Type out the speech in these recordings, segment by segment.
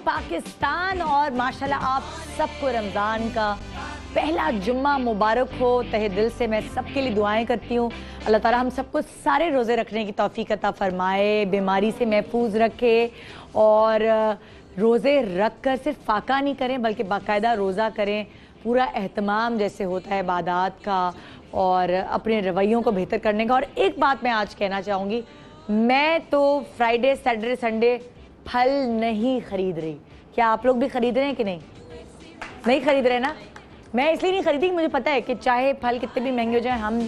पाकिस्तान और माशाल्लाह आप सबको रमज़ान का पहला जुम्मा मुबारक हो। तहे दिल से मैं सबके लिए दुआएं करती हूँ। अल्लाह ताला हम सबको सारे रोज़े रखने की तौफीक अता फरमाए, बीमारी से महफूज रखे और रोज़े रख कर सिर्फ फाका नहीं करें बल्कि बाकायदा रोज़ा करें, पूरा एहतमाम जैसे होता है इबादत का और अपने रवैयों को बेहतर करने का। और एक बात मैं आज कहना चाहूँगी, मैं तो फ्राइडे सैटरडे संडे फल नहीं खरीद रही। क्या आप लोग भी खरीद रहे हैं कि नहीं? नहीं खरीद रहे ना? मैं इसलिए नहीं खरीदी, मुझे पता है कि चाहे फल कितने भी महंगे हो जाए हम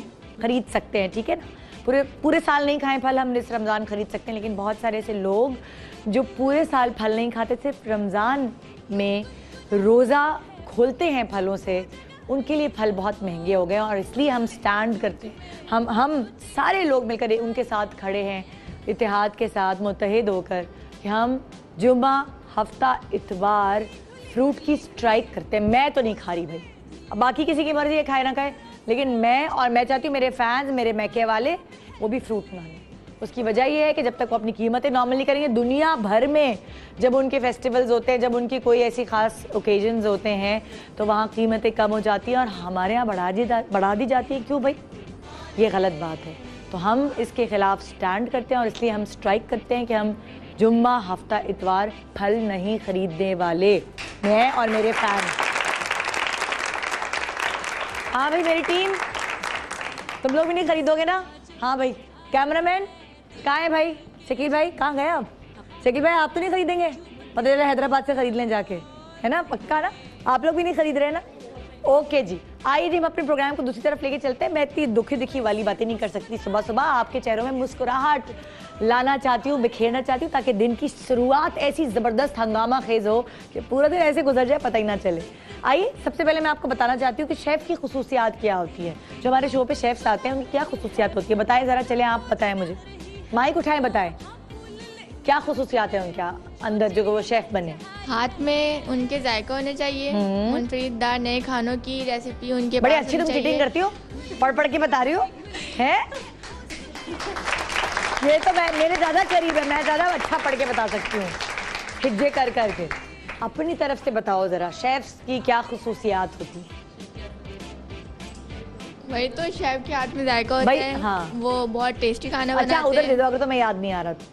खरीद सकते हैं, ठीक है ना। पूरे साल नहीं खाएं फल, हम इस रमज़ान खरीद सकते हैं। लेकिन बहुत सारे ऐसे लोग जो पूरे साल फल नहीं खाते, सिर्फ रमज़ान में रोज़ा खोलते हैं फलों से, उनके लिए फल बहुत महंगे हो गए। और इसलिए हम स्टैंड करते हैं, हम सारे लोग मिलकर उनके साथ खड़े हैं, इत्तेहाद के साथ मुत्तहिद होकर कि हम जुम्मा हफ्ता इतवार फ्रूट की स्ट्राइक करते हैं। मैं तो नहीं खा रही भाई, अब बाकी किसी की मर्जी है, खाए ना खाए, लेकिन मैं चाहती हूँ मेरे फैंस, मेरे मैके वाले वो भी फ्रूट ना लें। उसकी वजह ये है कि जब तक वो अपनी कीमतें नॉर्मल नहीं करेंगे, दुनिया भर में जब उनके फेस्टिवल्स होते हैं, जब उनकी कोई ऐसी ख़ास ओकेजन्स होते हैं तो वहाँ कीमतें कम हो जाती हैं और हमारे यहाँ बढ़ा दी जाती है। क्यों भाई? ये गलत बात है। तो हम इसके ख़िलाफ़ स्टैंड करते हैं और इसलिए हम स्ट्राइक करते हैं कि हम जुम्मा हफ्ता इतवार फल नहीं खरीदने वाले, मैं और मेरे फैन। हाँ भाई मेरी टीम, तुम लोग भी नहीं खरीदोगे ना? हाँ भाई। कैमरामैन कहाँ है भाई? शकील भाई कहाँ गए आप? शकील भाई आप तो नहीं खरीदेंगे? पता चला हैदराबाद से खरीद लें जाके, है ना? पक्का ना? आप लोग भी नहीं खरीद रहे ना? ओके जी, आइए जी हम अपने प्रोग्राम को दूसरी तरफ लेके चलते हैं। मैं इतनी दुखी दिखी वाली बातें नहीं कर सकती। सुबह सुबह आपके चेहरों में मुस्कुराहट लाना चाहती हूँ, बिखेरना चाहती हूँ, ताकि दिन की शुरुआत ऐसी ज़बरदस्त हंगामा खेज हो कि पूरा दिन ऐसे गुजर जाए पता ही ना चले। आइए सबसे पहले मैं आपको बताना चाहती हूँ कि शेफ़ की खुसूसियात क्या होती है। जो हमारे शो पे शेफ़्स आते हैं उनकी क्या खुसूसियात होती है, बताएं ज़रा। चले आप बताएं मुझे, माइक उठाएं, बताएं क्या खुसूसियात है उनके अंदर जो वो शेफ़ बने। हाथ में उनके जायका होने चाहिए, मुनफरिदार नए खानों की रेसिपी उनके बड़ी अच्छी तुम चीटिंग करती हो, पढ़ के बता रही हो हैं? ये तो मेरे ज़्यादा करीब है, मैं ज़्यादा अच्छा पढ़ के बता सकती हूँ हिज्जे कर करके। अपनी तरफ से बताओ ज़रा, शेफ्स की क्या खुसूसियात होती है? वही तो शेफ के हाथ में जायका होता है। हाँ। वो बहुत टेस्टी खाना बनाते हैं। अच्छा उधर दे दो अगर तो मैं याद नहीं आ रहा तो।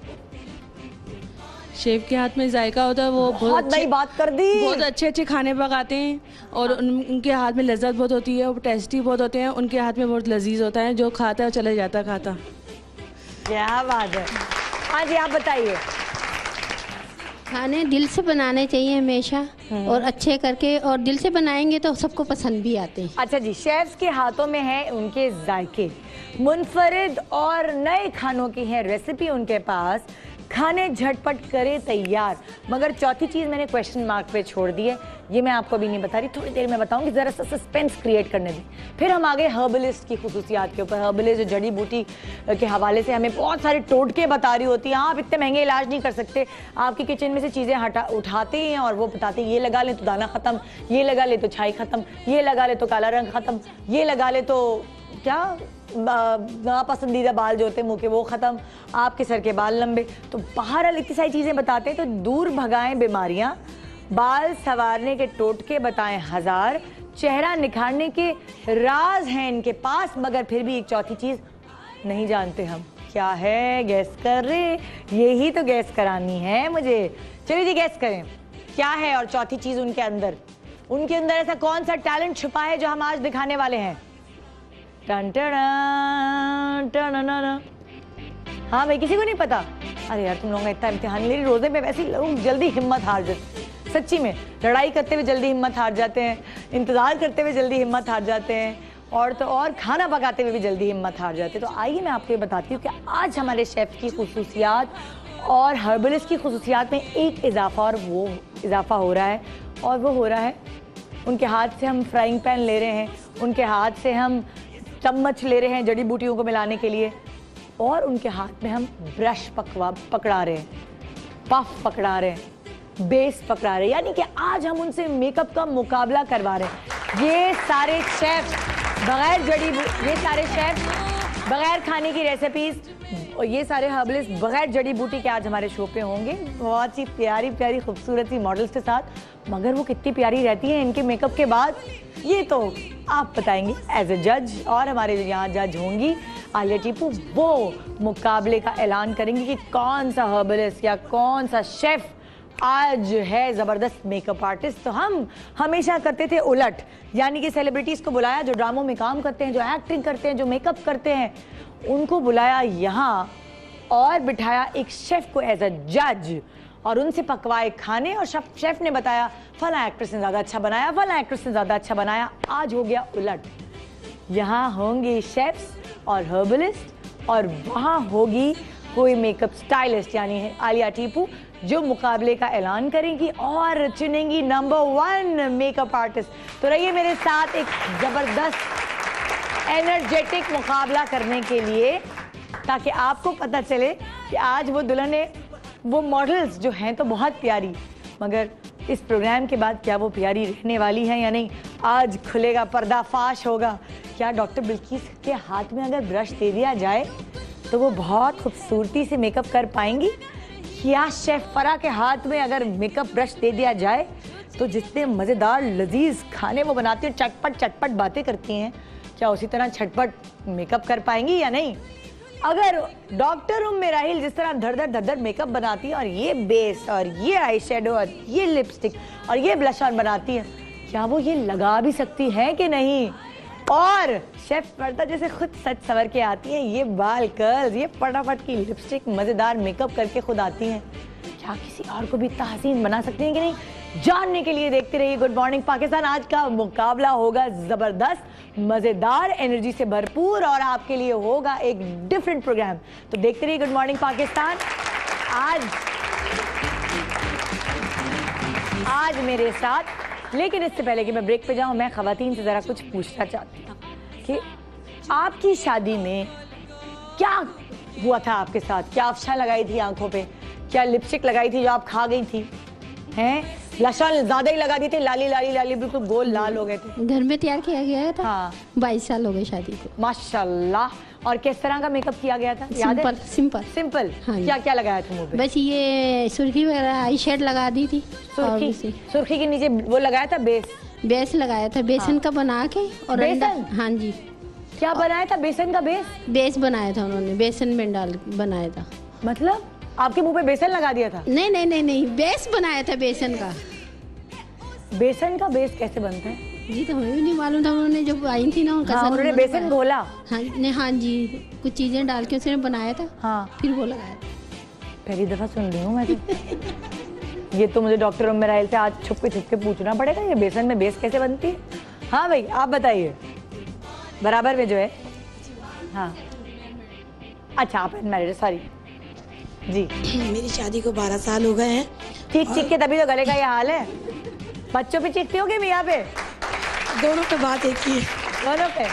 शेफ के हाथ में जायका होता है, वो बहुत नई बात कर दी। बहुत अच्छे अच्छे खाने पकाते हैं और उनके हाथ में लज्जत बहुत होती है, वो टेस्टी बहुत होते हैं, उनके हाथ में बहुत लजीज होता है, जो खाता है वो चले जाता खाता। क्या बात है। हाँ जी आप बताइए। खाने दिल से बनाने चाहिए हमेशा और अच्छे करके, और दिल से बनाएंगे तो सबको पसंद भी आते हैं। अच्छा जी, शेफ्स के हाथों में है उनके जायके, मुनफरिद और नए खानों की है रेसिपी उनके पास, खाने झटपट करे तैयार। मगर चौथी चीज़ मैंने क्वेश्चन मार्क पे छोड़ दी है, ये मैं आपको अभी नहीं बता रही, थोड़ी देर में बताऊंगी, ज़रा सा सस्पेंस क्रिएट करने दें। फिर हम आगे हर्बलिस्ट की खुसूसियात के ऊपर। हर्बलिस्ट जो जड़ी बूटी के हवाले से हमें बहुत सारे टोटके बता रही होती हैं। आप इतने महंगे इलाज नहीं कर सकते, आपकी किचन में से चीज़ें उठाते हैं और वो बताते हैं ये लगा ले तो दाना ख़त्म, ये लगा ले तो छाई ख़त्म, ये लगा ले तो काला रंग ख़त्म, ये लगा ले तो क्या नापसंदीदा बाल जो होते हैं मुँह के वो ख़त्म, आपके सर के बाल लंबे। तो बहरहाल इतनी सारी चीज़ें बताते हैं। तो दूर भगाएं बीमारियाँ, बाल संवारने के टोटके बताएं हज़ार, चेहरा निखारने के राज हैं इनके पास। मगर फिर भी एक चौथी चीज़ नहीं जानते हम, क्या है? गैस कर रहे? यही तो गैस करानी है मुझे। चलिए जी गैस करें क्या है और चौथी चीज़ उनके अंदर ऐसा कौन सा टैलेंट छुपा है जो हम आज दिखाने वाले हैं। टन टन टन। हाँ भाई किसी को नहीं पता? अरे यार तुम लोगों का इतना इम्तिहान ले रही रोजे पे, वैसे लोग जल्दी हिम्मत हार जाते, सच्ची में लड़ाई करते हुए जल्दी हिम्मत हार जाते हैं, इंतज़ार करते हुए जल्दी हिम्मत हार जाते हैं, और तो और खाना पकाते हुए भी जल्दी हिम्मत हार जाते हैं। तो आइए मैं आपको ये बताती हूँ कि आज हमारे शेफ़ की खुसूसियात और हर्बलिस्ट की खुसूसियात में एक इजाफा, और वो इजाफा हो रहा है, और वो हो रहा है उनके हाथ से हम फ्राइंग पैन ले रहे हैं, उनके हाथ से हम चम्मच ले रहे हैं जड़ी बूटियों को मिलाने के लिए, और उनके हाथ में हम ब्रश पकड़ा रहे हैं, पफ पकड़ा रहे हैं, बेस पकड़ा रहे हैं। यानी कि आज हम उनसे मेकअप का मुकाबला करवा रहे हैं। ये सारे शेफ बगैर खाने की रेसिपीज और ये सारे हर्बलिस्ट बगैर जड़ी बूटी के आज हमारे शो पे होंगे, बहुत ही प्यारी प्यारी खूबसूरत सी मॉडल्स के साथ। मगर वो कितनी प्यारी रहती हैं इनके मेकअप के बाद, ये तो आप बताएंगे एज ए जज। और हमारे यहाँ जज होंगी आलिया टीपू, वो मुकाबले का ऐलान करेंगी कि कौन सा हर्बलिस्ट या कौन सा शेफ आज है ज़बरदस्त मेकअप आर्टिस्ट। तो हम हमेशा करते थे उलट, यानी कि सेलिब्रिटीज़ को बुलाया जो ड्रामों में काम करते हैं, जो एक्टिंग करते हैं, जो मेकअप करते हैं, उनको बुलाया यहाँ और बिठाया एक शेफ को एज अ जज और उनसे पकवाए खाने। और शेफ ने बताया फला एक्ट्रेस ने ज़्यादा अच्छा बनाया, फला एक्ट्रेस ने ज़्यादा अच्छा बनाया। आज हो गया उलट, यहाँ होंगे शेफ्स और हर्बलिस्ट और वहाँ होगी कोई मेकअप स्टाइलिस्ट यानी आलिया टीपू जो मुकाबले का ऐलान करेंगी और चुनेंगी नंबर 1 मेकअप आर्टिस्ट। तो रहिए मेरे साथ एक ज़बरदस्त एनर्जेटिक मुकाबला करने के लिए, ताकि आपको पता चले कि आज वो दुल्हने, वो मॉडल्स जो हैं तो बहुत प्यारी, मगर इस प्रोग्राम के बाद क्या वो प्यारी रहने वाली हैं या नहीं। आज खुलेगा, पर्दाफाश होगा। क्या डॉक्टर बिल्किस के हाथ में अगर ब्रश दे दिया जाए तो वो बहुत खूबसूरती से मेकअप कर पाएंगी? या शेफ फरा के हाथ में अगर मेकअप ब्रश दे दिया जाए तो जितने मज़ेदार लजीज खाने वो बनाती हैं, चटपट चटपट बातें करती हैं, क्या उसी तरह छटपट मेकअप कर पाएंगी या नहीं? अगर डॉक्टर उम्मे राहिल जिस तरह धड़ धड़ मेकअप बनाती है और ये बेस और ये आई शेडो और ये लिपस्टिक और ये ब्लश ऑन बनाती है, क्या वो ये लगा भी सकती है कि नहीं? और शेफ पर्दा जैसे खुद सच सवर के आती हैं, ये बाल कर्ल्स, ये फटाफट की लिपस्टिक, मज़ेदार मेकअप करके खुद आती हैं, क्या किसी और को भी तहसीन बना सकती हैं कि नहीं? जानने के लिए देखते रहिए गुड मॉर्निंग पाकिस्तान। आज का मुकाबला होगा ज़बरदस्त, मज़ेदार, एनर्जी से भरपूर और आपके लिए होगा एक डिफरेंट प्रोग्राम। तो देखते रहिए गुड मॉर्निंग पाकिस्तान। आज मेरे साथ, लेकिन इससे पहले कि मैं ब्रेक पे जाऊं, मैं ख़वातीन से ज़रा कुछ पूछना चाहती हूँ कि आपकी शादी में क्या हुआ था आपके साथ? क्या अफशा लगाई थी आंखों पे? क्या लिपस्टिक लगाई थी जो आप खा गई थी? हैं ब्लशन ज़्यादा ही लगा दी थी, लाली लाली लाली बिल्कुल गोल लाल हो गए थे। घर में तैयार किया गया था। हाँ 22 साल हो गए शादी को। माशाल्लाह। और किस तरह का मेकअप किया गया था? याद है? Simple simple. हाँ, क्या क्या लगाया था मुंह पे? बस ये सुर्खी वगैरह आई शेड लगा दी थी। सुर्खी के नीचे वो लगाया था बेस लगाया था बेसन का बना के। और बेसन? हाँ जी। क्या बनाया था? बेसन का बेस बनाया था उन्होंने, बेसन में डाल बनाया था। मतलब आपके मुंह पे बेसन लगा दिया था? नहीं, बेस बनाया था बेसन का। बेसन का बेस कैसे बनता है? जी तो हमें भी नहीं मालूम था, उन्होंने जब आई थी ना उनका उन्होंने बेसन घोला। हाँ जी, कुछ चीजें डाल के उसने बनाया था। हाँ फिर वो लगाया था। पहली दफा सुन रही हूँ मैं तो। ये तो मुझे डॉक्टर उम्मे राहिल से आज छुप के पूछना पड़ेगा, ये बेसन में बेस कैसे बनती है। हाँ भाई आप बताइए, बराबर में जो है। हाँ अच्छा, आप अनमैरिड, सॉरी जी। मेरी शादी को 12 साल हो गए हैं। चीख के तभी तो गले का ये हाल है। बच्चों पे चीखती होगी मियाँ पे? दोनों पे बात एक ही है। दोनों पे?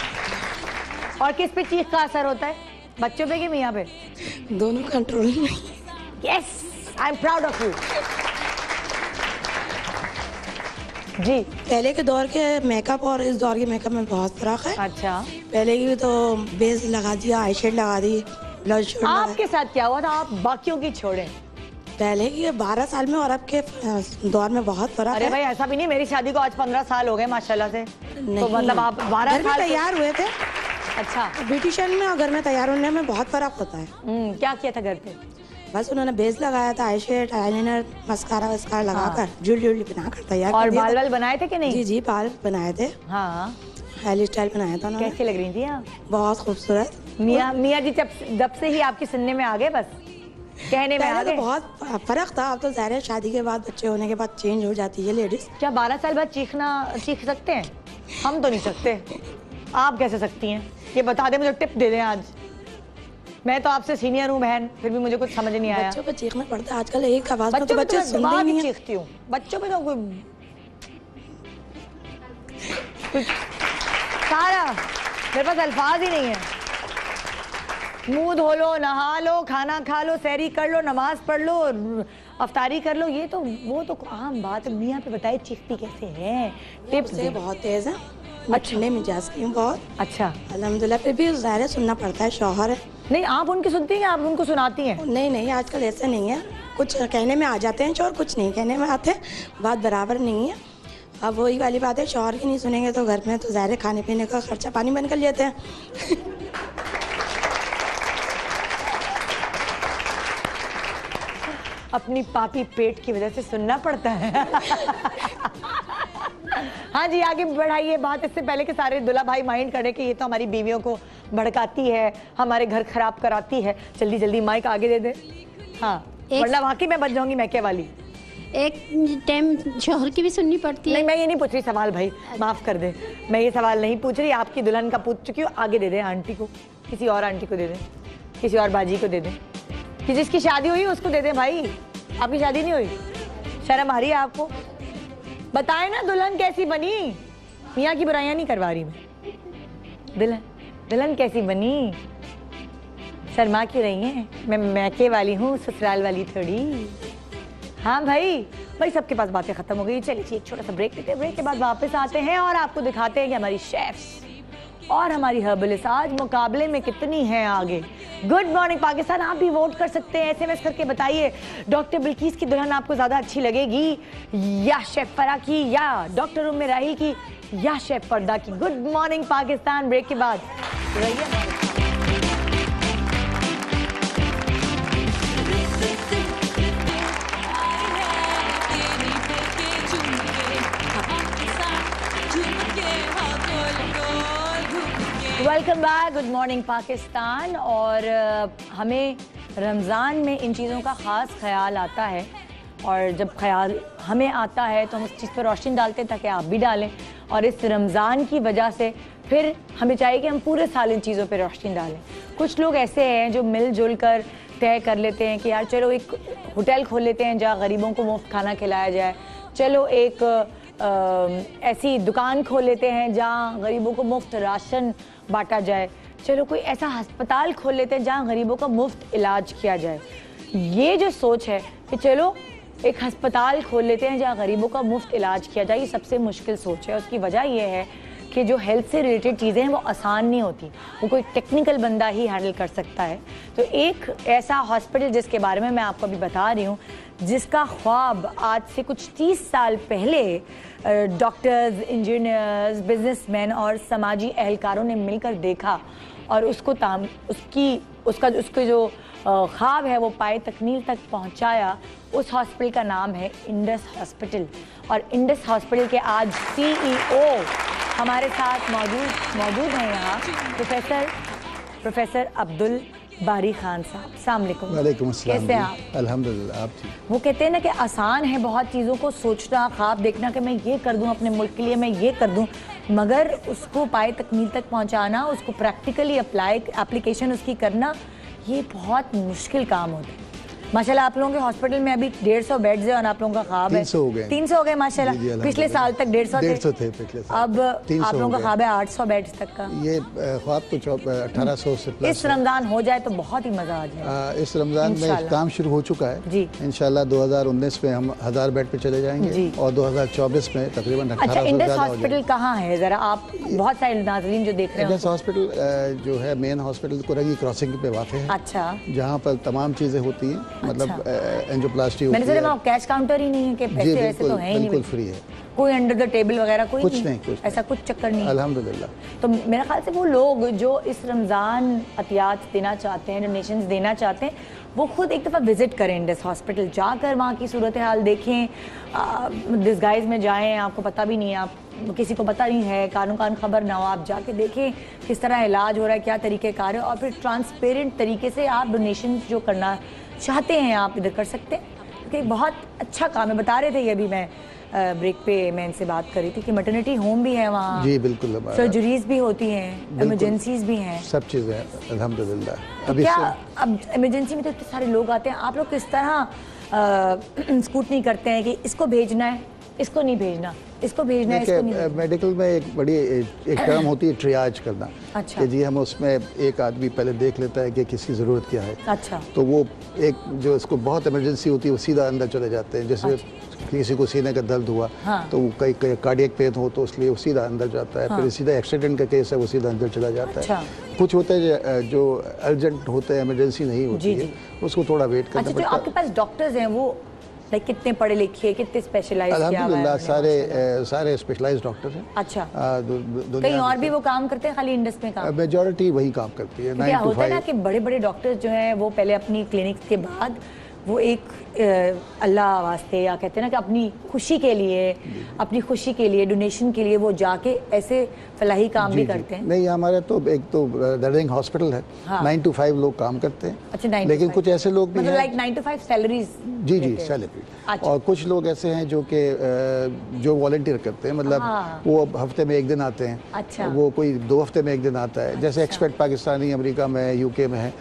और किस पे चीख का असर होता है, बच्चों पे कि मियाँ पे? दोनों कंट्रोल में। Yes, I am proud of you. जी पहले के दौर के मेकअप और इस दौर के मेकअप में बहुत फर्क है। अच्छा, पहले की तो बेस लगा दिया, आई शेड लगा दी, ब्लश। आपके साथ क्या हुआ था? आप बाकियों की छोड़ें, पहले की 12 साल में और अब के दौर में बहुत फर्क है। अरे भाई ऐसा भी नहीं, मेरी शादी को आज 15 साल हो गए माशाल्लाह से। तो मतलब आप 12 साल तैयार हुए थे। अच्छा, ब्यूटिशियन में और घर में तैयार होने में बहुत फर्क होता है। क्या किया था घर पे? बस उन्होंने बेस लगाया था, आई शेड, आईलाइनर, मस्कारा वस्कारा लगाकर ज्वेलरी बनाकर तैयार और कर दिया। बाल बनाए थे कि नहीं? जी बाल बनाए थे। हाँ, हेयर स्टाइल बनाया था उन्होंने। कैसी लग रही थी आप? बहुत खूबसूरत। मियाँ जी जब से ही आपकी सुनने में आ गए, बस कहने में आ गए। तो बहुत फर्क था। अब तो ज़ाहिर है शादी के बाद, बच्चे होने के बाद चेंज हो जाती है लेडीज। क्या 12 साल बाद सीख सकते हैं? हम तो नहीं सकते, आप कैसे सकती हैं? ये बता दें, मुझे टिप दे दें आज। मैं तो आपसे सीनियर हूँ बहन, फिर भी मुझे कुछ समझ नहीं आया। बच्चों को चीखना पड़ता है आजकल, एक आवाज में तो बच्चे बच्चे सुनते ही नहीं हैं। चीखती हूँ, बच्चों पे तो कोई सारा, मेरे पास अल्फाज ही नहीं है। मुंह धो लो, नहा लो, खाना खा लो, सैरी कर लो, नमाज पढ़ लो, अफ्तारी कर लो, वो तो आम बात है। मियाँ पे बताइए चीखती कैसे है? टिप्स से बहुत तेज है। मैं ठंडे मिजाज की हूँ बहुत। अच्छा, अल्हम्दुलिल्लाह, फिर भी ज़ाहिर है सुनना पड़ता है, शौहर है। नहीं आप उनकी सुनती हैं, आप उनको सुनाती हैं? नहीं नहीं, आजकल ऐसा नहीं है, कुछ कहने में आ जाते हैं शौहर, कुछ नहीं कहने में आते, बात बराबर नहीं है। अब वही वाली बात है, शौहर की नहीं सुनेंगे तो घर में तो ज़ाहिर है खाने पीने का खर्चा पानी बंद कर लेते हैं। अपनी पापी पेट की वजह से सुनना पड़ता है। हाँ जी, आगे बढ़ाइए बात, इससे पहले कि सारे दुल्हा भाई माइंड करें कि ये तो हमारी बीवियों को भड़काती है, हमारे घर खराब कराती है। जल्दी जल्दी माइक आगे दे दे। हाँ, वरना वाकई मैं बच जाऊंगी मैके वाली। एक टाइम शोहर की भी सुननी पड़ती है। नहीं, मैं ये नहीं पूछ रही सवाल भाई, माफ कर दे, मैं ये सवाल नहीं पूछ रही, आपकी दुल्हन का पूछ चुकी हूँ। आगे दे दे आंटी को, किसी और आंटी को दे दे, किसी और बाजी को दे दे, कि जिसकी शादी हुई उसको दे दे भाई। आपकी शादी नहीं हुई, शर्म आ रही है आपको? बताए ना दुल्हन कैसी बनी। मियाँ की बुराइयां नहीं करवा रही मैं। दुल्हन कैसी बनी, शर्मा क्यों रही है? मैं मैके वाली हूँ, ससुराल वाली थोड़ी। हाँ भाई सबके पास बातें खत्म हो गई। चलिए एक छोटा सा ब्रेक लेते हैं, ब्रेक के बाद वापस आते हैं और आपको दिखाते हैं कि हमारी शेफ्स और हमारी हर्बलिस्ट आज मुकाबले में कितनी हैं आगे। गुड मॉर्निंग पाकिस्तान, आप भी वोट कर सकते हैं, SMS करके बताइए डॉक्टर बिल्किस की दुल्हन आपको ज्यादा अच्छी लगेगी या शेफ फरा की, या डॉक्टर उम्मे राहिल की, या शेफ पर्दा की। गुड मॉर्निंग पाकिस्तान, ब्रेक के बाद welcome back. Good morning Pakistan. और हमें रमज़ान में इन चीज़ों का ख़ास ख्याल आता है, और जब ख्याल हमें आता है तो हम उस चीज़ पर रोशनी डालते हैं ताकि आप भी डालें। और इस रमज़ान की वजह से फिर हमें चाहिए कि हम पूरे साल इन चीज़ों पर रोशनी डालें। कुछ लोग ऐसे हैं जो मिलजुल कर तय कर लेते हैं कि यार चलो एक होटल खोल लेते हैं जहाँ गरीबों को मुफ्त खाना खिलाया जाए, चलो एक ऐसी दुकान खोल लेते हैं जहाँ गरीबों को मुफ्त राशन बांटा जाए, चलो कोई ऐसा अस्पताल खोल लेते हैं जहाँ गरीबों का मुफ्त इलाज किया जाए। ये जो सोच है कि चलो एक अस्पताल खोल लेते हैं जहाँ गरीबों का मुफ्त इलाज किया जाए, ये सबसे मुश्किल सोच है। उसकी वजह यह है कि जो हेल्थ से रिलेटेड चीज़ें हैं वो आसान नहीं होती, वो कोई टेक्निकल बंदा ही हैंडल कर सकता है। तो एक ऐसा हॉस्पिटल जिसके बारे में मैं आपको अभी बता रही हूँ, जिसका ख्वाब आज से कुछ 30 साल पहले डॉक्टर्स, इंजीनियर्स, बिजनेसमैन और समाजी एहलकारों ने मिलकर देखा और उसके जो ख्वाब है वो पाए तकमील तक पहुंचाया। उस हॉस्पिटल का नाम है इंडस हॉस्पिटल। और इंडस हॉस्पिटल के आज CEO हमारे साथ मौजूद हैं यहाँ प्रोफेसर अब्दुल बारी खान साहब। अस्सलाम वालेकुम। वालेकुम अस्सलाम। कैसे हैं आप? अल्हम्दुलिल्लाह, आप ठीक? वो कहते हैं ना कि आसान है बहुत चीज़ों को सोचना, ख्वाब देखना कि मैं ये कर दूं अपने मुल्क के लिए, मैं ये कर दूं, मगर उसको पाए तकमील तक पहुंचाना, उसको प्रैक्टिकली एप्लीकेशन उसकी करना, ये बहुत मुश्किल काम होता है। माशाल्लाह आप लोगों के हॉस्पिटल में अभी 150 बेड्स है और आप लोगों का ख्वाब है 300 हो गए माशाल्लाह। पिछले साल तक 150 थे पिछले साल। अब आप लोगों का ख्वाब है 800 बेड्स तक का। ये ख्वाब तो 1800 से प्लस। इस रमजान हो जाए तो बहुत ही मजा आ जाए। इस रमजान में काम शुरू हो चुका है जी। इंशाल्लाह 2019 में हम 1000 बेड पे चले जाएंगे और 2024 में तकरीबन 1800। इंडस हॉस्पिटल कहाँ है जरा आप बहुत सारे नाज़रीन जो देख रहे हैं? इंडस हॉस्पिटल जो है मेन हॉस्पिटल कुरंगी क्रॉसिंग पे वाक़ है। अच्छा, जहाँ पर तमाम चीज़ें होती हैं, मतलब एंजियोप्लास्टी होती है। मैंने सुना कैश काउंटर ही नहीं है कि पैसे वैसे तो है ही नहीं, बिल्कुल फ्री है, कोई अंडर द टेबल वगैरह कोई कुछ नहीं, ऐसा कुछ चक्कर नहीं। अल्हम्दुलिल्लाह। तो मेरे ख्याल से वो लोग जो इस रमज़ान अतियात देना चाहते हैं, डोनेशंस देना चाहते हैं, वो खुद एक दफ़ा विज़िट करें इंडस हॉस्पिटल, जाकर वहाँ की सूरत हाल देखें, डिस्गाइज में जाएं, आपको पता भी नहीं है, आप किसी को पता नहीं है, कान खबर ना हो, आप जाके देखें किस तरह इलाज हो रहा है, क्या तरीक़ेकार है, और फिर ट्रांसपेरेंट तरीके से आप डोनेशन जो करना चाहते हैं आप इधर कर सकते हैं, क्योंकि बहुत अच्छा काम है। बता रहे थे ये भी मैं ब्रेक पे मैं इनसे बात कर रही थी कि मैटरनिटी होम भी है वहाँ जी, बिल्कुल, सर्जरीज भी होती हैं, इमरजेंसीज भी हैं, सब चीज़ें अल्हम्दुलिल्लाह। तो क्या अब इमरजेंसी में तो इतने सारे लोग आते हैं, आप लोग किस तरह स्कूटनी करते हैं कि इसको भेजना है, इसको नहीं भेजना, इसको भेजना है, इसको नहीं भेजना। मेडिकल में एक बड़ी एक टर्म होती है ट्रियाज करना। अच्छा। कि जी हम उसमें एक आदमी पहले देख लेता है कि किसकी ज़रूरत क्या है। अच्छा। तो वो एक जो इसको बहुत इमरजेंसी होती है वो सीधा अंदर चले जाते हैं। जैसे किसी को सीने का दर्द हुआ तो कई कार्डियक पेन हो तो उसलिए वो सीधा अंदर जाता है। फिर सीधा एक्सीडेंट का केस है वो सीधा अंदर चला जाता है। कुछ होते हैं जो अर्जेंट होते हैं, इमरजेंसी नहीं होती है, उसको थोड़ा वेट करना पड़ता है। अच्छा, आपके पास डॉक्टर्स हैं वो लाइक कितने पढ़े लिखे, कितने स्पेशलाइज्ड किया हुआ है? अल्हम्दुलिल्लाह सारे स्पेशलाइज्ड डॉक्टर हैं। अच्छा। कहीं और भी वो काम करते हैं, खाली इंडस में काम? मेजॉरिटी वही काम करती है। क्या होता है ना कि बड़े बड़े डॉक्टर्स जो हैं वो पहले अपनी क्लिनिक्स के बाद वो एक अल्लाह वास्ते या कहते हैं ना कि अपनी खुशी के लिए डोनेशन के लिए वो जाके ऐसे फलाही काम भी करते हैं। नहीं, हमारे तो एक तो दर्दिंग हॉस्पिटल है। 9 to 5 लोग काम करते हैं। अच्छा, 9 to 5। लेकिन कुछ ऐसे लोग भी हैं लाइक 9 to 5 सैलरीज। जी सैलरी। और कुछ लोग ऐसे हैं जो कि जो वॉलंटियर करते हैं, मतलब वो हफ्ते में एक दिन आते हैं। अच्छा। वो कोई 2 हफ्ते में एक दिन आता है। जैसे एक्सपर्ट पाकिस्तानी अमेरिका में, यूके में है,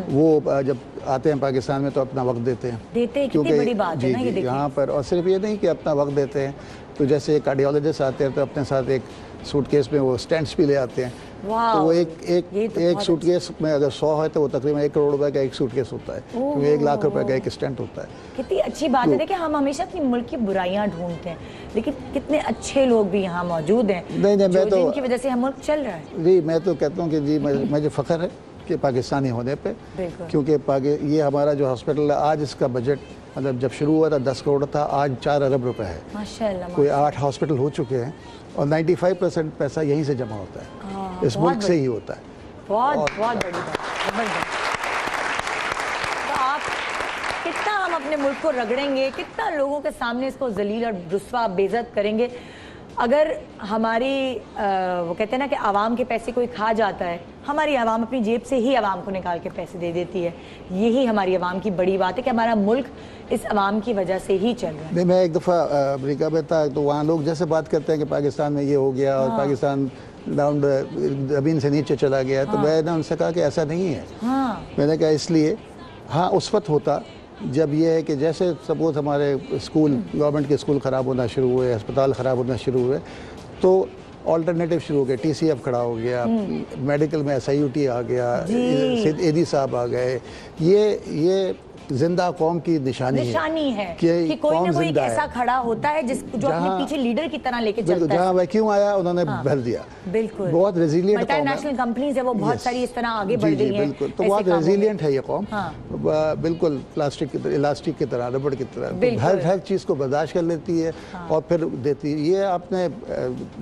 वो जब आते हैं पाकिस्तान में तो अपना वक्त देते हैं। कितनी बड़ी बात है ना ये, देखिए यहाँ पर। और सिर्फ ये नहीं कि अपना वक्त देते हैं, तो जैसे कार्डियोलॉजिस्ट आते हैं तो अपने साथ एक सूटकेस में वो स्टेंट्स भी ले आते हैं। तो वो एक सूटकेस में अगर 100 है तो वो तकरीबन 1 करोड़ रुपए का एक सूटकेस होता है, तो 1 लाख रुपए का एक स्टेंट होता है। कितनी अच्छी बात है। देखिए हम हमेशा अपनी मुल्क की बुराइयां ढूंढते हैं, लेकिन कितने अच्छे लोग भी यहाँ मौजूद हैं जिनकी वजह से हम मुल्क चल रहा है। जी मैं तो कहता हूँ कि जी मुझे फ़ख्र है कि पाकिस्तानी होने पे, क्योंकि ये हमारा जो हॉस्पिटल है आज इसका बजट मतलब जब शुरू हुआ था 10 करोड़ था, आज 4 अरब रुपए है। माशाल्लाह। कोई 8 हॉस्पिटल हो चुके हैं और 95% पैसा यहीं से जमा होता है, इस मुल्क से ही होता है। बहुत बड़ी बात। तो आप कितना हम अपने मुल्क को रगड़ेंगे, कितना लोगों के सामने इसको जलील और रुस्वा बेइज्जत करेंगे अगर हमारी वो कहते हैं ना कि आवाम के पैसे कोई खा जाता है। हमारी आवाम अपनी जेब से ही आवाम को निकाल के पैसे दे देती है। यही हमारी आवाम की बड़ी बात है कि हमारा मुल्क इस आवाम की वजह से ही चल रहा है। नहीं, मैं एक दफ़ा अमेरिका में था तो वहाँ लोग जैसे बात करते हैं कि पाकिस्तान में ये हो गया और पाकिस्तान डाउन ज़मीन से नीचे चला गया, तो मैंने उनसे कहा कि ऐसा नहीं है। मैंने कहा इसलिए उस वक्त होता जब ये है कि जैसे सपोज हमारे स्कूल, गवर्नमेंट के स्कूल ख़राब होना शुरू हुए, अस्पताल ख़राब होना शुरू हुए, तो ऑल्टरनेटिव शुरू हो गया, TCF खड़ा हो गया, मेडिकल में SIUT आ गया, एडी साहब आ गए। ये जिंदा कौम की निशानी है कि कोई ना कोई ऐसा खड़ा होता है जो अपने पीछे लीडर की तरह लेके चलता है। जहाँ वैक्यूम आया उन्होंने भर दिया। बिल्कुल। बहुत रेजिलियंट कौम है। मल्टीनेशनल कंपनीज है वो बहुत सारी इस तरह आगे बढ़ गई हैं। बिल्कुल, तो बहुत रेजिलियंट है ये कौम। बिल्कुल इलास्टिक की तरह, रबड़ की तरह हर चीज़ को बर्दाश्त कर लेती है और फिर देती है। ये आपने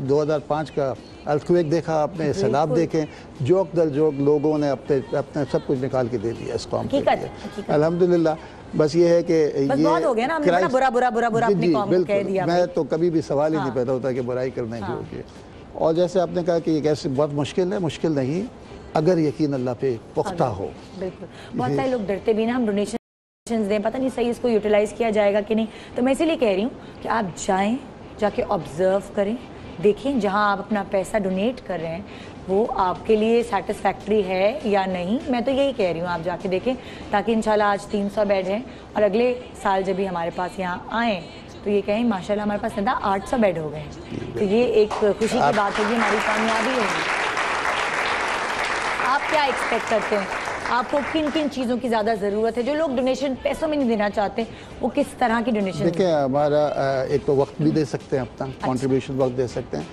2005 का अर्थक्वेक देखा, आपने सैलाब देखे, जोक दर जोक लोगों ने अपने सब कुछ निकाल के दे दिया इस कौम के लिए। अल्हम्दुलिल्लाह। बस ये है कि ये बहुत हो गया ना, हमने बड़ा बुरा अपनी कौम को कह दिया। मैं तो कभी भी सवाल ही नहीं पैदा होता कि बुराई करने की होगी। और जैसे आपने कहा कि ये कैसे बहुत मुश्किल है, मुश्किल नहीं अगर यकीन अल्लाह पे पुख्ता हो। बिल्कुल। बहुत सारे लोग डरते भी ना हम डोनेशन दें, पता नहीं सही इसको यूटिलाइज किया जाएगा कि नहीं। तो मैं इसीलिए कह रही हूँ कि आप जाके ऑब्जर्व करें, देखें जहाँ आप अपना पैसा डोनेट कर रहे हैं वो आपके लिए सेटिस्फैक्ट्री है या नहीं। मैं तो यही कह रही हूँ आप जाके देखें, ताकि इंशाल्लाह आज 300 बेड हैं और अगले साल जब भी हमारे पास यहाँ आएँ तो ये कहें माशाल्लाह हमारे पास 800 बेड हो गए हैं। तो ये एक खुशी की बात होगी, हमारी कामयाबी होगी। आप क्या एक्सपेक्ट करते हैं? आपको किन किन चीज़ों की ज़्यादा ज़रूरत है? जो लोग डोनेशन पैसों में नहीं देना चाहते वो किस तरह की डोनेशन? देखिए हमारा एक तो वक्त भी दे सकते हैं, अपना कंट्रीब्यूशन वक्त दे सकते हैं।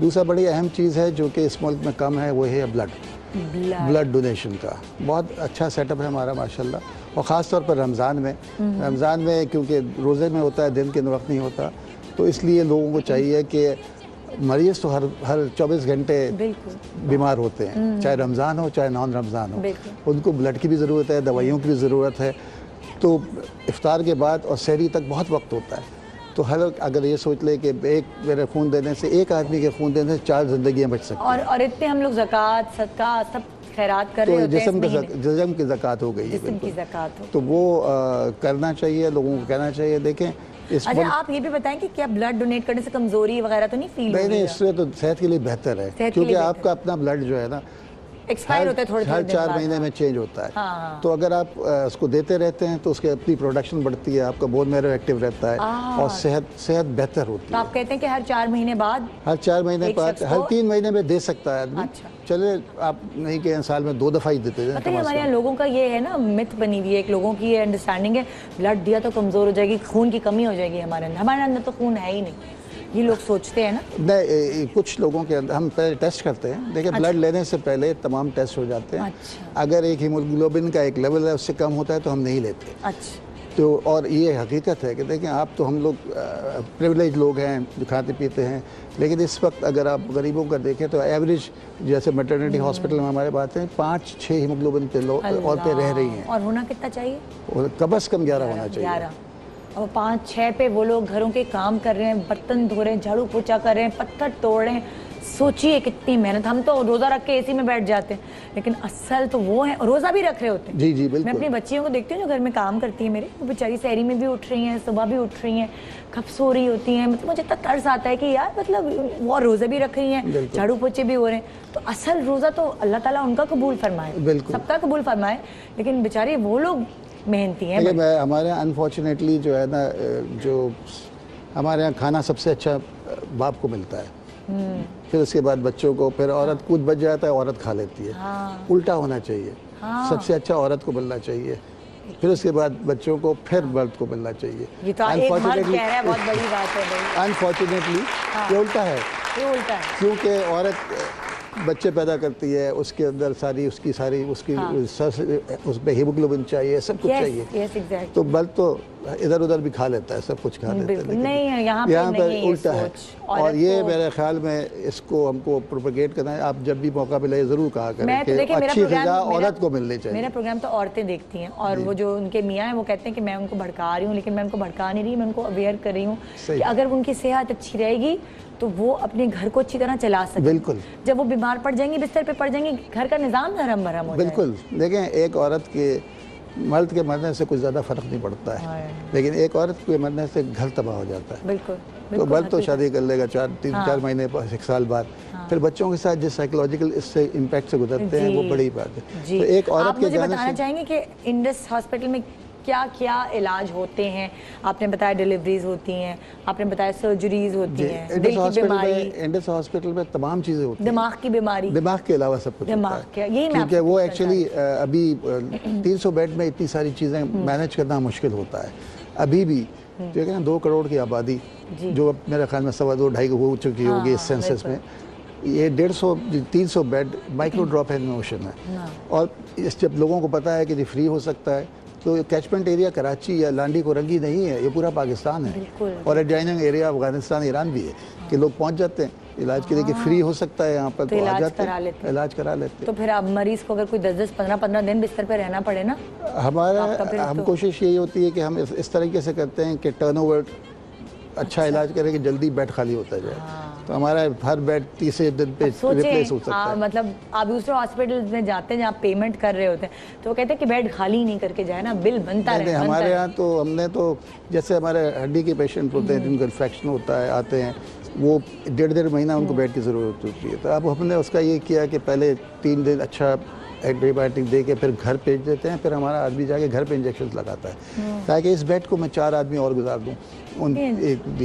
दूसरा बड़ी अहम चीज़ है जो कि इस मुल्क में कम है, वो है ब्लड डोनेशन का। बहुत अच्छा सेटअप है हमारा माशाल्लाह, और ख़ास तौर पर रमज़ान में क्योंकि रोज़े में होता है, दिन के वक्त नहीं होता, तो इसलिए लोगों को चाहिए कि मरीज़ तो हर 24 घंटे बीमार होते हैं, चाहे रमज़ान हो चाहे नॉन रमज़ान हो, उनको ब्लड की भी ज़रूरत है, दवाइयों की भी ज़रूरत है। तो इफ्तार के बाद और सहरी तक बहुत वक्त होता है। तो हर अगर ये सोच ले कि एक मेरे खून देने से, एक आदमी के खून देने से 4 जिंदगियां बच सकती हैं। और इतने हम लोग ज़कात सदका सब खैरात कर रहे होते हैं। जिस्म की ज़कात हो गई है, जिस्म की ज़कात हो, तो वो करना चाहिए, लोगों को कहना चाहिए। देखें अच्छा आप ये भी बताएं कि क्या ब्लड डोनेट करने से कमजोरी वगैरह तो नहीं फील होगी? नहीं, इससे तो सेहत के लिए बेहतर है, क्योंकि आपका अपना ब्लड जो है ना एक्सपायर होता है थोड़े हर दिन 4 बाद, महीने में चेंज होता है। हाँ। तो अगर आप उसको देते रहते हैं तो उसकी अपनी प्रोडक्शन बढ़ती है, आपका बोन मैरो एक्टिव रहता है और सेहत बेहतर होती तो है। आप कहते हैं कि हर 4 महीने बाद, हर 4 महीने एक बाद, शख्स हर को- 3 महीने में दे सकता है आदमी। अच्छा। चले आप नहीं कि साल में 2 दफ़ा ही देते हैं। पता नहीं हमारे यहाँ लोगों का ये है ना, मिथ बनी हुई है, एक लोगों की ये अंडरस्टैंडिंग है ब्लड दिया तो कमज़ोर हो जाएगी, खून की कमी हो जाएगी हमारे अंदर तो खून है ही नहीं, ये लोग सोचते हैं ना। नहीं, कुछ लोगों के अंदर हम पहले टेस्ट करते हैं। देखिए, ब्लड लेने से पहले तमाम टेस्ट हो जाते हैं। अच्छा। अगर एक हीमोग्लोबिन का एक लेवल है उससे कम होता है तो हम नहीं लेते। अच्छा। तो और ये हकीकत है कि देखें, आप तो हम लोग प्रिविलेज लोग हैं जो खाते पीते हैं, लेकिन इस वक्त अगर आप गरीबों का देखें तो एवरेज जैसे मैटरनिटी हॉस्पिटल में हमारे बात है 5-6 हीमोग्लोबिन पे औरतें रह रही हैं और होना कितना चाहिए? और कम से कम 11 होना चाहिए। 11 और 5-6 पे वो लोग घरों के काम कर रहे हैं, बर्तन धो रहे हैं, झाड़ू पोछा कर रहे हैं, पत्थर तोड़ रहे हैं। सोचिए कितनी मेहनत। हम तो रोज़ा रख के एसी में बैठ जाते हैं, लेकिन असल तो वो है, रोज़ा भी रख रहे होते हैं। जी जी बिल्कुल। मैं अपनी बच्चियों को देखती हूँ जो घर में काम करती है मेरे, वो बेचारी सहरी में भी उठ रही हैं, सुबह भी उठ रही हैं, कब सो रही होती हैं। मतलब मुझे इतना तरस आता है कि यार मतलब वो रोज़े भी रख रही हैं, झाड़ू पोछे भी हो रहे हैं। तो असल रोज़ा तो अल्लाह ताला उनका कबूल फरमाए, सबका कबूल फरमाए, लेकिन बेचारे वो लोग मेहनती हैं। हमारे यहाँ अनफॉर्चुनेटली जो है ना, जो हमारे यहाँ खाना सबसे अच्छा बाप को मिलता है, फिर उसके बाद बच्चों को, फिर औरत कुछ बच जाता है औरत खा लेती है। उल्टा होना चाहिए। सबसे अच्छा औरत को मिलना चाहिए, फिर उसके बाद बच्चों को, फिर मर्द को मिलना चाहिए। ये तो एक मर्द कह रहा है, बहुत बड़ी बात है भाई। अनफॉर्चुनेटली ये उल्टा है। ये उल्टा है क्योंकि औरत बच्चे पैदा करती है, उसके अंदर उसकी उसमें हीमोग्लोबिन चाहिए, सब कुछ चाहिए। exactly. तो मर्द तो इधर उधर भी खा लेता है, सब कुछ खा लेता है, लेकिन नहीं है यहाँ पर उल्टा है। और ये मेरे ख्याल में इसको हमको प्रोपेगेट करना है। आप जब भी मौका मिले ज़रूर कहा करें कि अच्छी ग़िज़ा औरत को मिलनी चाहिए। मेरा प्रोग्राम तो औरतें देखती हैं, और वो जो उनके मियाँ हैं वो कहते हैं कि मैं उनको भड़का रही हूँ, लेकिन मैं उनको भड़का नहीं रही, मैं उनको अवेयर कर रही हूँ कि अगर उनकी सेहत अच्छी रहेगी तो वो अपने घर को अच्छी तरह चला सकते। बिल्कुल। जब वो बीमार पड़ जाएंगी, बिस्तर पे पड़ जाएंगी, घर का निज़ाम धर्म भरम हो जाएगा। बिल्कुल। देखें, एक औरत के मर्द के मरने से कुछ ज़्यादा फ़र्क नहीं पड़ता है, लेकिन एक औरत के मरने से घर तबाह हो जाता है। बिल्कुल। तो मर्द तो शादी कर लेगा 4 महीने 1 साल बाद, फिर बच्चों के साथ जिस साइकोलॉजिकल इससे इम्पैक्ट से गुजरते हैं वो बड़ी बात है। तो एक औरत के मुझे बताना चाहेंगे कि इंडस हॉस्पिटल में क्या क्या इलाज होते हैं? आपने बताया डिलीवरीज होती हैं, आपने बताया सर्जरीज होती हैं, दिल की बीमारी। इंडस हॉस्पिटल में तमाम चीज़ें होती हैं, दिमाग की बीमारी, दिमाग के अलावा सब कुछ होता है। क्योंकि वो एक्चुअली अभी 300 बेड में इतनी सारी चीज़ें मैनेज करना मुश्किल होता है अभी भी। तो क्या 2 करोड़ की आबादी, जो मेरे ख्याल में 2.25 हो चुकी होगी इस सेंसस में, ये 300 bed micro drop in motion है। और जब लोगों को पता है कि ये फ्री हो सकता है, तो कैचमेंट एरिया कराची या लांडी कोरंगी नहीं है, ये पूरा पाकिस्तान है, और एडजॉइनिंग एरिया अफगानिस्तान, ईरान भी है कि लोग पहुंच जाते हैं इलाज के लिए कि फ्री हो सकता है यहाँ पर, तो आ जाते हैं, इलाज करा लेते हैं। तो फिर अब मरीज को अगर कोई 10-10, 15-15 दिन बिस्तर पे रहना पड़े ना, हम कोशिश यही होती है कि हम इस तरीके से करते हैं कि टर्नओवर अच्छा इलाज करें कि जल्दी बेड खाली होता जाए। तो हमारा हर बेड 30 दिन पे रिप्लेस हो सकता है। मतलब आप दूसरे हॉस्पिटल में जाते हैं जहाँ पेमेंट कर रहे होते हैं, तो वो कहते हैं कि बेड खाली नहीं करके जाए ना, बिल बनता रहे। हमारे यहाँ तो हमने तो जैसे हमारे हड्डी के पेशेंट होते हैं जिनको इन्फेक्शन होता है, आते हैं, वो 1.5 महीना उनको बेड की ज़रूरत होती है। तो अब हमने उसका ये किया कि पहले 3 दिन अच्छा एंटीबायोटिक दे के फिर घर भेज देते हैं, फिर हमारा आदमी जाके घर पे इंजेक्शन लगाता है, ताकि इस बेड को मैं 4 आदमी और गुजार दूँ,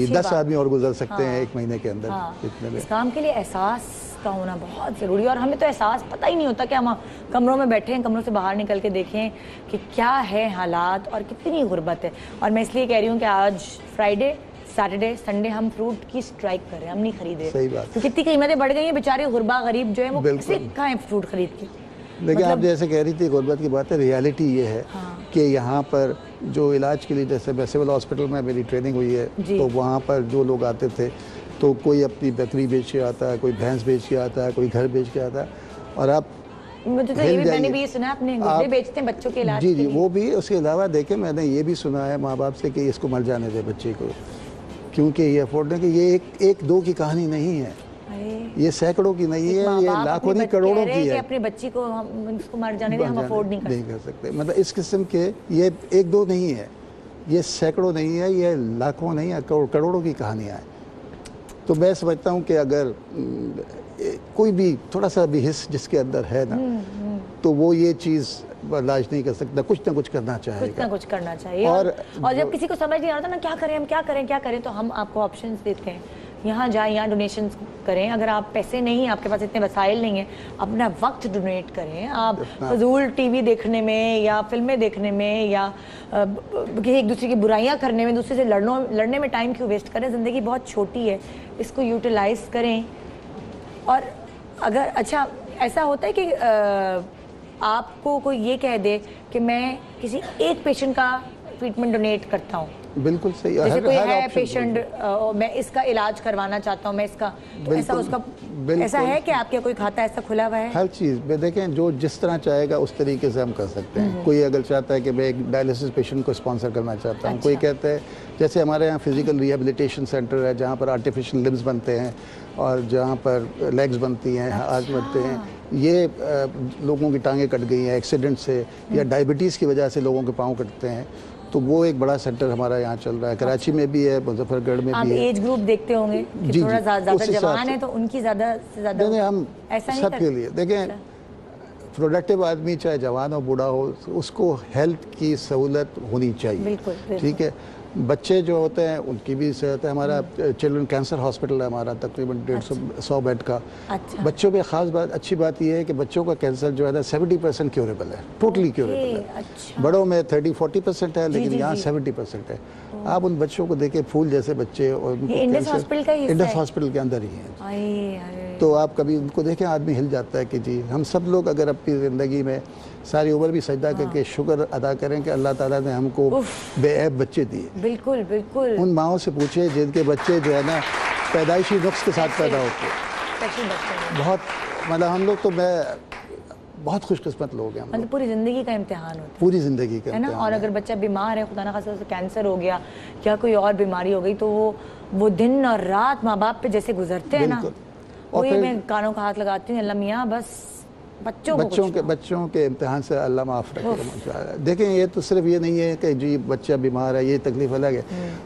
10 आदमी और गुजर सकते हैं 1 महीने के अंदर। इस काम के लिए एहसास का होना बहुत ज़रूरी है, और हमें तो एहसास पता ही नहीं होता कि हम कमरों में बैठे हैं, कमरों से बाहर निकल के देखें कि क्या है हालात और कितनी गुर्बत है। और मैं इसलिए कह रही हूँ कि आज फ्राइडे, सैटरडे, संडे हम फ्रूट की स्ट्राइक कर रहे हैं, हम नहीं खरीदे। सही बात। तो कितनी कीमतें बढ़ गई हैं, बेचारे गुरबा गरीब जो है वो कैसे खाएं फ्रूट खरीद के। लेकिन आप जैसे कह रही थी गुर्बत की बात है, रियलिटी ये है कि यहाँ पर जो इलाज के लिए, जैसे मैं सिविल हॉस्पिटल में मेरी ट्रेनिंग हुई है, तो वहाँ पर जो लोग आते थे तो कोई अपनी बकरी बेच के आता है, कोई भैंस बेच के आता है, कोई घर बेच के आता है, और आप मुझे तो मैंने भी ये सुना अपने गुर्दे बेचते हैं बच्चों के इलाज जी जी, वो भी। उसके अलावा देखें, मैंने ये भी सुना है माँ बाप से कि इसको मर जाने दे बच्चे को, क्योंकि ये अफोर्ड नहीं, कि ये एक दो की कहानी नहीं है, ये सैकड़ों की नहीं है, ये लाखों नहीं करोड़ों की है। अपने बच्ची को हम उसको मर जाने दें, हम अफोर्ड नहीं कर सकते। मतलब इस किस्म के ये 1-2 नहीं है, ये सैकड़ों नहीं है, ये लाखों नहीं है, करोड़ों की कहानियाँ हैं। तो मैं समझता हूँ कि अगर कोई भी थोड़ा सा भी हिस्स जिसके अंदर है ना, तो वो ये चीज़ बर्दाश्त नहीं कर सकता, कुछ ना कुछ करना चाहेगा, कुछ ना कुछ करना चाहिए। और जब किसी को समझ नहीं आ रहा था ना क्या करें हम, क्या करें, तो हम आपको ऑप्शंस देते हैं, यहाँ जाएं, यहाँ डोनेशन करें। अगर आप पैसे नहीं, आपके पास इतने वसाइल नहीं है, अपना वक्त डोनेट करें। आप फजूल टीवी देखने में या फिल्में देखने में या एक दूसरे की बुराइयां करने में, दूसरे से लड़ने में टाइम क्यों वेस्ट करें? ज़िंदगी बहुत छोटी है, इसको यूटिलाइज करें। और अगर अच्छा ऐसा होता है कि आपको कोई ये कह दे कि मैं किसी एक पेशेंट का ट्रीटमेंट डोनेट करता हूँ, बिल्कुल सही, जैसे कोई है option पेशेंट, मैं इसका इलाज करवाना चाहता हूँ, मैं इसका, तो ऐसा उसका ऐसा है कि आपके कोई खाता ऐसा खुला हुआ है? हर चीज़ में देखें, जो जिस तरह चाहेगा उस तरीके से हम कर सकते हैं। कोई अगर चाहता है कि मैं एक डायलिसिस पेशेंट को स्पॉन्सर करना चाहता हूँ, कोई कहता है, जैसे हमारे यहाँ फिजिकल रिहेबिलिटेशन सेंटर है जहाँ पर आर्टिफिशियल लिम्स बनते हैं और जहाँ पर लेग्स बनती हैं, हाथ बनते हैं। ये लोगों की टांगें कट गई हैं एक्सीडेंट से या डायबिटीज़ की वजह से लोगों के पाँव कटते हैं, तो वो एक बड़ा सेंटर हमारा यहाँ चल रहा है। कराची में भी है, मुजफ्फरगढ़ में भी है। आप एज ग्रुप देखते होंगे कि थोड़ा ज़्यादा जवान है तो उनकी ज़्यादा से ज़्यादा नहीं, हम ऐसा नहीं सबके लिए देखें, प्रोडक्टिव आदमी चाहे जवान हो बूढ़ा हो, उसको हेल्थ की सहूलत होनी चाहिए। बिल्कुल। ठीक है, बच्चे जो होते हैं उनकी भी सेहत है। हमारा चिल्ड्रन कैंसर हॉस्पिटल है हमारा, तकरीबन 150 बेड का। अच्छा। बच्चों पे खास बात, अच्छी बात यह है कि बच्चों का कैंसर जो है ना 70% क्योरेबल है, टोटली क्योरेबल है। अच्छा। बड़ों में 30-40% है, लेकिन यहाँ 70% है। आप उन बच्चों को देखें, फूल जैसे बच्चे, और इंडस हॉस्पिटल का ही इंडस हॉस्पिटल के अंदर ही है। तो आप कभी उनको देखें, आदमी हिल जाता है कि जी, हम सब लोग अगर अपनी ज़िंदगी में सारी उम्र भी सजदा करके शुक्र अदा करें कि अल्लाह ताला ने हमको बेऐब बच्चे दिए। बिल्कुल बिल्कुल। उन माओं से पूछे जिनके बच्चे जो है ना पैदाइशी नुक्स के साथ पैदा होते हैं। बहुत मतलब हम लोग तो बहुत खुशकिस्मत लोग हैं। मतलब पूरी ज़िंदगी का इम्तिहान होता है, पूरी ज़िंदगी का है ना। और अगर बच्चा बीमार है, खुदा ना खास्ता उसे कैंसर हो गया या कोई और बीमारी हो गई, तो वो दिन और रात माँ बाप पे जैसे गुजरते हैं ना, वही मैं कानों का हाथ लगाती हूँ, अल्लाह मियाँ बस बच्चों के इम्तिहान से अल्लाह माफ़ रखे। देखें, ये तो सिर्फ ये नहीं है कि जी बच्चा बीमार है, ये तकलीफ अलग है,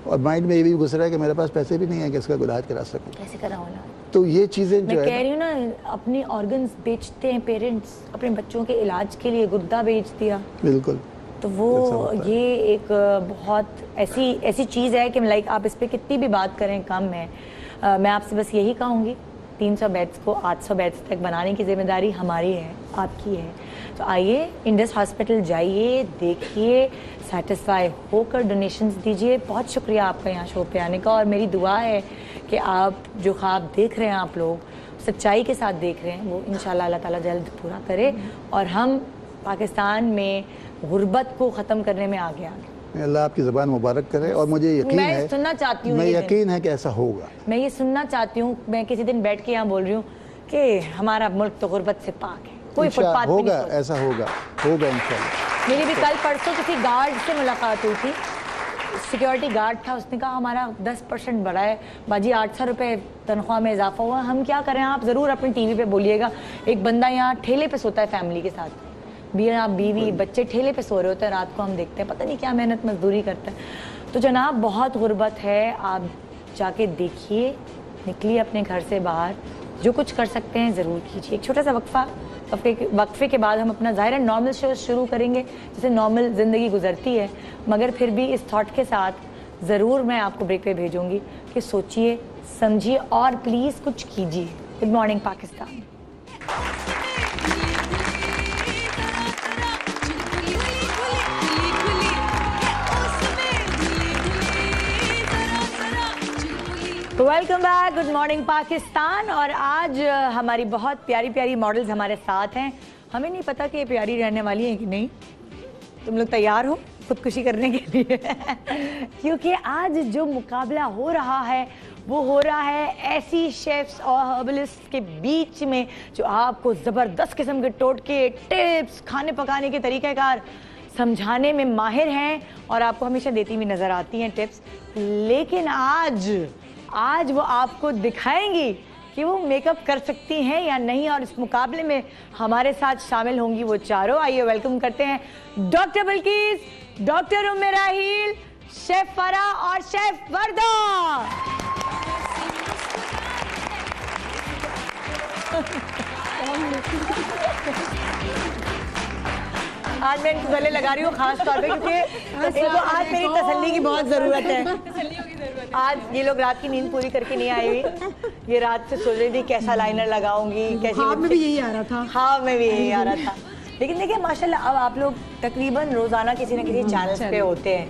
और माइंड में ये भी गुजरा है कि मेरे पास पैसे भी नहीं है कि इसका इलाज करा सकूँ, कैसे कराऊँ ना। तो ये चीज़ें जो है, मैं कह रही हूँ ना, अपनी ऑर्गन्स बेचते हैं पेरेंट्स अपने बच्चों के इलाज के लिए, गुर्दा बेच दिया। बिल्कुल। तो वो ये एक बहुत ऐसी चीज़ है कि लाइक आप इस पर कितनी भी बात करें कम है। मैं आपसे बस यही कहूँगी, 300 बेड्स को 800 बेड्स तक बनाने की जिम्मेदारी हमारी है, आपकी है। तो आइए इंडस हॉस्पिटल जाइए, देखिए, सेटिस्फाई होकर डोनेशंस दीजिए। बहुत शुक्रिया आपका यहाँ शो पे आने का, और मेरी दुआ है कि आप जो ख्वाब देख रहे हैं, आप लोग सच्चाई के साथ देख रहे हैं, वो इंशाल्लाह अल्लाह ताला जल्द पूरा करे और हम पाकिस्तान में गुर्बत को ख़त्म करने में आगे आगे। अल्लाह आपकी ज़बान मुबारक करे, और मुझे यकीन है, मैं सुनना चाहती हूँ, मैं यकीन है कि ऐसा होगा। मैं ये सुनना चाहती हूँ, मैं किसी दिन बैठ के यहाँ बोल रही हूँ कि हमारा मुल्क तो गुर्बत से पाक है, कोई फुटपाथ होगा, ऐसा होगा इंशाल्लाह। मेरी भी कल परसों किसी गार्ड से मुलाकात हुई थी, सिक्योरिटी गार्ड था, उसने कहा हमारा 10% बढ़ा है बाजी, 800 रुपये तनख्वाह में इजाफा हुआ। हम क्या करें, आप ज़रूर अपनी टीवी पे बोलिएगा। एक बंदा यहाँ ठेले पे सोता है फैमिली के साथ, बीवी बच्चे ठेले पे सो रहे होते हैं, रात को हम देखते हैं, पता नहीं क्या मेहनत मजदूरी करते हैं। तो जनाब बहुत गुर्बत है, आप जाके देखिए, निकलिए अपने घर से बाहर, जो कुछ कर सकते हैं ज़रूर कीजिए। एक छोटा सा वक्फे के बाद हम अपना ज़ाहिर नॉर्मल शो शुरू करेंगे, जैसे नॉर्मल ज़िंदगी गुजरती है, मगर फिर भी इस थॉट के साथ ज़रूर मैं आपको ब्रेक पे भेजूंगी कि सोचिए, समझिए और प्लीज़ कुछ कीजिए। Good morning Pakistan. Welcome back, good morning Pakistan. और आज हमारी बहुत प्यारी प्यारी मॉडल्स हमारे साथ हैं। हमें नहीं पता कि ये प्यारी रहने वाली हैं कि नहीं। तुम लोग तैयार हो खुदकुशी करने के लिए? क्योंकि आज जो मुकाबला हो रहा है वो हो रहा है ऐसी शेफ्स और हर्बलिस्ट के बीच में जो आपको ज़बरदस्त किस्म के टोटके, टिप्स, खाने पकाने के तरीक़ेकार समझाने में माहिर हैं और आपको हमेशा देती हुई नज़र आती हैं टिप्स। लेकिन आज वो आपको दिखाएंगी कि वो मेकअप कर सकती हैं या नहीं, और इस मुकाबले में हमारे साथ शामिल होंगी वो चारों। आइए वेलकम करते हैं डॉक्टर बिल्किस, डॉक्टर उम्मे राहील, शेफ फराह और शेफ वर्दा। आज मैं इनको गले लगा रही हूँ खास तौर पे क्योंकि इनको आज मेरी तसल्ली की बहुत ज़रूरत है। आज ये लोग रात की नींद पूरी करके नहीं आई हुई, ये रात से सोच रही थी कैसा लाइनर लगाऊंगी, कैसी हाँ, मैं भी यही आ रहा था। हाँ मैं भी यही आ रहा था। लेकिन देखिए माशाल्लाह अब आप लोग तकरीबन रोज़ाना किसी न किसी चैनल पे होते हैं,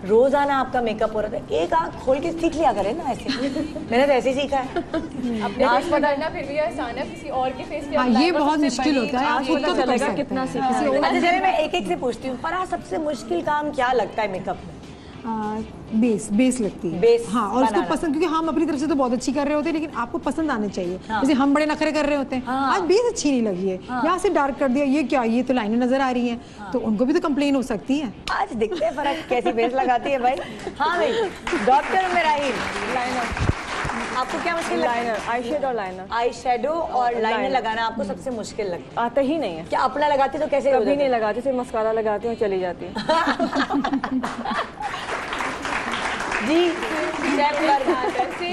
रोजाना आपका मेकअप हो रहा था, एक आंख खोल के सीख लिया करें ना ऐसे। मैंने तो ऐसे ही सीखा है। अपने फेस पर करना फिर भी आसान है, किसी और के फेस पे हाँ, ये बहुत मुश्किल होता है, आप खुद को चलेगा कितना सीख। अच्छा चलिए मैं एक एक से पूछती हूँ, फराह सबसे मुश्किल काम क्या लगता है मेकअप में? बेस लगती है। बेस हाँ, और उसको पसंद, क्योंकि हम अपनी तरफ से तो बहुत अच्छी कर रहे होते हैं, लेकिन आपको पसंद आने चाहिए। जैसे हम बड़े नखरे कर रहे होते हैं, आज बेस अच्छी नहीं लगी है, यहाँ से डार्क कर दिया, ये क्या, ये तो लाइनें नजर आ रही हैं, तो उनको भी तो कंप्लेन हो सकती है। आज दिखते हैं फराह कैसी बेस लगाती है भाई। हाँ भाई डॉक्टर मेराहील, लाइनर आपको क्या मुश्किल? लाइनर, आई शेडो और लाइनर। आई शेडो और लाइनर लगाना आपको सबसे मुश्किल लगता है? आता ही नहीं है। क्या अपना लगाती तो कैसे? कभी नहीं लगाती, सिर्फ मस्कारा लगाती हूँ, चली जाती है। जी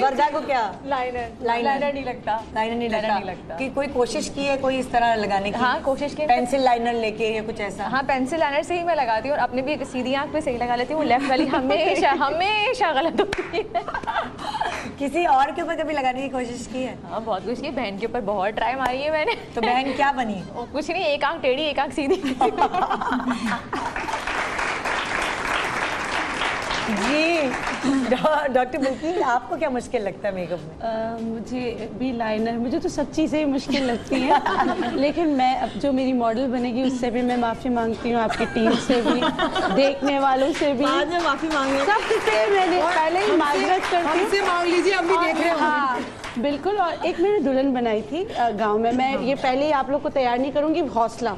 वर्दा को क्या? लाइनर नहीं लगता। लाइनर नहीं लगता कि कोई कोशिश की है कोई इस तरह लगाने की? हाँ कोशिश की, पेंसिल लाइनर लेके या कुछ ऐसा? हाँ पेंसिल लाइनर से ही मैं लगाती हूँ और अपने भी सीधी आंख पे सही लगा लेती हूँ, लेफ्ट वाली हमेशा हमेशा गलत होती है। किसी और के ऊपर कभी लगाने की कोशिश की है? हाँ बहुत कुछ की, बहन के ऊपर बहुत ट्राई मारी है मैंने। तो बहन क्या बनी? कुछ नहीं, एक आंख टेढ़ी एक आंख सीधी। जी डॉक्टर बिल्कुल आपको क्या मुश्किल लगता है मेकअप में? मुझे भी लाइनर, मुझे तो सब चीज़ें ही मुश्किल लगती हैं। लेकिन मैं अब जो मेरी मॉडल बनेगी उससे भी मैं माफ़ी मांगती हूँ, आपकी टीम से भी, देखने वालों से भी। बाद में माफी मांगे, सबसे मैंने पहले ही माजरत करती हूँ। हमसे मांग लीजिए, हम भी देख रहे हैं। हाँ बिल्कुल। और एक मैंने दुल्हन बनाई थी गांव में, मैं ये पहले ही आप लोग को तैयार नहीं करूँगी, हौसला।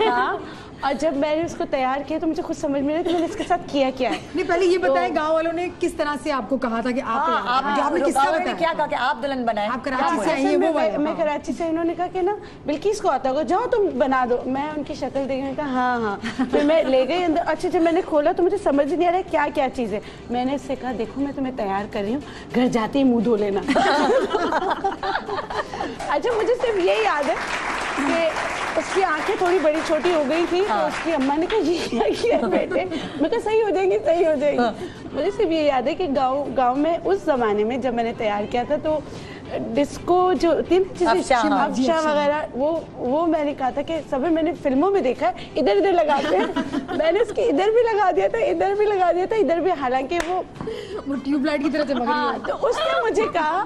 हाँ, और जब मैंने उसको तैयार किया तो मुझे खुद समझ में नहीं कि मैंने इसके साथ किया क्या है। नहीं, पहले ये बताएं गांव वालों ने किस तरह से आपको कहा था कि आप आपने किसका बताया? क्या कहा कि आप दुल्हन बनाए? आप कराची से आई हैं, वो वाला। मैं कराची से, उन्होंने कहा कि ना बिल्किस को आता होगा, जाओ तुम बना दो। मैं उनकी शक्ल देख, मैंने कहा हाँ हाँ। फिर मैं ले गई अंदर। अच्छा जब मैंने खोला तो मुझे समझ नहीं आ रहा है क्या क्या चीज़ है। मैंने उससे कहा देखो मैं तुम्हें तैयार कर रही हूँ, घर जाते ही मुँह धो लेना। अच्छा मुझे सिर्फ ये याद है कि उसकी आंखें थोड़ी बड़ी छोटी हो गई थी, तो उसकी अम्मा ने कहा ये क्या किया बेटे? मैं कहा सही हो जाएंगी सही हो जाएंगी। मुझे सिर्फ ये याद है कि गांव में उस जमाने में जब मैंने तैयार किया था तो डिस्को जो थी अफशा वगैरह, वो मैंने कहा था कि सब मैंने फिल्मों में देखा है इधर इधर लगाते हैं। मैंने उसकी इधर भी लगा दिया था, इधर भी लगा दिया था, इधर भी, हालांकि वो ट्यूबलाइट की तरह चमक रही है। तो उसने मुझे कहा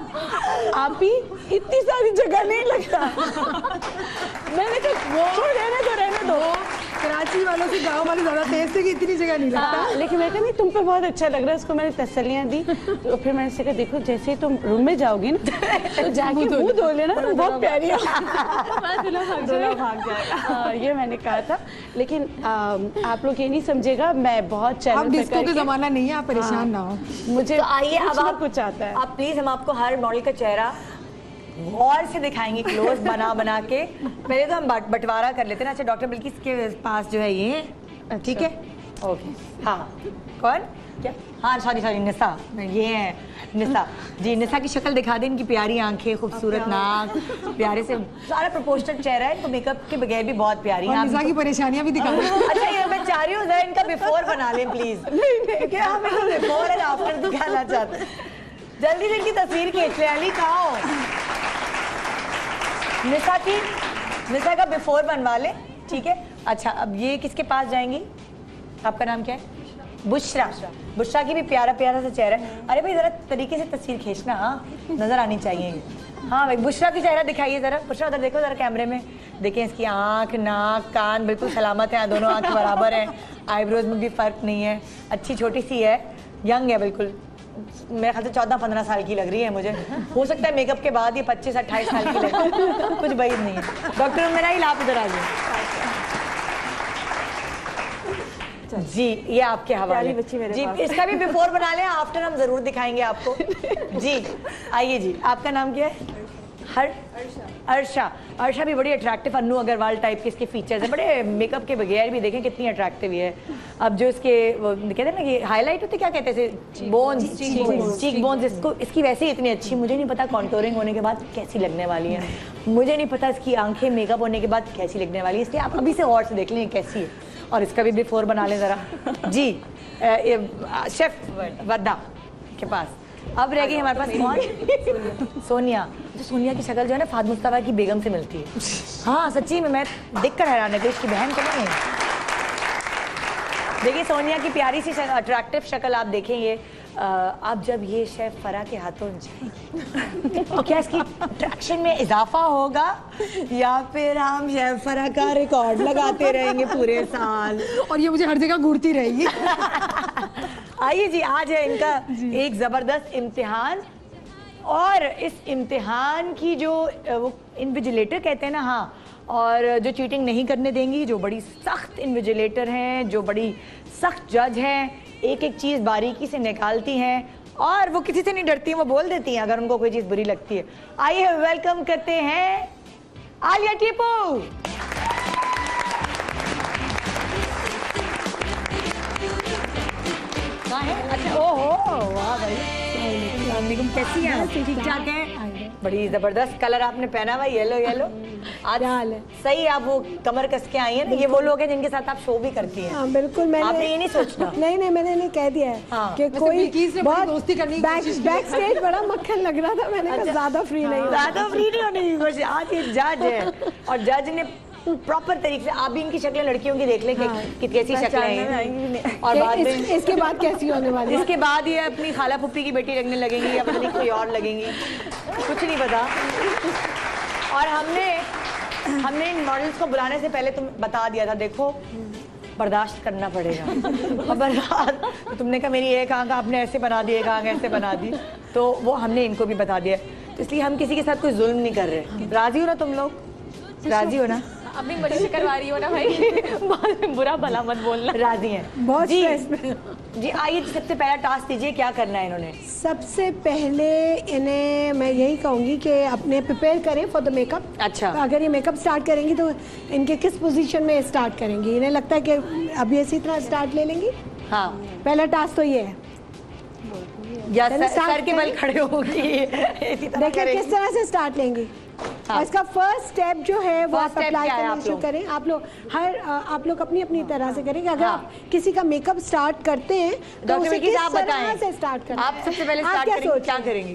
आप ही इतनी सारी जगह नहीं लगता। मैंने कहा रहने दो। कराची वालों से गांव वाले ज्यादा तेज थे कि इतनी जगह नहीं लगता। लेकिन मैं कहा नहीं तुम पे बहुत अच्छा लग रहा है, उसको मैंने तसल्लियाँ दी। तो फिर मैंने उससे कहा देखो जैसे ही तुम रूम में जाओगी ना तो जाके मुंह धो लेना, तुम बहुत प्यारी हो। ये मैंने कहा था। लेकिन आप लोग ये नहीं समझेगा, मैं बहुत चैनल अब डिस्को का जमाना नहीं है, आप परेशान ना हो। मुझे तो आइए अब आप कुछ आता है। आप प्लीज हम आपको हर मॉडल का चेहरा गौर से दिखाएंगे, क्लोज बना के। पहले तो हम बंटवारा कर लेते हैं ना। अच्छा डॉक्टर बिल्किस के पास जो है ये, ठीक है ओके। हाँ कौन क्या? हाँ सॉरी निसा, ये है निसा जी। निसा की शक्ल दिखा दें, इनकी प्यारी आंखें, खूबसूरत नाक, प्यारे से सारा प्रोपोर्शनल चेहरा है, इनको मेकअप के बगैर भी बहुत प्यारी है। निसा की परेशानियां भी दिखा दें। अच्छा ये मैं चाह रही हूँ जरा इनका बिफोर बना लें प्लीज। नहीं हम इनको बिफोर एंड आफ्टर दिखाना चाहते हैं। जल्दी से इनकी तस्वीर खींच ले। अली कहाँ हो? निसा का बिफोर बनवा ले, ठीक है। अच्छा अब ये किसके पास जाएंगी? आपका नाम क्या है? बुशरा। बुशरा की भी प्यारा प्यारा सा चेहरा है। अरे भाई जरा तरीके से तस्वीर खींचना, हाँ नजर आनी चाहिए। हाँ भाई बुशरा की चेहरा दिखाइए जरा। बुशरा उधर देखो जरा कैमरे में, देखें इसकी आँख नाक कान बिल्कुल सलामत है, दोनों आँख बराबर हैं, आईब्रोज में भी फर्क नहीं है, अच्छी छोटी सी है, यंग है बिल्कुल। मेरे ख्याल से 14-15 साल की लग रही है मुझे। हो सकता है मेकअप के बाद ये 25-28 साल की लगे, कुछ बईद नहीं है। डॉक्टर मेराहील आप इधर आ जाइए जी, ये आपके हवाले जी। इसका भी बिफोर बना लें, आफ्टर हम जरूर दिखाएंगे आपको जी। आइए जी, आपका नाम क्या है? अर्शा भी बड़ी अट्रैक्टिव, अन्नू अग्रवाल टाइप के इसके फीचर्स हैं, बड़े मेकअप के बगैर भी देखें कितनी अट्रैक्टिव है। अब जो इसके वो कहते हैं ना कि हाईलाइट होते क्या कहते हैं, बोन्स, चीक बोन्स, इसको इसकी वैसे ही इतनी अच्छी, मुझे नहीं पता कॉन्टोरिंग होने के बाद कैसी लगने वाली है, मुझे नहीं पता इसकी आंखें मेकअप होने के बाद कैसी लगने वाली है, इसलिए आप अभी से गौर से देख लें कैसी है, और इसका भी बिफोर बना लें ज़रा जी। शेफ वर्दा के पास अब रह गई हमारे पास कौन, सोनिया। तो सोनिया की शक्ल जो है ना फाद मुस्तफा की बेगम से मिलती है। हाँ सच्ची में, मैं देखकर हैरान है, इसकी बहन को नहीं। देखिए सोनिया की प्यारी सी अट्रैक्टिव शक्ल आप देखेंगे। आप जब ये शेफ फरा के हाथों जाए तो क्या इसकी अट्रैक्शन में इजाफा होगा या फिर हम शेफ फरा का रिकॉर्ड लगाते रहेंगे पूरे साल और ये मुझे हर जगह घूरती रहेगी। आइए जी, आज है इनका एक जबरदस्त इम्तिहान, और इस इम्तिहान की जो वो इन्विजिलेटर कहते हैं ना, हाँ, और जो चीटिंग नहीं करने देंगी, जो बड़ी सख्त इन्विजिलेटर हैं, जो बड़ी सख्त जज हैं, एक एक चीज़ बारीकी से निकालती हैं और वो किसी से नहीं डरती हैं, वो बोल देती हैं अगर उनको कोई चीज़ बुरी लगती है। आइए वेलकम करते हैं आलिया टीपू। अच्छा, ओहो वाह भाई, कैसी हैं? ठीक ठाक है, बड़ी जबरदस्त कलर आपने पहना हुआ, येलो येलो आज सही। आप वो कमर कस के आई हैं ना, ये वो लोग हैं जिनके साथ आप शो भी करती हैं। हाँ, बिल्कुल। मैंने आपने ये नहीं सोचना। नहीं मैंने नहीं कह दिया है हाँ। कि कोई बहुत दोस्ती करनी बैक स्टेज बड़ा मक्खन लग रहा था, मैंने कहा ज्यादा फ्री नहीं, ज्यादा फ्री नहीं होने की कोशिश। आज ये जज है और जज ने प्रॉपर तरीके से, आप भी इनकी शक्लें लड़कियों की देख लें कि कैसी शक्लें हैं, और बाद में इसके बाद कैसी होने वाली है, इसके बाद ये अपनी खाला पुप्पी की बेटी लगने लगेंगी या पता नहीं कोई और लगेंगी, कुछ नहीं पता। और हमने इन मॉडल्स को बुलाने से पहले तुम बता दिया था, देखो बर्दाश्त करना पड़ेगा। और बर्दाश्त तुमने कहा मेरी एक आंख आपने ऐसे बना दी, एक आंख ऐसे बना दी, तो वो हमने इनको भी बता दिया। तो इसलिए हम किसी के साथ कोई जुल्म नहीं कर रहे। राजी हो ना तुम लोग? राजी हो ना? अपनी बड़ी से करवा रही हो ना भाई, बुरा भला मत बोलना। राजी हैं बहुत जी। जी आइए, सबसे पहला टास्क दीजिए, क्या करना है इन्होंने? सबसे पहले इन्हें मैं यही कहूँगी कि अपने प्रिपेयर करें फॉर द मेकअप। अच्छा। अगर ये मेकअप स्टार्ट करेंगी तो इनके किस पोजीशन में स्टार्ट करेंगी? इन्हें लगता है कि अभी इसी तरह स्टार्ट ले लेंगी? हाँ, पहला टास्क तो ये है, या सर के बल खड़े होगी, देखिए किस तरह से स्टार्ट लेंगी। हाँ। और इसका फर्स्ट स्टेप जो है वो आप अप्लाई करना शुरू लोग? करें। आप लोग अपनी अपनी तरह से करेंगे। अगर आप किसी का मेकअप स्टार्ट करते हैं तो उसे किस तरह से स्टार्ट करना है? आप सबसे पहले स्टार्ट करेंगे, क्या करेंगी?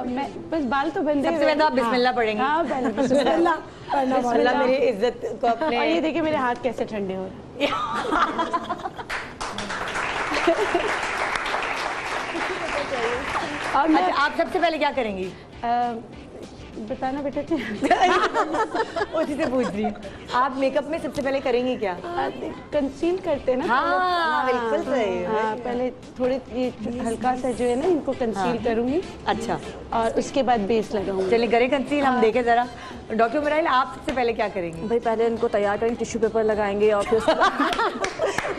मैं बस बाल तो बंदे सबसे पहले आप बिस्मिल्लाह पढ़ेंगे। हाँ, पहले बिस्मिल्लाह पढ़ना बिस्मिल्लाह मेरी इज्जत को अपने। और ये देखिए मेरे हाथ कैसे ठंडे हो रहे हैं। अच्छा, आप सबसे पहले क्या करेंगी? बताना बेटा। उसी से पूछ रही हूँ, आप मेकअप में सबसे पहले करेंगी क्या? कंसील करते हैं ना। हाँ, बिल्कुल सही। हाँ, पहले थोड़े ये हल्का सा जो है ना इनको कंसील करूँगी। अच्छा, और उसके बाद बेस लगाऊंगी। चलिए करें कंसील, हम देखें जरा। डॉक्टर मिराइल, आप सबसे पहले क्या करेंगी? भाई पहले इनको तैयार करेंगे, टिश्यू पेपर लगाएंगे और फिर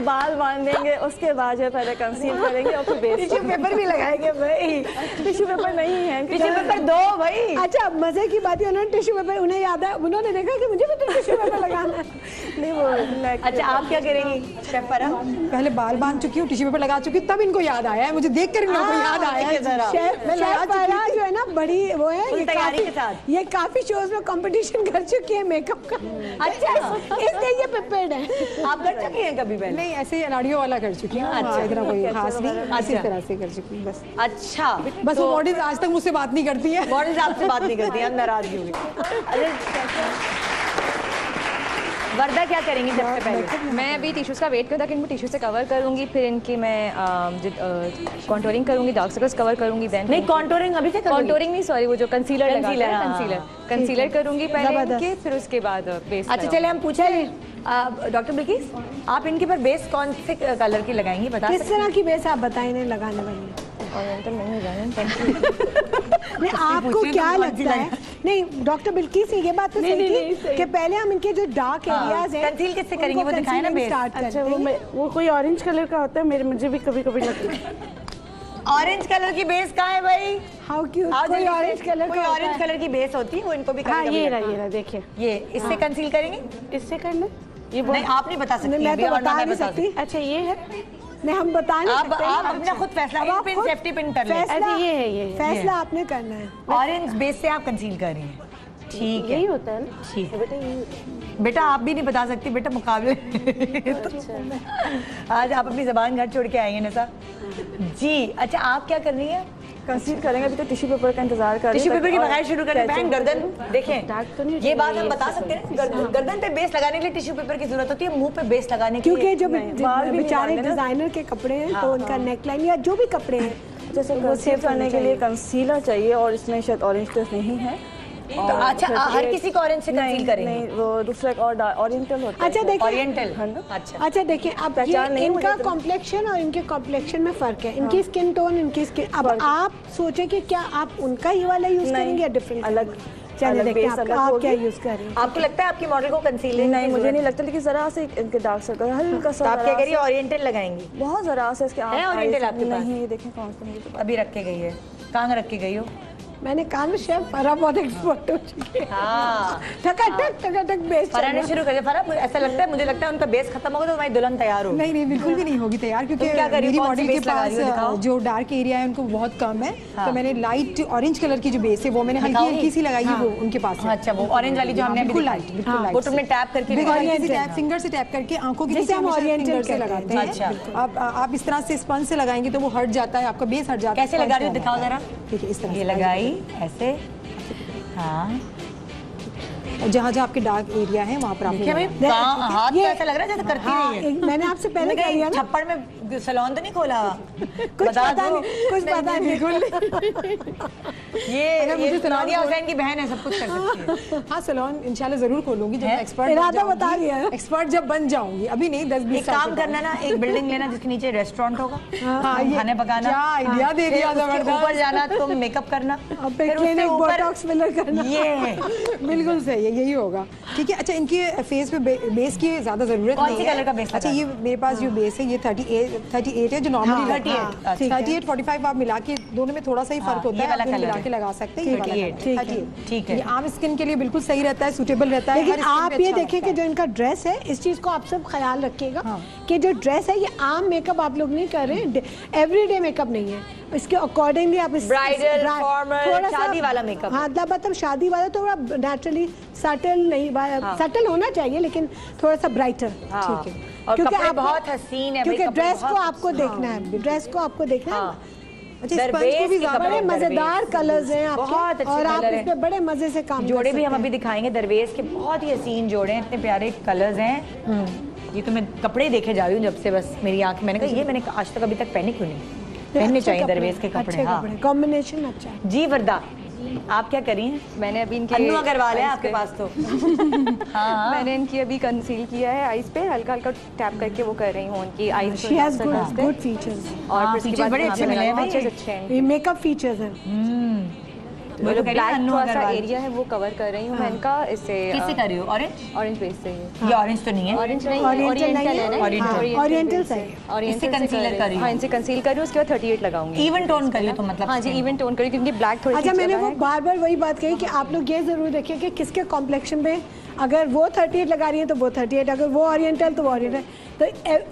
बाल बांधेंगे, उसके बाद जो पहले कंसील करेंगे और फिर बेस। टिश्यू पेपर भी लगाएंगे भाई? टिश्यू पेपर नहीं है, टिश्यू पेपर दो भाई। अच्छा, मजे की बात है, उन्होंने टिश्यू पेपर, उन्हें याद है, उन्होंने देखा कि मुझे भी तो टिश्यू पेपर लगाना है। नहीं वो। अच्छा, आप क्या करेंगी शेफ फरा? पहले बाल बांध चुकी हूँ, टिश्यू पेपर लगा चुकी हूँ, तब इनको याद आया है, मुझे देख कर इनको याद आया है। शेफ फरा जो है ना बड़ी वो है, फुल तैयारी के साथ। ये काफी शोज में कंपटीशन कर चुकी है मेकअप का। अच्छा, इसलिए ये प्रिपेयर्ड है। आप कर चुकी हैं कभी पहले? नहीं, ऐसे ही अनाड़ियों वाला कर चुकी हूँ। अच्छा, इतना कोई खास नहीं, इसी अच्छा। तरह से कर चुकी हूँ बस। अच्छा, बस वो मॉडल्स आज तक मुझसे बात नहीं करती है। मॉडल्स आपसे बात नहीं करती हैं, हम नाराज होंगे। अरे वर्दा क्या करेंगी सबसे पहले? मैं अभी टिश्यूज़ का वेट करता कि इनको टिश्यू से कवर करूँगी, फिर इनकी मैं कॉन्टोरिंग करूँगी, डार्क सर्कल्स कवर करूँगी। देन नहीं, कॉन्टोरिंग अभी से कॉन्टोरिंग नहीं, सॉरी, वो जो कंसीलर कंसीलर, लगाते हैं, हाँ। कंसीलर करूँगी पहले इनके, फिर उसके बाद बेस। अच्छा, चले हम पूछे डॉक्टर बिल्किस, आप इनके पर बेस कौन से कलर की लगाएंगी, बता किस तरह की बेस आप बताएं इन्हें लगाने वाली? नहीं, आपको क्या लगता है? नहीं, डॉक्टर बिल्किस ये बात तो सही थी कि पहले हम इनके जो डार्क एरियाज हैं कंसील किससे करेंगी, वो दिखाएं ना बेस। अच्छा, वो कोई ऑरेंज कलर का होता है, मुझे भी कभी कभी लगता है। ऑरेंज कलर की बेस कहाँ है भाई? How cute. कोई ऑरेंज कलर, कोई ऑरेंज कलर की बेस होती है, वो इनको भी हाँ ये रहा देखिए, ये इससे कंसील करेंगे? इससे करना ये नहीं, आप नहीं बता सकती। मैं तो बता नहीं सकती। अच्छा ये है, नहीं हम बता नहीं सकते। आप अपना खुद फैसला, पिन सेफ्टी पिन कर लें। फैसला ये है, ये फैसला आपने करना है। ऑरेंज बेस से आप कंसील कर रही हैं, ठीक है? यही होता है ना? ठीक है बेटा, यही बेटा, आप भी नहीं बता सकती बेटा, मुकाबले आज आप अपनी जबान घर छोड़ के आई हैं नसा जी। अच्छा, आप क्या कर रही हैं? कंसील करेंगे, अभी तो टिश्यू पेपर का इंतजार कर रहे हैं। टिश्यू पेपर की बगैर शुरू करें। बहन गर्दन देखें, ये बात हम बता सकते हैं, गर्दन पे बेस लगाने के लिए टिश्यू पेपर की जरूरत होती है, मुंह पे बेस लगाने के लिए क्योंकि जो बेचारे डिजाइनर के कपड़े हैं तो उनका नेकलाइन या जो भी कपड़े हैं, जैसे कंसील करने के लिए कंसीलर चाहिए और इसमें शायद ऑरेंज तो नहीं है। तो अच्छा, हर किसी को ऑरेंज से कंसील करेंगे? नहीं, वो दूसरा एक और ओरिएंटल होता है। अच्छा देखिए, ओरिएंटल। अच्छा देखिए, अब ये इनका कॉम्प्लेक्शन और इनके कॉम्प्लेक्शन में फर्क है। इनकी स्किन टोन, इनकी स्किन, अब आप सोचे कि क्या आप उनका ही वाला यूज करेंगे या डिफरेंट अलग? चलिए देखते हैं आप क्या यूज कर रही हैं। आपको लगता है आपकी मॉडल को कंसील? नहीं, मुझे नहीं लगता, लेकिन जरा से इनके डार्क सर्कल हल्का सा। आप क्या करिए, ओरिएंटल लगाएंगी? बहुत जरा से इसके है ओरिएंटल आपके पास? नहीं, देखें कौन सा अभी रख के गई है। कहाँ रख के गई हो? मैंने कहा ना शेफ फरा बहुत एक्सपर्ट हो चुके हैं। हाँ, टक बेस फरा ने शुरू कर दिया। फरा, ऐसा लगता है, मुझे लगता है उनका बेस खत्म होगा तो हमारी दुल्हन तैयार होगी। नहीं नहीं, बिल्कुल भी नहीं होगी तैयार, क्योंकि मेरी मॉडल के पास जो डार्क एरिया है उनको बहुत कम है। तो मैंने लाइट ऑरेंज कलर की जो बेस है वो मैंने हल्की हल्की सी लगाई है, वो उनके पास है। अच्छा, वो ऑरेंज वाली जो हमने बिल्कुल लाइट, वो तुमने टैप करके फिंगर से टैप करके आंखों के नीचे फिंगर से लगाते हैं। अच्छा, अब आप इस तरह से स्पंज से लगाएंगे तो वो हट जाता है, आपका बेस हट जाता है। कैसे लगा रही हो, दिखाओ जरा। ठीक है, इस तरह ये लगाई ऐसे। हाँ, जहाँ जहाँ आपके डार्क एरिया है वहाँ पर आपने हाथ तो ऐसा लग रहा है जैसे करती रही है। मैंने आपसे पहले कह दिया ना, छप्पड़ में सैलून तो नहीं खोला? कुछ पता नहीं। ये नादिया हुसैन की बहन है, सब कुछ कर सकती है। हाँ, सैलून इंशाल्लाह जरूर खोलूंगी जब एक्सपर्ट इरादा बता रही है, एक्सपर्ट जब बन जाऊंगी, अभी नहीं 10-20 साल। काम करना ना, एक बिल्डिंग लेना जिसके नीचे रेस्टोरेंट होगा, खाने पकाना। क्या आइडिया दे दिया, जबरदस्त। ऊपर जाना, तुम मेकअप करना, फिर उससे बोटॉक्स फिलर करना। ये बिल्कुल सही है, यही होगा। ठीक है। अच्छा, इनके फेस पे बेस की ज्यादा जरूरत नहीं है। कौन सी कलर का बेस? अच्छा, ये मेरे पास जो बेस है ये 38 है, जो नॉर्मली 38 45 आप मिला के दोनों में थोड़ा सा ही फर्क होता है, आप मिला के लगा सकते हैं। 38 है, ये आम स्किन के लिए बिल्कुल सही रहता है, सूटेबल रहता है। लेकिन आप ये देखिए कि जो इनका ड्रेस है, इस चीज को आप सब ख्याल रखिएगा कि जो ड्रेस है ये आम मेकअप आप लोग नहीं कर रहे हैं, एवरीडे मेकअप नहीं है। इसके अकॉर्डिंगली आप ब्राइडल, फॉर्मल, शादी वाला मेकअप। हाँ, मतलब शादी वाला थोड़ा नेचुरली सटल नहीं, सटल होना चाहिए लेकिन थोड़ा सा ब्राइटर। ठीक है, और क्योंकि आप बहुत हसीन है, क्योंकि ड्रेस को आपको देखना है, ड्रेस को आपको देखना है। बड़े मजेदार कलर्स हैं आपके, बहुत अच्छे और आप इसमें बड़े मजे से काम जोड़े भी हम अभी दिखाएंगे। दरवेश के बहुत ही हसीन जोड़े हैं, इतने प्यारे कलर्स हैं। ये तो मैं कपड़े देखे जा रही हूँ जब से, बस मेरी आंख, मैंने कहा ये मैंने आज तक अभी तक पहने क्यों नहीं, पहनने चाहिए दरवेश के कपड़े। कॉम्बिनेशन अच्छा है जी। वरदा, आप क्या करी हैं? मैंने अभी इनके अन्नू अग्रवाल है आपके पास तो। हाँ, मैंने इनकी अभी कंसील किया है आईज पे, हल्का हल्का टैप करके वो कर रही हूँ उनकी eyes she has good features, और फीचर्स बड़े अच्छे मिले हैं, अच्छे हैं। ये मेकअप फीचर्स हैं। वो जो ब्लैक थोड़ा सा एरिया है वो कवर कर रही हूँ मैं इनका। इससे किससे कर रही हो? ऑरेंज बेस से। ये ऑरेंज तो नहीं है, ऑरेंज नहीं है, ओरिएंटल सही। इससे कंसीलर कर रही हूँ। हाँ, इनसे कंसील कर रही हूँ, उसके बाद 38 लगाऊंगी। इवन टोन करिए तो मतलब? हाँ जी, इवन टोन करिए, क्योंकि ब्लैक थोड़ी। अच्छा, मैंने वो बार बार वही बात कही कि आप लोग ये जरूर देखिए कि किसके कॉम्प्लेक्शन में, अगर वो 38 लगा रही है तो वो 38, अगर वो ओरिएंटल तो वो ओरिएंटल, तो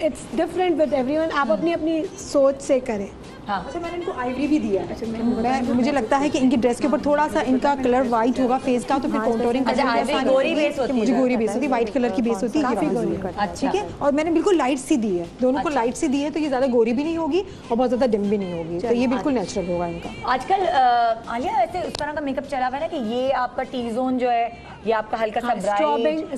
इट्स डिफरेंट विद एवरीवन। आप अपनी अपनी सोच से करें। अच्छा, मैंने इनको आइवरी भी दिया है। मुझे लगता है कि इनकी ड्रेस के ऊपर थोड़ा सा इनका कलर वाइट होगा फेस का, तो फिर कॉन्टोरिंग गोरी बेस होती है, मुझे गोरी बेस होती है, व्हाइट कलर की बेस होती है काफी गोरी। ठीक है, और मैंने बिल्कुल लाइट सी दी है, दोनों को लाइट सी दी है, तो ये ज्यादा गोरी भी नहीं होगी और बहुत ज्यादा डिम भी नहीं होगी, तो ये बिल्कुल नेचुरल होगा इनका। आजकल आलिया ऐसे उस तरह का मेकअप चला हुआ है ना कि ये आपका टी जोन जो है, ये आपका हल्का सा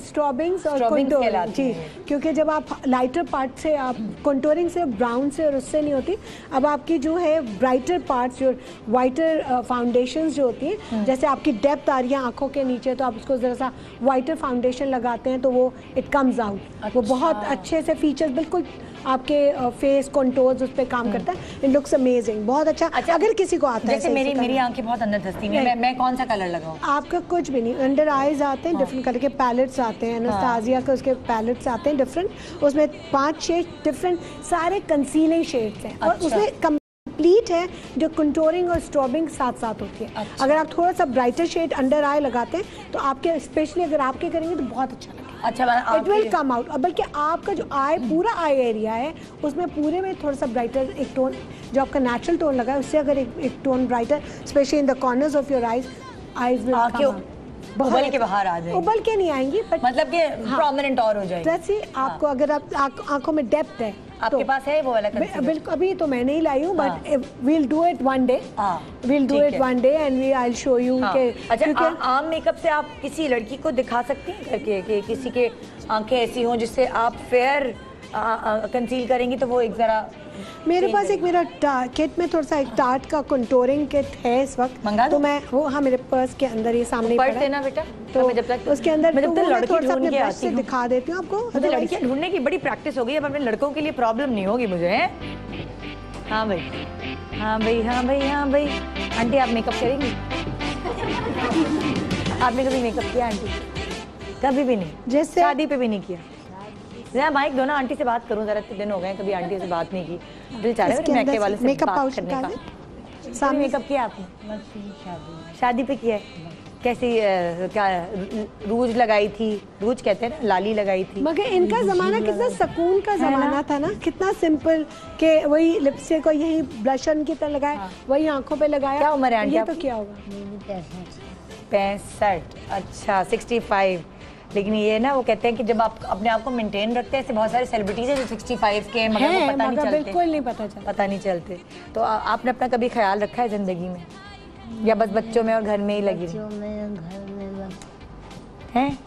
स्ट्रॉबिंग्स और कंटूरिंग। जी, क्योंकि जब आप लाइटर पार्ट से, आप कंटूरिंग से, ब्राउन से और उससे नहीं होती, अब आपकी जो है ब्राइटर पार्ट्स, जो वाइटर फाउंडेशंस जो होती हैं, जैसे आपकी डेप्थ आ रही है आंखों के नीचे, तो आप उसको जरा सा वाइटर फाउंडेशन लगाते हैं तो वो इट कम्स आउट। वो बहुत अच्छे से फीचर्स बिल्कुल आपके फेस कंटूर्स उस पे काम करता है। इट लुक्स अमेजिंग, बहुत अच्छा। अगर किसी को आता है, जैसे मेरी आंखें बहुत अंदर धंसती हैं, मैं कौन सा कलर लगाऊं? आपका कुछ भी नहीं, अंडर आईज आते हैं, डिफरेंट कलर के पैलेट्स आते हैं, एनास्टेसिया के उसके पैलेट्स आते हैं डिफरेंट, उसमें 5 शेड डिफरेंट सारे कंसीलिंग शेड्स हैं, और उसमें कंप्लीट है जो कंटूरिंग और स्ट्रॉबिंग साथ साथ होती है। अच्छा। अगर आप थोड़ा सा ब्राइटर शेड अंडर आई लगाते हैं तो आपके स्पेशली अगर आपके करेंगे तो बहुत अच्छा लगेगा। अच्छा, इट विल कम आउट। बल्कि आपका जो आई पूरा आई एरिया है उसमें पूरे में थोड़ा सा ब्राइटर एक टोन जो आपका नेचुरल टोन लगा है उससे अगर एक tone brighter specially in the corners of your eyes will come out. उबल के बाहर आ जाएगी। उबल के नहीं आएंगी बट मतलब कि प्रोमिनेंट और हो जाएगी। जैसे आपको अगर आप आंखों में डेप्थ है आपके पास है वो वाला कंसीलर? बिल्कुल, अभी तो मैं नहीं लाई हूँ but we'll do it one day. We'll do it one day and we I show you के। अच्छा, आम मेकअप से आप किसी लड़की को दिखा सकती हैं करके कि किसी के आंखें ऐसी हों जिससे आप फेयर कंसील करेंगी तो वो एक जरा। मेरे पास एक मेरा किट में थोड़ा सा एक टार्ट का कंटूरिंग किट है इस वक्त, मंगा तो मैं वो हाँ मेरे पर्स के अंदर ये सामने पर्स है ना बेटा, तो जब तक उसके अंदर मैं जब तक लड़की थोड़ा सा ढूंढ अपने के ब्रश से आती हूँ दिखा देती हूँ आपको। मुझे लड़कियाँ ढूंढने की बड़ी प्रैक्टिस हो गई, अब अपने लड़कों के लिए प्रॉब्लम नहीं होगी मुझे। हाँ भाई, हाँ भाई, हाँ भाई, हाँ भाई। आंटी आप मेकअप करेंगी? आपने कभी मेकअप किया आंटी? कभी भी नहीं, जैसे शादी पे भी नहीं किया। जरा माइक दो ना, आंटी से बात करूं, जरा इतने दिन हो गए कभी आंटी से बात नहीं की, दिल चाह रहा है मेकअप वाले से मेकअप बात पाउच करने का। सामने मेकअप किया आपने? शादी पे किया है? कैसी क्या रूज लगाई थी? रूज कहते हैं ना, लाली लगाई थी। मगर इनका जमाना कितना सुकून का जमाना था ना, कितना सिंपल के वही लिपस्टिक को यही ब्लशन की तरह लगाया, वही आंखों पे लगाया। क्या उम्र है आंटी? ये तो क्या होगा? 65। अच्छा 65। लेकिन ये ना वो कहते हैं कि जब आप अपने आप को मेंटेन रखते हैं, ऐसे बहुत सारे सेलिब्रिटीज हैं जो 65 के मगर वो पता नहीं चलते। बिल्कुल नहीं पता नहीं चलते। तो आपने अपना कभी ख्याल रखा है जिंदगी में या बस बच्चों में और घर में ही लगी रही? हैं?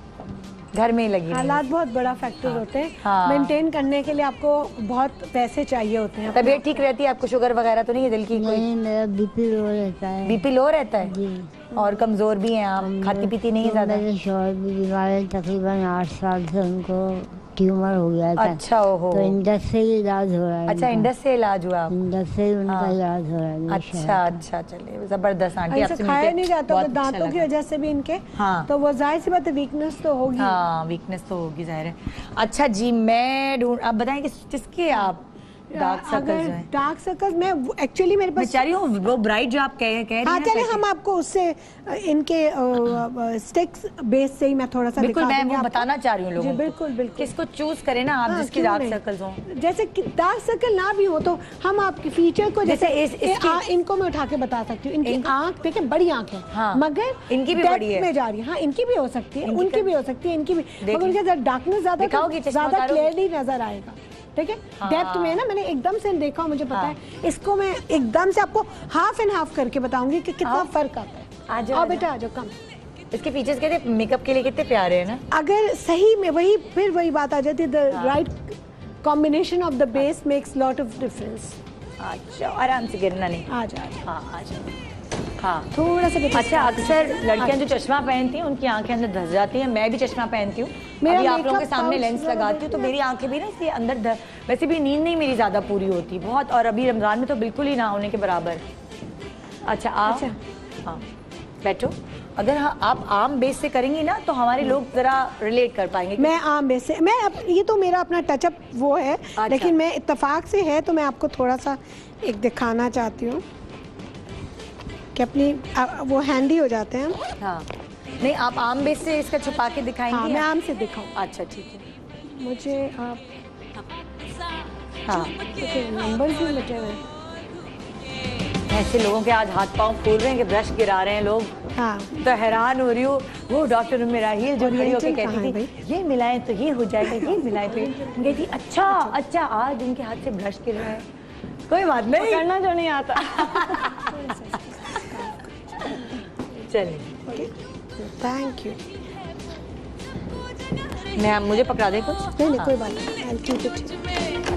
घर में ही लगी। हालात बहुत बड़ा फैक्टर होते हैं। मेंटेन करने के लिए आपको बहुत पैसे चाहिए होते हैं। तबीयत ठीक रहती है? आपको शुगर वगैरह तो नहीं है दिल की? नहीं, मेरा बीपी लो रहता है। बीपी लो रहता है जी। और कमजोर भी हैं आप? खाती पीती नहीं है ज्यादा? मेरे शौहर भी बीमार है, तकरीबन 8 साल से उनको ट्यूमर हो गया था। अच्छा, ओहो। तो इंडस से ही इलाज हो रहा है। अच्छा, इंडस से इलाज हुआ? इंडस से ही उनका इलाज हो रहा है। अच्छा अच्छा, चलिए जबरदस्त आंटी। आपसे खाया नहीं जाता तो दांतों की वजह से भी इनके, तो वो जाहिर सी बात है वीकनेस तो होगी। हाँ, वीकनेस तो होगी जाहिर है। अच्छा जी, मैं ढूंढ, आप बताएं किसके आप डार्क सर्कल्स हैं? डार्क सर्कल्स मैं एक्चुअली मेरे पास बेचारी वो ब्राइट जो आप कह रही हैं। हाँ, चले हम आपको उससे इनके स्टिक्स बेस से ही मैं थोड़ा सा बिल्कुल मैं वो बताना चाह रही हूँ लोगों को। बिल्कुल बिल्कुल किसको चूज करें ना आप, जिसके डार्क सर्कल्स हों। जैसे डार्क सर्कल ना भी हो तो हम आपके फीचर को जैसे इनको मैं उठा के बता सकती हूँ। इनकी आंख देखिए बड़ी आंख है, मगर इनकी भी बड़ी है, में जा रही है। हाँ, इनकी भी हो सकती है, उनकी भी हो सकती है, इनकी भी, मगर उनके डार्कनेस ज्यादा क्लियरली नजर आएगा। ठीक है, डेप्थ में ना मैंने एकदम से देखा, मुझे पता है। इसको मैं एकदम से आपको हाफ एंड हाफ करके बताऊंगी कि कितना फर्क आता है। आओ बेटा, आ जाओ, कम। इसके फीचर्स कहते मेकअप के लिए कितने प्यारे हैं ना। अगर सही में फिर वही बात आ जाती है, the right combination of the base makes lot of difference. अच्छा, आराम से गिरना नहीं। आ जाओ। हाँ, आ जाओ। हाँ, थोड़ा सा। अच्छा, अक्सर लड़कियां जो चश्मा पहनती हैं उनकी आंखें अंदर धस जाती हैं। मैं भी चश्मा पहनती हूँ, अभी आप लोगों के सामने लेंस लगाती हूँ तो मेरी आंखें भी ना इसलिए अंदर वैसे भी नींद नहीं मेरी ज्यादा पूरी होती बहुत, और अभी रमजान में तो बिल्कुल ही ना होने के बराबर। अच्छा, आप हाँ बैठो। अगर आप आम बेस से करेंगी ना तो हमारे लोग जरा रिलेट कर पाएंगे। मैं आम बेस से, मैं ये तो मेरा अपना टचअप वो है। अच्छा। लेकिन मैं इत्तेफाक से है तो मैं आपको थोड़ा सा एक दिखाना चाहती हूँ कि अपनी वो हैंडी हो जाते हैं। हाँ, नहीं आप आम बेस से इसका छुपा के दिखाएंगी? हाँ, मैं आम से दिखाऊँ। अच्छा ठीक है। मुझे आप हाँ नंबर भी बचे हुए ऐसे लोगों के आज हाथ पांव फूल रहे हैं कि ब्रश गिरा रहे हैं लोग। हाँ, तो हैरान हो रही हूँ। वो डॉक्टर मेरा हील जो खड़ी होकर कहती थी ये मिलाएं तो ये हो जाएगा, ये मिलाएं तो ये, कहती अच्छा अच्छा आज इनके हाथ से ब्रश गिर रहा है। कोई बात नहीं, करना जो नहीं आता। चलिए, थैंक यू। मैं मुझे पकड़ा दे कुछ? नहीं कोई बात नहीं।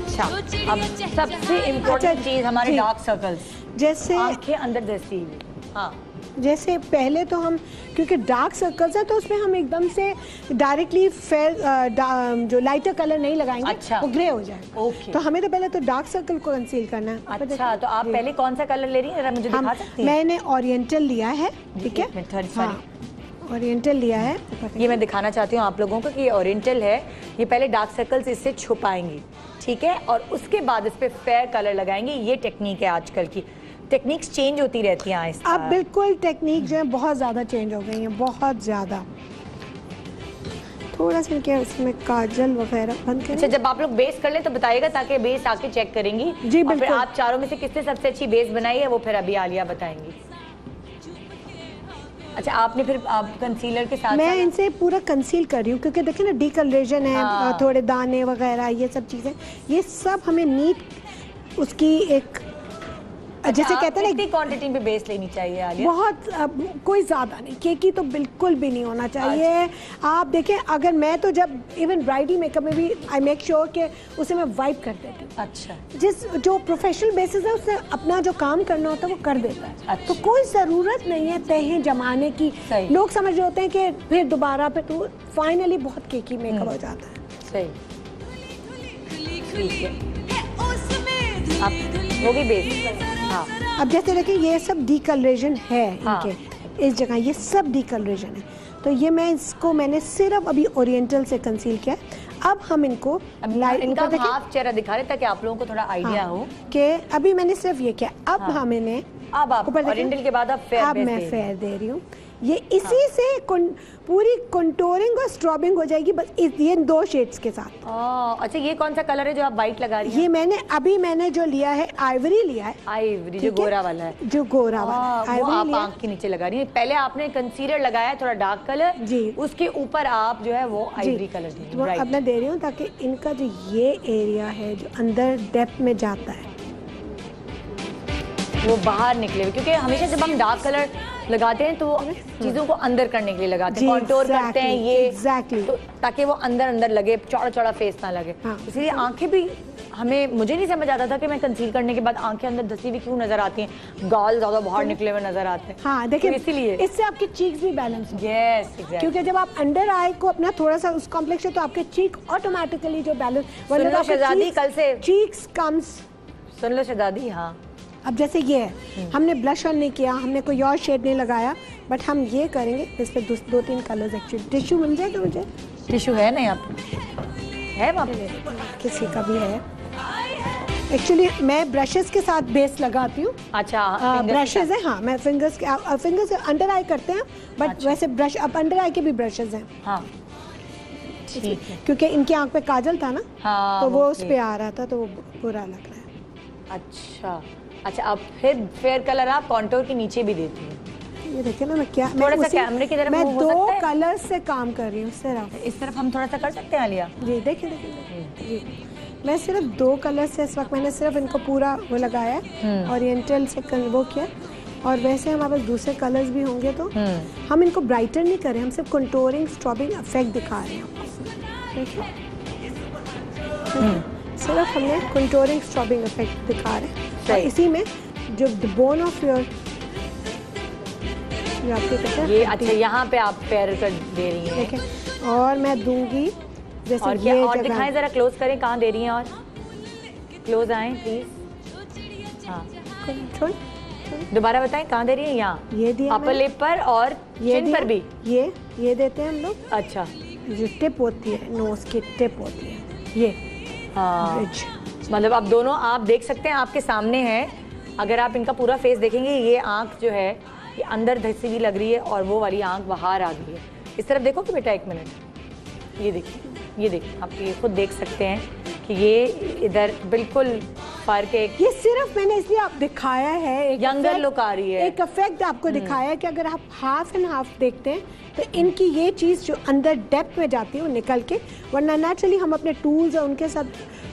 अच्छा, अब सबसे इम्पोर्टेंट चीज हमारे डार्क सर्कल्स, जैसे आंखें अंदर जैसी। हाँ, जैसे पहले तो हम क्योंकि डार्क सर्कल्स है तो उसमें हम एकदम से डायरेक्टली फेयर जो लाइटर कलर नहीं लगाएंगे। अच्छा, वो ग्रे हो जाएगा। ओके, तो हमें तो पहले तो डार्क सर्कल को कंसील करना है। अच्छा, तो आप पहले कौन सा कलर ले रही हैं, मुझे दिखा सकती हैं? मैंने ओरिएंटल लिया है। ठीक है, हाँ, ओरिएंटल लिया है। ये मैं दिखाना चाहती हूँ आप लोगों को कि ये ओरिएंटल है। ये पहले डार्क सर्कल्स इससे छुपाएंगी, ठीक है, और उसके बाद इस पे फेयर कलर लगाएंगे। ये टेक्निक है, आजकल की टेक्निक्स चेंज होती रहती हैं आहिस्ता। अब बिल्कुल टेक्निक जो है बहुत ज़्यादा चेंज हो गई है, बहुत ज़्यादा। थोड़ा सा क्या उसमें काजल वगैरह बंद करें। अच्छा, जब आप लोग बेस कर लें तो बताइएगा, ताकि बेस आके चेक करेंगी। जी और फिर बिल्कुल। आप चारों में से किसने सबसे अच्छी बेस बनाई है वो फिर अभी आलिया बताएंगी। अच्छा, आपने फिर आप कंसीलर के साथ मैं इनसे पूरा कंसील कर रही हूँ, क्योंकि देखिए ना डीकलरेशन है, हाँ। थोड़े दाने वगैरह ये सब चीज़ें, ये सब हमें नीट उसकी एक जैसे कहते हैं ना कितनी क्वांटिटी में बेस लेनी चाहिए आलिया? बहुत कोई ज़्यादा नहीं, केकी तो बिल्कुल भी नहीं होना चाहिए। आप देखें, अगर मैं तो जब इवन ब्राइडल मेकअप में भी आई मेक श्योर कि उसे मैं वाइप कर देती हूँ। अच्छा, जिस जो प्रोफेशनल बेसिस है उससे अपना जो काम करना होता है वो कर देता है। अच्छा। तो कोई ज़रूरत नहीं है तहें जमाने की। सही। लोग समझ रहे होते हैं कि फिर दोबारा पे तो फाइनली बहुत केकी मेकअप हो जाता है। सही, ठीक है। आप वो भी बेस, हाँ। अब जैसे देखिए ये सब डीकलरेशन है हाँ। इनके इस जगह, ये सब डीकलरेशन है। तो ये मैंने सिर्फ अभी ओरिएंटल से कंसील किया है। अब हम इनको इनका हाफ चेहरा दिखा रहे ताकि आप लोगों को थोड़ा आइडिया हो कि अभी मैंने सिर्फ ये किया। अब हम इन्हें अब आप ओरिएंटल के बाद आप फेयर अब बेस मैं दे फेयर दे रही हूँ। ये इसी से पूरी कंटूरिंग और स्ट्रॉबिंग हो जाएगी, बस ये 2 शेड्स के साथ। अच्छा, ये कौन सा कलर है जो आप वाइट लगा रही हैं? ये मैंने जो लिया है आइवरी लिया है। आइवरी जो गोरा वाला है, जो गोरा वाला वो आप आंख के नीचे लगा रही हैं। पहले आपने कंसीलर लगाया है थोड़ा डार्क कलर जी, उसके ऊपर आप जो है वो आइवरी कलर दी। तो अब मैं दे रही हूँ ताकि इनका जो ये एरिया है जो अंदर डेप्थ में जाता है वो बाहर निकले, क्योंकि हमेशा जब हम डार्क कलर लगाते हैं तो चीजों को अंदर करने के लिए लगाते हैं, कॉन्टूर करते हैं ये तो ताकि वो अंदर लगे, चौड़ा चौड़ा फेस ना लगे। इसलिए आंखें भी मुझे नहीं समझ आता था कि मैं कंसील करने के बाद आंखें अंदर धसी हुई क्यों नजर आती हैं, गाल ज्यादा बाहर निकले हुए नजर आते हैं। हाँ देखिए, तो इसीलिए इससे आपके चीक्स भी बैलेंस होते हैं। Yes, exactly. क्योंकि जब आप अंडर आई को अपना थोड़ा सा उस कॉम्प्लेक्स है तो आपके चीक ऑटोमेटिकली जो बैलेंस, सुन लो शहजादी, कल से चीक्स कम्स, सुन लो शहजादी। हाँ, अब जैसे ये है, हमने ब्लश ऑन नहीं किया, हमने कोई और शेड नहीं लगाया, बट हम ये करेंगे इस पे 2-3 कलर्स। एक्चुअली टिश्यू मिल जाए तो मुझे टिश्यू है नहीं आप है किसी का भी है। एक्चुअली मैं ब्रशेस के साथ बेस लगाती हूँ। अच्छा, ब्रशेस है, हाँ मैं फिंगर्स से अंडर आई करते हैं, बट वैसे ब्रश अब अंडर आई के भी ब्रशेस हैं। हाँ, ठीक है। क्योंकि इनकी आंख पे काजल था ना, हाँ, तो वो उस पे आ रहा था तो वो बुरा लग रहा है। अच्छा, अब फिर फेयर कलर आप कॉन्टूर के नीचे भी देती हैं। ये देखिए ना मैं क्या थोड़ा सा कैमरे की तरफ मैं हो सकता 2 है? कलर से काम कर रही हूँ सिर्फ। इस तरफ हम थोड़ा सा कर सकते हैं आलिया? जी देखिए जी, मैं सिर्फ 2 कलर से इस वक्त मैंने सिर्फ इनको पूरा वो लगाया है, ओरिएंटल से वो किया। और वैसे हमारे पास दूसरे कलर्स भी होंगे तो हम इनको ब्राइटर नहीं कर रहे, हम सिर्फ कंटूरिंग स्ट्रॉबिंग इफेक्ट दिखा रहे हैं। सिर्फ हमने कंटूरिंग स्ट्रॉबिंग इफेक्ट दिखा रहे हैं। और इसी में जो द बोन ऑफ योर ये, अच्छा यहाँ पे आप फेयर कर दे रही हैं। ठीक है, और मैं दूंगी जैसे और ये और दिखाएं जरा, क्लोज करें, कहाँ दे रही हैं और क्लोज आएं प्लीज। हाँ, दोबारा बताएं कहाँ दे रही हैं? यहाँ ये दिया अपर लिप पर और चिन पर भी ये देते हैं हम लोग। अच्छा, जो टिप होती है, नोज की टिप होती है ये। हाँ, मतलब अब दोनों आप देख सकते हैं, आपके सामने है। अगर आप इनका पूरा फेस देखेंगे, ये आंख जो है ये अंदर धसी हुई लग रही है और वो वाली आंख बाहर आ गई है। इस तरफ देखो कि बेटा, 1 मिनट, ये देखिए आप ये खुद देख सकते हैं कि ये इधर बिल्कुल फर्क है। ये सिर्फ मैंने इसलिए आप दिखाया है, एक यंगर लुक आ रही है, एक इफेक्ट आपको दिखाया है कि अगर आप हाफ एंड हाफ देखते हैं तो इनकी ये चीज़ जो अंदर डेप्थ में जाती है वो निकल के, वरना नेचुरली हम अपने टूल्स और उनके साथ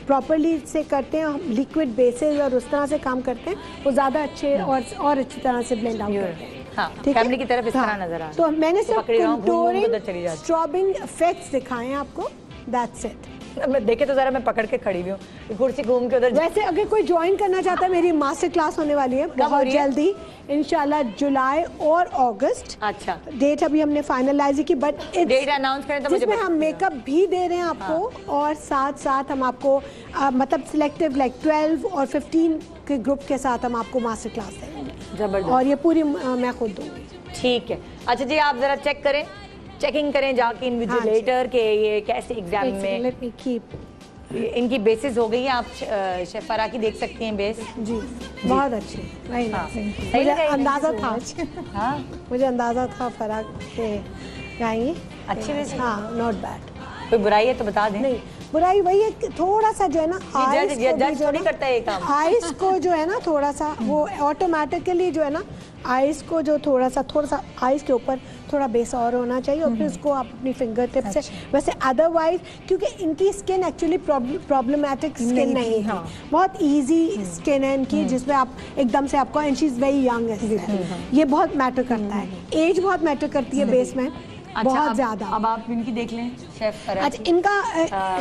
प्रॉपर्ली से करते हैं, हम लिक्विड बेसिस और उस तरह से काम करते हैं, वो ज़्यादा अच्छे और अच्छी तरह से ब्लेंड आउट करते हैं। हाँ, कैमरे की तरफ इस तरह नजर आ रहा है। तो मैंने सिर्फ कंटूरिंग स्ट्रॉबिंग इफेक्ट्स दिखाए हैं आपको, दैट्स इट। मैं देखे तो जरा, मैं पकड़ के खड़ी हुई हूँ, कुर्सी घूम के उधर। वैसे अगर कोई ज्वाइन करना चाहता है, मेरी मास्टर क्लास होने वाली है बहुत जल्दी, इंशाल्लाह जुलाई और अगस्त। अच्छा, डेट अभी हमने फाइनलाइज की, बट डेट अनाउंस करें तो जिसमें हम मेकअप भी दे रहे हैं आपको, और साथ साथ हम आपको मतलब सिलेक्टिव लाइक 12 और 15 के ग्रुप के साथ हम आपको मास्टर क्लास देंगे। जबरदस्त। और ये पूरी मैं खुद दूंगी। ठीक है। अच्छा जी, आप जरा चेक करें, चेकिंग करें जाके इन्विजिलेटर के ये कैसे एग्जाम में लेट मी कीप इनकी बेसिस हो गई है। आप शेफ फराह की देख सकती हैं बेस जी, बहुत अच्छी। मुझे अंदाजा था, हाँ मुझे अंदाजा था फराह के गाएंगी अच्छी बेस। हाँ, नॉट बैड। कोई बुराई है तो बता दें। नहीं, बुराई वही है कि थोड़ा सा जो है ना जज थोड़ी करता है ये काम। आइस को जो है ना थोड़ा सा वो ऑटोमेटिकली जो है ना आइस को जो थोड़ा सा आइस के ऊपर थोड़ा बेस और होना चाहिए और फिर उसको आप अपनी फिंगर टिप से वैसे अदरवाइज क्योंकि इनकी स्किन एक्चुअली प्रॉब्लमैटिक स्किन नहीं है, बहुत इजी स्किन है इनकी जिसमें आप एकदम से आपको and she is very young, ये बहुत मैटर करता है, एज बहुत मैटर करती है बेस में। अच्छा, बहुत ज्यादा। अब आप इनकी देख लें शेफ फराह। अच्छा, इनका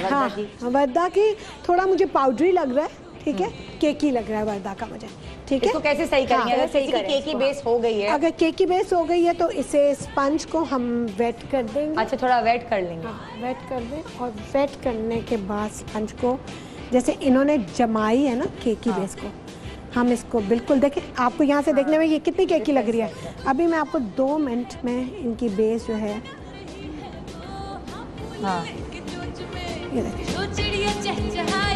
हाँ वर्दा की थोड़ा मुझे पाउडरी लग रहा है, ठीक है, केकी लग रहा है वर्दा का मुझे, ठीक है। इसको कैसे सही करेंगे? अगर सही केकी बेस हो गई है, अगर केकी बेस हो गई है तो इसे स्पंज को हम वेट कर देंगे। अच्छा, थोड़ा वेट कर लेंगे। वेट कर दें और वेट करने के बाद स्पंज को जैसे इन्होंने जमाई है ना केकी बेस को, हम इसको बिल्कुल देखें, आपको यहाँ से देखने में ये कितनी केकी लग रही है। अभी मैं आपको 2 मिनट में इनकी बेस जो है ये देखिए।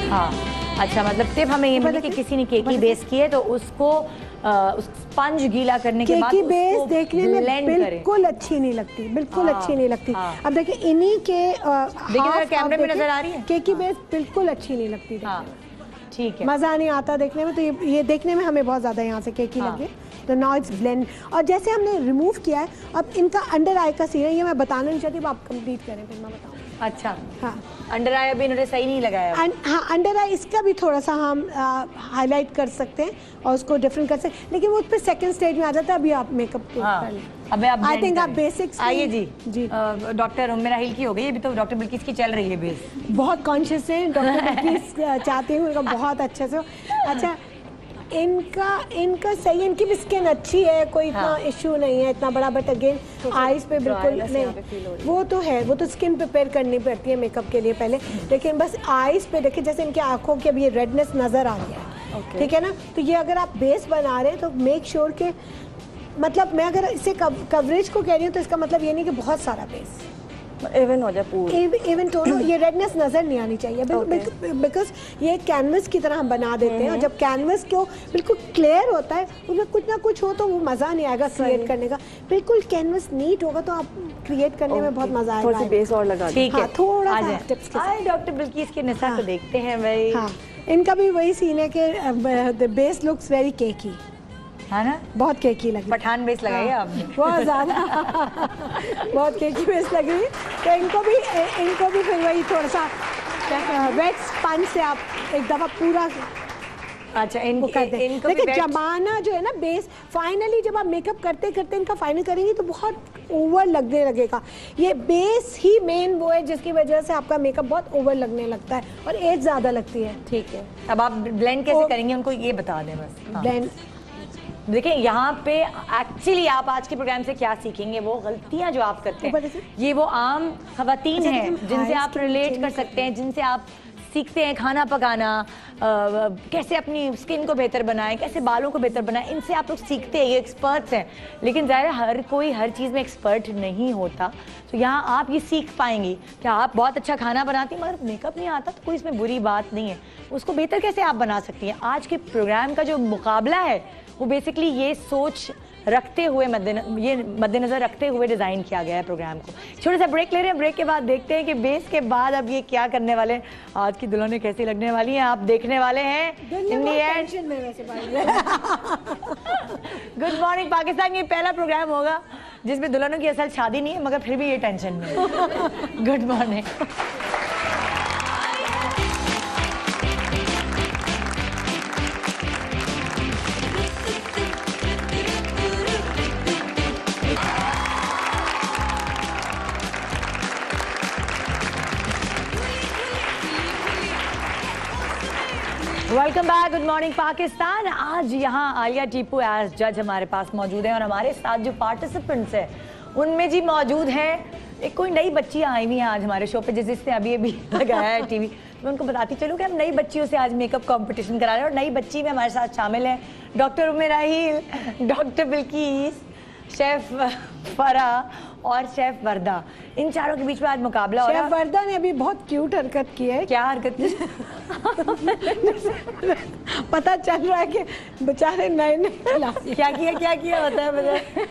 हाँ, अच्छा, मतलब टिप हमें ये मिली कि किसी ने केकी बेस की है तो उसको उस स्पंज गीला करने के बाद केकी बेस देखने में बिल्कुल बिल्कुल अच्छी नहीं लगती, बिल्कुल अच्छी नहीं लगती। अब देखिए इन्हीं के देखिए कैमरे में नजर आ रही है, केकी बेस बिल्कुल अच्छी नहीं लगती। ठीक है, मज़ा नहीं आता देखने में, तो ये देखने में हमें बहुत ज़्यादा यहाँ से केकी लगी है। तो नाउ इट्स ब्लेंड और जैसे हमने रिमूव किया है अब इनका अंडर आई का सीन है, ये मैं बताना नहीं चाहती, अब आप कंप्लीट करें फिर मैं बताऊँ। अच्छा, हाँ, अंडर आई अभी इन्होंने सही नहीं लगाया। हाँ, अंडर आई इसका भी थोड़ा सा हम हाईलाइट कर सकते हैं और उसको डिफरेंट कर सकते हैं, लेकिन वो फिर सेकंड स्टेज में आ जाता है। अभी आप मेकअप कर लें। अबे आप आई थिंक आप बेसिक्स आइए जी। डॉक्टर उम्मेर राहिल की हो गई, अभी तो डॉक्टर बिल्किस की चल रही है बेस। बहुत कॉन्शियस है डॉक्टर बिल्किस, चाहती हूँ इनका बहुत अच्छे से। अच्छा, इनका सही, इनकी भी स्किन अच्छी है, कोई इतना इशू नहीं है इतना बड़ा, बट अगेन आईज पे बिल्कुल नहीं, वो तो है, वो तो स्किन प्रिपेयर करनी पड़ती है मेकअप के लिए पहले, लेकिन बस आईज पे देखिए जैसे इनकी आंखों की अभी ये रेडनेस नजर आ रही है, ठीक है ना। तो ये अगर आप बेस बना रहे हैं तो मेक श्योर के, मतलब मैं अगर इसे कवरेज को कह रही हूँ तो इसका मतलब ये नहीं कि बहुत सारा बेस इवन हो जाए पूरा, इवन टोन, ये रेडनेस नजर नहीं आनी चाहिए बिकॉज ये कैनवस की तरह हम बना देते हैं और जब कैनवस को बिल्कुल क्लियर होता है उसमें कुछ ना कुछ हो तो वो मजा नहीं आएगा क्रिएट करने का। बिल्कुल कैनवस नीट होगा तो आप क्रिएट करने में बहुत मजा आएगा। थोड़ा बेस और लगा, ठीक है, थोड़ा सा टिप्स। डॉक्टर बिल्किस के निसार को देखते हैं भाई। हाँ, इनका भी वही सीन है कि बेस लुक्स वेरी केकी है ना, बहुत केकी लगी। पठान बेस लगाई है आपने, बहुत ज्यादा बहुत केकी बेस लगी। तो इनको भी फिर वही थोड़ा सा वेट स्पंज से आप एक दफा पूरा अच्छा इनको कर दें। देखिए जमाना जो है ना बेस, फाइनली जब आप मेकअप करते करते इनका फाइनल करेंगे तो बहुत ओवर लगने लगेगा। ये बेस ही मेन वो है जिसकी वजह से आपका मेकअप बहुत ओवर लगने लगता है और एज ज्यादा लगती है। ठीक है, अब आप ब्लेंड कैसे करेंगे उनको ये बता दें बस। ब्लेंड देखिए यहाँ पे एक्चुअली आप आज के प्रोग्राम से क्या सीखेंगे, वो गलतियां जो आप करते हैं ये वो आम खवातीन हैं जिनसे आप रिलेट कर सकते हैं, जिनसे आप सीखते हैं खाना पकाना, कैसे अपनी स्किन को बेहतर बनाएं, कैसे बालों को बेहतर बनाएं, इनसे आप लोग सीखते हैं, ये एक्सपर्ट्स हैं। लेकिन ज़ाहिर हर कोई हर चीज़ में एक्सपर्ट नहीं होता, तो यहाँ आप ये सीख पाएंगी कि आप बहुत अच्छा खाना बनाती हैं मगर मेकअप नहीं आता तो कोई इसमें बुरी बात नहीं है, उसको बेहतर कैसे आप बना सकती हैं। आज के प्रोग्राम का जो मुकाबला है वो बेसिकली ये सोच रखते हुए मद्देनजर रखते हुए डिज़ाइन किया गया है प्रोग्राम को। छोटा सा ब्रेक ले रहे हैं, ब्रेक के बाद देखते हैं कि बेस के बाद अब ये क्या करने वाले हैं, आज की दुल्हनें कैसी लगने वाली हैं, आप देखने वाले हैं इन दी एंड। गुड मॉर्निंग पाकिस्तान, ये पहला प्रोग्राम होगा जिसमें दुल्हनों की असल शादी नहीं है मगर फिर भी ये टेंशन में है। Good morning. Welcome back, good morning Pakistan. आज यहाँ आलिया टीपू एज जज हमारे पास मौजूद है और हमारे साथ जो पार्टिसिपेंट्स हैं उनमें जी मौजूद हैं एक कोई नई बच्ची आई हुई है आज हमारे शो पे जिसने अभी अभी लगाया है टीवी। तो मैं उनको बताती चलूँ कि हम नई बच्चियों से आज मेकअप कंपटीशन करा रहे हैं और नई बच्ची में हमारे साथ शामिल है doctor Umer Rahil, doctor Bilquis, chef Farah और शेफ वर्दा, इन चारों के बीच में आज मुकाबला हो रहा है। शेफ वर्दा ने अभी बहुत क्यूट हरकत की है। क्या हरकत की? पता चल रहा है कि बेचारे नए क्या किया बताया मुझे।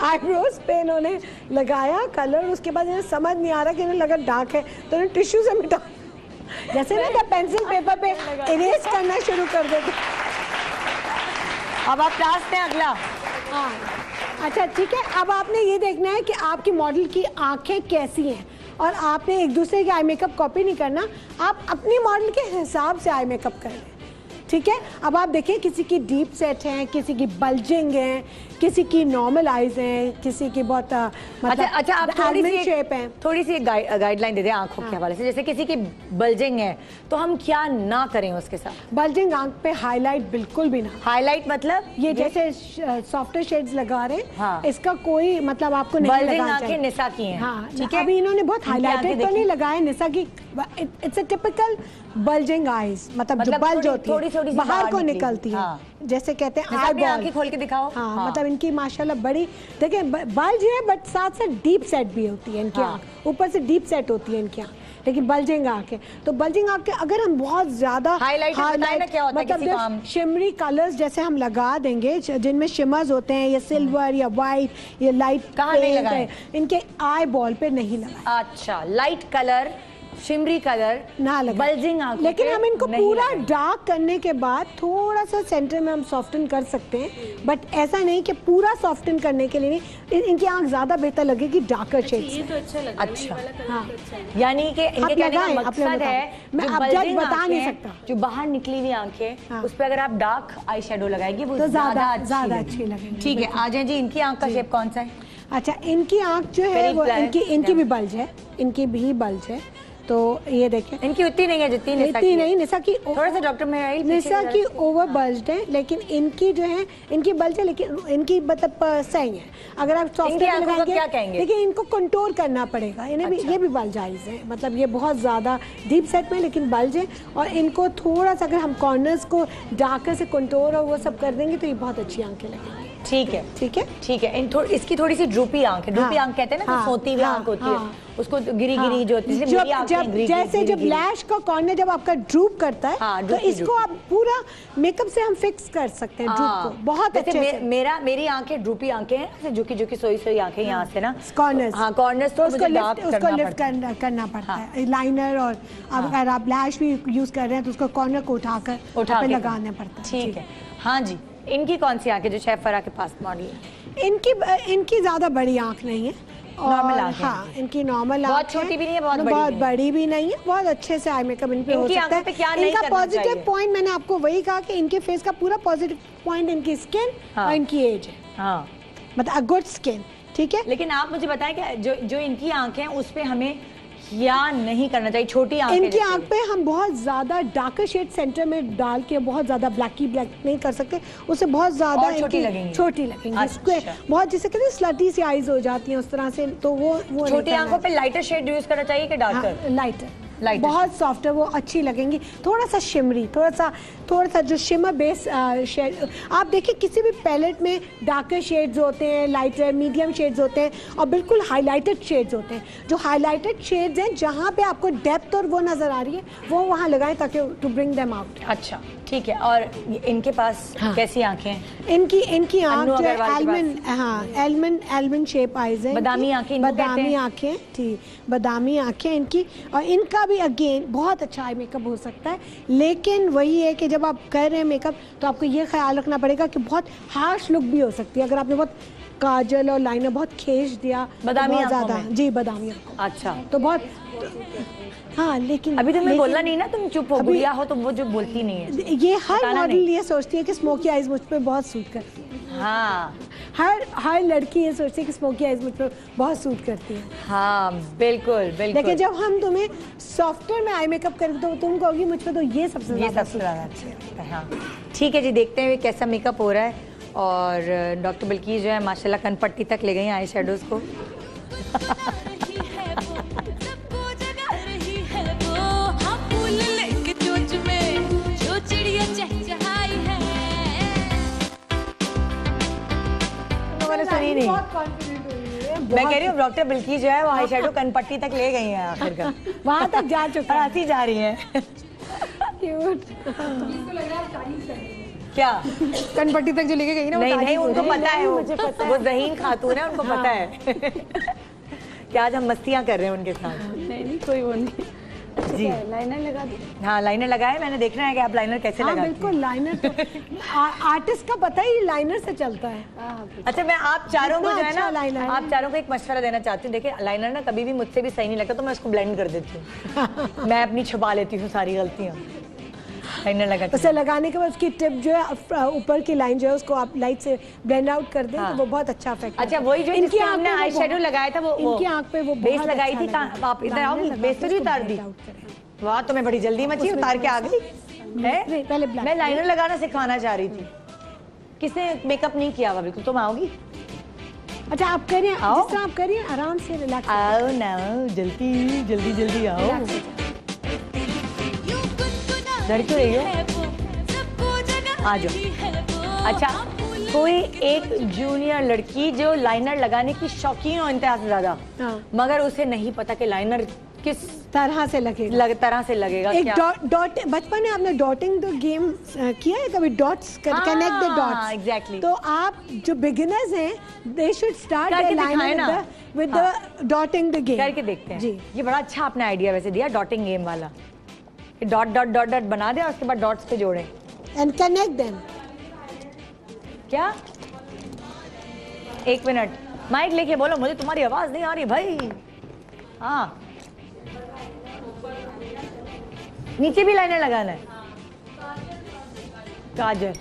आईब्रोज पे इन्होंने लगाया कलर, उसके बाद इन्हें समझ नहीं आ रहा कि इन्हें लगा डार्क है तो इन्हें टिश्यू से मिटा, जैसे ना पेंसिल पेपर पे इरेज करना शुरू कर देते। अब आप लास्ट हैं अगला। हाँ अच्छा ठीक है, अब आपने ये देखना है कि आपकी मॉडल की आंखें कैसी हैं, और आपने एक दूसरे के आई मेकअप कॉपी नहीं करना, आप अपनी मॉडल के हिसाब से आई मेकअप कर लें। ठीक है, अब आप देखिए किसी की डीप सेट है, किसी की बल्जिंग है, किसी की नॉर्मल आईज हैं, किसी की बहुत मतलब अच्छा आप थोड़ी सी गाइडलाइन दे दें आंखों के हवाले से। जैसे किसी की बल्जिंग है तो हम क्या ना करें उसके साथ? बल्जिंग आंख पे हाईलाइट बिल्कुल भी ना। हाईलाइट मतलब ये जैसे सॉफ्टर शेड्स लगा रहे हैं, हाँ। इसका कोई मतलब आपको नहीं लगाना चाहिए। निसा की हैं। हाँ ठीक है, अभी इन्होंने बहुत हाईलाइटेड तो नहीं लगाए निसा की, it's a typical bulging eyes, मतलब जो बल्ज होती है बाहर को निकलती है, जैसे कहते हैं आई बॉल। खोल के दिखाओ। हाँ मतलब इनकी माशाल्लाह बड़ी, देखिए बल्ज है बट साथ साथ डीप सेट भी होती है इनकी आँख, ऊपर से डीप सेट होती है इनकी आँख, लेकिन बल्जिंग आँख है। तो बल्जिंग आँख के अगर हम बहुत ज्यादा हाईलाइट मतलब शिमरी कलर्स जैसे हम लगा देंगे जिनमें शिमर्स होते हैं, ये सिल्वर या व्हाइट या लाइट, कहाँ नहीं लगाए? इनके आई बॉल पे नहीं लगाए। अच्छा, लाइट कलर शिमरी कलर ना लगा, बल्जिंग आंखों, लेकिन हम इनको पूरा डार्क करने के बाद थोड़ा सा सेंटर में हम सॉफ्टन कर सकते हैं, बट ऐसा नहीं कि पूरा सॉफ्टन करने के लिए नहीं। इनकी आंख ज्यादा बेहतर लगेगी डार्कर शेड से। ये तो अच्छा लगा। अच्छा हाँ, यानी कि इनके कहने का मकसद है मैं अब जज बता नहीं सकता, जो बाहर निकली हुई आंखें उस पर अगर आप डार्क आई शेडो लगाएंगे वो तो ज्यादा अच्छी लगेगी। ठीक है, आ जाए जी। इनकी आंख का शेप कौन सा है? अच्छा, इनकी आंख जो है वो इनकी भी बल्ज है, इनकी भी बल्ज है। तो ये देखें, इनकी उतनी नहीं है जितनी निसा की। नहीं, निसा की थोड़ा सा डॉक्टर में निसा की ओवर बल्ज्ड है, लेकिन इनकी जो है इनकी बल्ज है, लेकिन इनकी मतलब सही है। अगर आप सॉफ्टवेयर लगाएंगे क्या कहेंगे? लेकिन इनको कंट्रोल करना पड़ेगा, इन्हें भी ये भी बल्ज आईज है, मतलब ये बहुत ज्यादा डीप सेट में लेकिन बल्ज है, और इनको थोड़ा सा अगर हम कॉर्नर्स को डार्कर से कंट्रोल और वो सब कर देंगे तो ये बहुत अच्छी आंखें लगेंगी। ठीक है ठीक है ठीक है। इसकी थोड़ी सी ड्रूपी आंख है, ड्रूपी आंख कहते हैं ना, सोती हुई आंख होती है, उसको गिरी गिरी जो होती है, जैसे जब लैश का कॉर्नर जब आपका ड्रूप करता है तो इसको आप पूरा मेकअप से हम फिक्स कर सकते हैं ड्रूप को बहुत अच्छे से। मेरी आंखें ड्रूपी आंखें हैं, जो कि सोई आंखें यहाँ से ना कॉर्नर्स, हाँ कॉर्नर्स, तो उसको लिफ्ट करना पड़ता है लाइनर, और अगर आप लैश भी यूज कर रहे हैं तो उसको कॉर्नर को उठाकर लगाना पड़ता है। ठीक है, हाँ जी। इनकी कौन सी आंखें जो शेफ फराह के पास मॉडल है? इनकी ज्यादा बड़ी आंख नहीं है, नॉर्मल आंख है। हाँ, इनकी नॉर्मल आंख बहुत छोटी भी नहीं है, बहुत बड़ी भी नहीं है, बहुत अच्छे से आई मेकअप इन पे हो सकता है। इनका पॉजिटिव पॉइंट मैंने आपको वही कहा कि इनके फेस का पूरा पॉजिटिव पॉइंट इनकी स्किन और इनकी एज है, हाँ मतलब अ गुड स्किन। ठीक है, लेकिन आप मुझे बताएं कि जो इनकी आंखें हैं उस पे हमें क्या नहीं करना चाहिए? छोटी आंखें, इनकी आंख पे हम बहुत ज्यादा डार्कर शेड सेंटर में डाल के बहुत ज्यादा ब्लैक नहीं कर सकते, उससे बहुत ज्यादा छोटी लगेंगी। अच्छा। बहुत जिसे कहते हैं स्लटी सी आईज हो जाती हैं उस तरह से, तो वो छोटी आंखों पे लाइटर शेड यूज करना चाहिए कि डार्कर? हाँ, लाइटर बहुत सॉफ्ट है, वो अच्छी लगेंगी। थोड़ा सा शिमरी, थोड़ा सा जो शिमर बेस शेड, आप देखिए किसी भी पैलेट में डार्कर शेड्स होते हैं, लाइटर मीडियम शेड्स होते हैं, और बिल्कुल हाईलाइटेड शेड्स होते हैं। जो हाईलाइटेड शेड्स हैं जहाँ पे आपको डेप्थ और वो नजर आ रही है वो वहाँ लगाएं ताकि टू ब्रिंग देम आउट। अच्छा ठीक है। और इनके पास कैसी आंखें हैं? इनकी आंख जो है एलमंड शेप आईज है, बादामी आंखें ठीक, बादामी आंखें इनकी। और इनका भी अगेन बहुत अच्छा आई मेकअप हो सकता है, लेकिन वही है कि जब आप कर रहे हैं मेकअप तो आपको ये ख्याल रखना पड़ेगा कि बहुत हार्श लुक भी हो सकती है अगर आपने बहुत काजल और लाइनर बहुत खींच दिया, बादामी ज्यादा। जी, बादामी आंखों। अच्छा, तो बहुत हाँ, लेकिन अभी तुम्हें बोलना नहीं ना, तुम चुप हो, गुड़िया हो तो वो जो बोलती नहीं है। ये हर मॉडल ये सोचती है कि स्मोकी आईज मुझ पे बहुत सूट करती है। हाँ, हर लड़की ये सोचती है कि स्मोकी आईज मुझ पे बहुत सूट करती है। हाँ बिल्कुल बिल्कुल। लेकिन जब हम तुम्हें सॉफ्टवेयर में आई मेकअप करेंगे तो तुम कहोगी मुझ पे तो ये सबसे ज्यादा अच्छा है। हाँ ठीक है जी, देखते हैं कैसा मेकअप हो रहा है। और डॉक्टर बल्कीस जो है माशाल्लाह कनपट्टी तक ले गई आई शेडोज को। सुनी नहीं नहीं। बहुत कॉन्फिडेंट हो रही है। मैं कह रही हूँ डॉक्टर बिल्की जो है वो आई शेडो कनपट्टी तक ले गई हैं आखिरकार, वहाँ तक जा चुका है। हंसी जा रही है। क्यूट। क्या कनपट्टी तक जो लेके गई ना, नहीं नहीं, उनको पता है, वो ज़हीन खातून है, उनको पता है कि आज हम मस्तियाँ कर रहे हैं उनके साथ। नहीं कोई वो नहीं जी, लाइनर लगा दी। हाँ लाइनर लगाए, मैंने देखना है कि आप लाइनर कैसे हाँ लगाते हैं। बिल्कुल, लाइनर तो आर्टिस्ट का पता ही लाइनर से चलता है। अच्छा, मैं आप चारों को जो है अच्छा ना, लाइनर। आप चारों को एक मशवरा देना चाहती हूँ। देखिए लाइनर ना कभी भी मुझसे भी सही नहीं लगता, तो मैं उसको ब्लेंड कर देती हूँ। मैं अपनी छुपा लेती हूँ सारी गलतियाँ लाइनर लगा के। उसे लगाने के बाद उसकी टिप जो है, ऊपर की लाइन जो है, उसको आप लाइट से ब्लेंड आउट कर दें, हाँ। तो वो बहुत अच्छा इफेक्ट। अच्छा, वही जो इनकी जिसमें आँख हमने पे वो आई शेडो बहुत- लगाया था, वो इनकी आँख पे वो बेस बहुत लगाई अच्छा थी। लगा। कहाँ आप इधर लाइनर आओगी? लगा बेस के तो नहीं उसको उतार दी? blend out करें। वाह, तो मैं बड़ी जल्दी मची, उसमें उतार के आ गई है। नहीं, पहले black मैं लाइनर लगाना सिखाना चाह रही थी। किसने मेकअप नहीं किया हुआ बिल्कुल? तुम आओगी? अच्छा आप करिए, आओ। जिस तरह आप करिए, आराम से रिलैक्स। आओ ना, जल्दी जल्दी जल्दी आओ। डर क्यों रही हो? आ जाओ। अच्छा, कोई एक जूनियर लड़की जो लाइनर लगाने की शौकीन हो इंतहा से ज्यादा, मगर उसे नहीं पता कि लाइनर किस तरह से लगेगा, तरह से लगेगा। एक क्या? डॉट बचपन में आपने डॉटिंग द गेम किया है कभी? Dots connect the dots. Exactly. तो आप जो बिगिनर्स हैं, दे शुड स्टार्ट करके द दिखाएं ना। Liner with the dotting the game. करके देखते हैं जी। ये बड़ा अच्छा आपने आइडिया वैसे दिया, डॉटिंग गेम वाला। डॉट डॉट डॉट डॉट बना दे और उसके बाद डॉट्स पे जोड़ें। And connect them. क्या? एक मिनट, माइक लेके बोलो, मुझे तुम्हारी आवाज नहीं आ रही भाई। हाँ, नीचे भी लाइनर लगाना है। काजल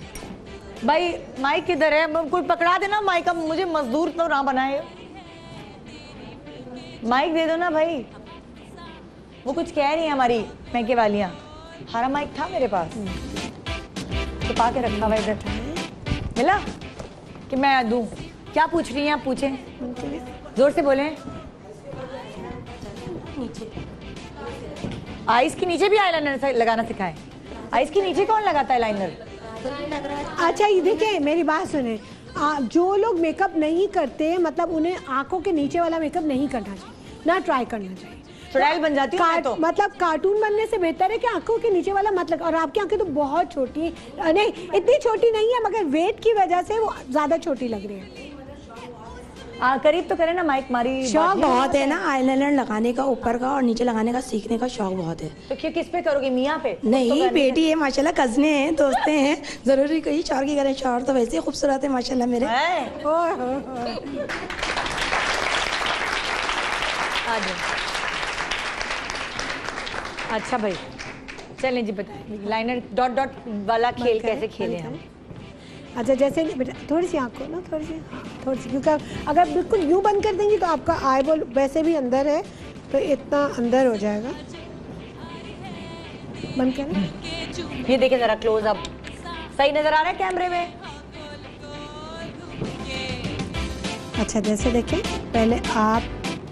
भाई, माइक किधर है? कोई पकड़ा देना माइक, अब मुझे मजदूर तो ना बनाए। माइक दे दो ना भाई। वो कुछ कह रही है हमारी मैके वालियां। हरा माइक था मेरे पास, छुपा के रखा हुआ इधर। मिला कि मैं दूं? क्या पूछ रही हैं आप? पूछें, जोर से बोलें। आइस के नीचे भी आईलाइनर लगाना सिखाएं। आइस के नीचे कौन लगाता है लाइनर? अच्छा ये देखिए, मेरी बात सुने, जो लोग मेकअप नहीं करते, मतलब उन्हें आंखों के नीचे वाला मेकअप नहीं करना चाहिए, ना ट्राई करना चाहिए। चुड़ैल बन जाती हूँ मैं तो। मतलब कार्टून बनने से बेहतर है कि आंखों के नीचे वाला मत लगा। और आपकी आंखें तो बहुत छोटी है, नहीं इतनी छोटी नहीं है, मगर वेट की वजह से वो ज्यादा छोटी लग रही है। करीब तो करे ना माइक। मारी शौक बहुत है ना आईलाइनर लगाने का, ऊपर का और नीचे लगाने का, सीखने का शौक बहुत है। तो क्यों, किस पे करोगे? मियाँ पे? नहीं, बेटी है माशाल्लाह, कजने हैं, दोस्तें हैं, जरूरी कहीं शौहर की करें। शौहर तो वैसे ही खूबसूरत है माशाल्लाह मेरे। अच्छा भाई, चलें जी, बताइए लाइनर डॉट डॉट वाला खेल कैसे खेलें हम? अच्छा जैसे बेटा थोड़ी सी आँख खोलो, थोड़ी सी, थोड़ी सी, क्योंकि अगर बिल्कुल यूँ बंद कर देंगी तो आपका आई बॉल वैसे भी अंदर है, तो इतना अंदर हो जाएगा। बंद करें। ये देखिए जरा क्लोज अप, सही नजर आ रहा है कैमरे में? अच्छा जैसे देखें, पहले आप